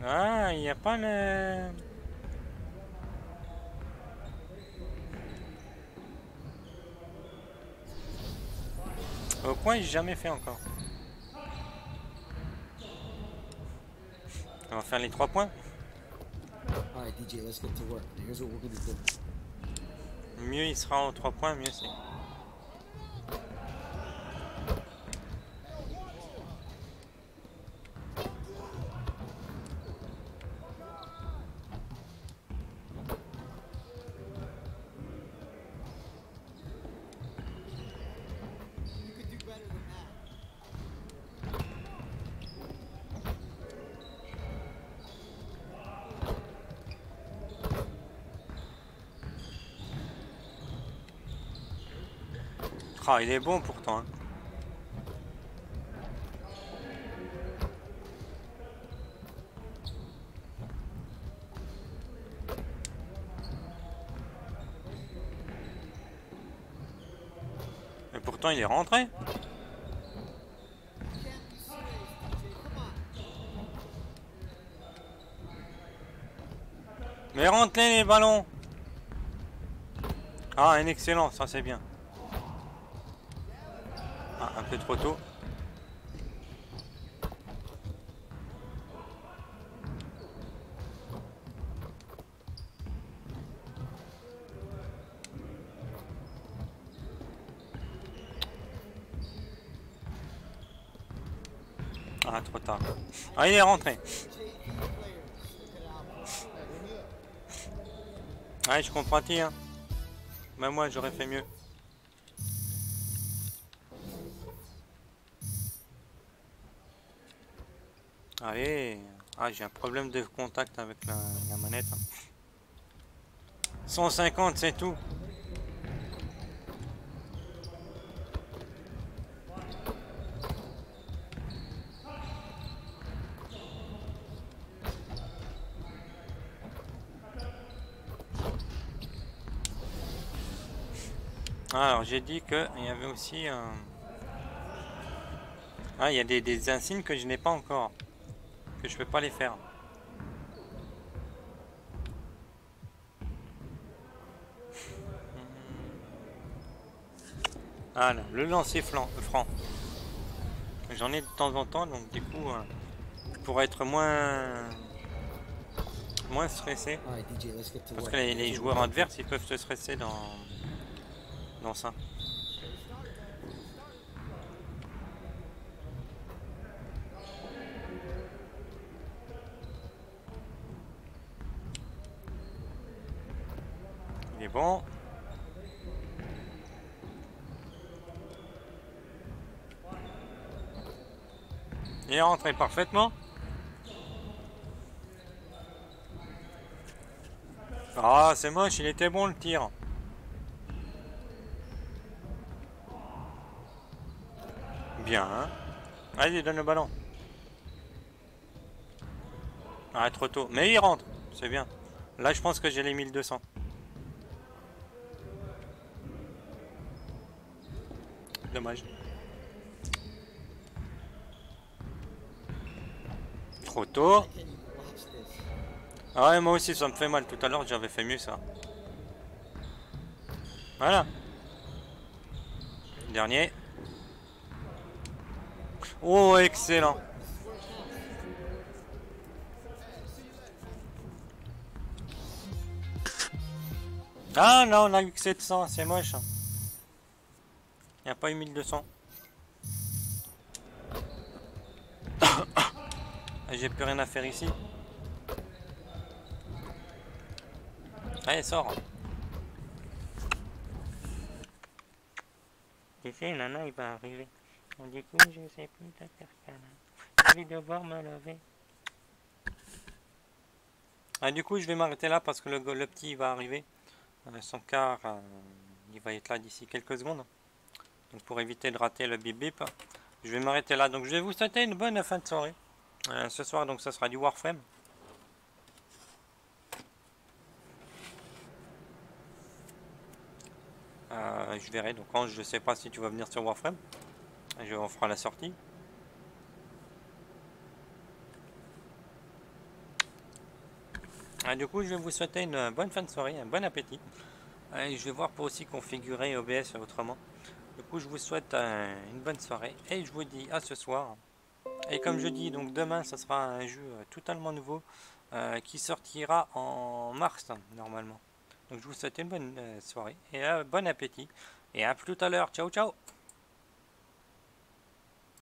Ah, il n'y a pas le... Au coin, j'ai jamais fait encore. On va faire les 3 points. Mieux il sera en 3 points, mieux c'est. Ah, il est bon pourtant. Hein. Et pourtant, il est rentré. Mais rentrez les ballons. Ah, un excellent, ça c'est bien. Ah, un peu trop tôt. Ah, trop tard. Ah, il est rentré. Ouais, je comprends, hein. Même moi, j'aurais fait mieux. Allez. Ah, j'ai un problème de contact avec la manette. 150, c'est tout. Alors, j'ai dit qu'il y avait aussi... Ah, il y a des insignes que je n'ai pas encore. Que je peux pas les faire. Ah là, le lancer franc. J'en ai de temps en temps, donc du coup, pour être moins moins stressé. Parce que les joueurs adverses, ils peuvent se stresser dans ça. Il est bon. Il est rentré parfaitement. Ah, c'est moche, il était bon le tir. Bien. Hein. Allez, donne le ballon. Ah, trop tôt. Mais il rentre, c'est bien. Là, je pense que j'ai les 1200. Dommage. Trop tôt. Ah ouais, moi aussi, ça me fait mal. Tout à l'heure, j'avais fait mieux ça. Voilà. Dernier. Oh, excellent. Ah non, on a eu que 700, c'est moche. Il n'y a pas eu 1200. J'ai plus rien à faire ici. Allez, sors. Tu sais, Nana, il va arriver. Du coup, je sais plus te faire câlin. Je vais devoir me lever. Ah, du coup, je vais m'arrêter là parce que le petit va arriver. Son car, il va être là d'ici quelques secondes. Donc, pour éviter de rater le bip bip, je vais m'arrêter là. Donc, je vais vous souhaiter une bonne fin de soirée. Ce soir, donc, ça sera du Warframe. Je verrai. Donc, quand je sais pas si tu vas venir sur Warframe, on fera la sortie. Du coup, je vais vous souhaiter une bonne fin de soirée, un bon appétit. Je vais voir pour aussi configurer OBS autrement. Du coup, je vous souhaite une bonne soirée et je vous dis à ce soir. Et comme je dis, donc demain, ce sera un jeu totalement nouveau qui sortira en mars normalement. Donc, je vous souhaite une bonne soirée et bon appétit. Et à tout à l'heure. Ciao, ciao!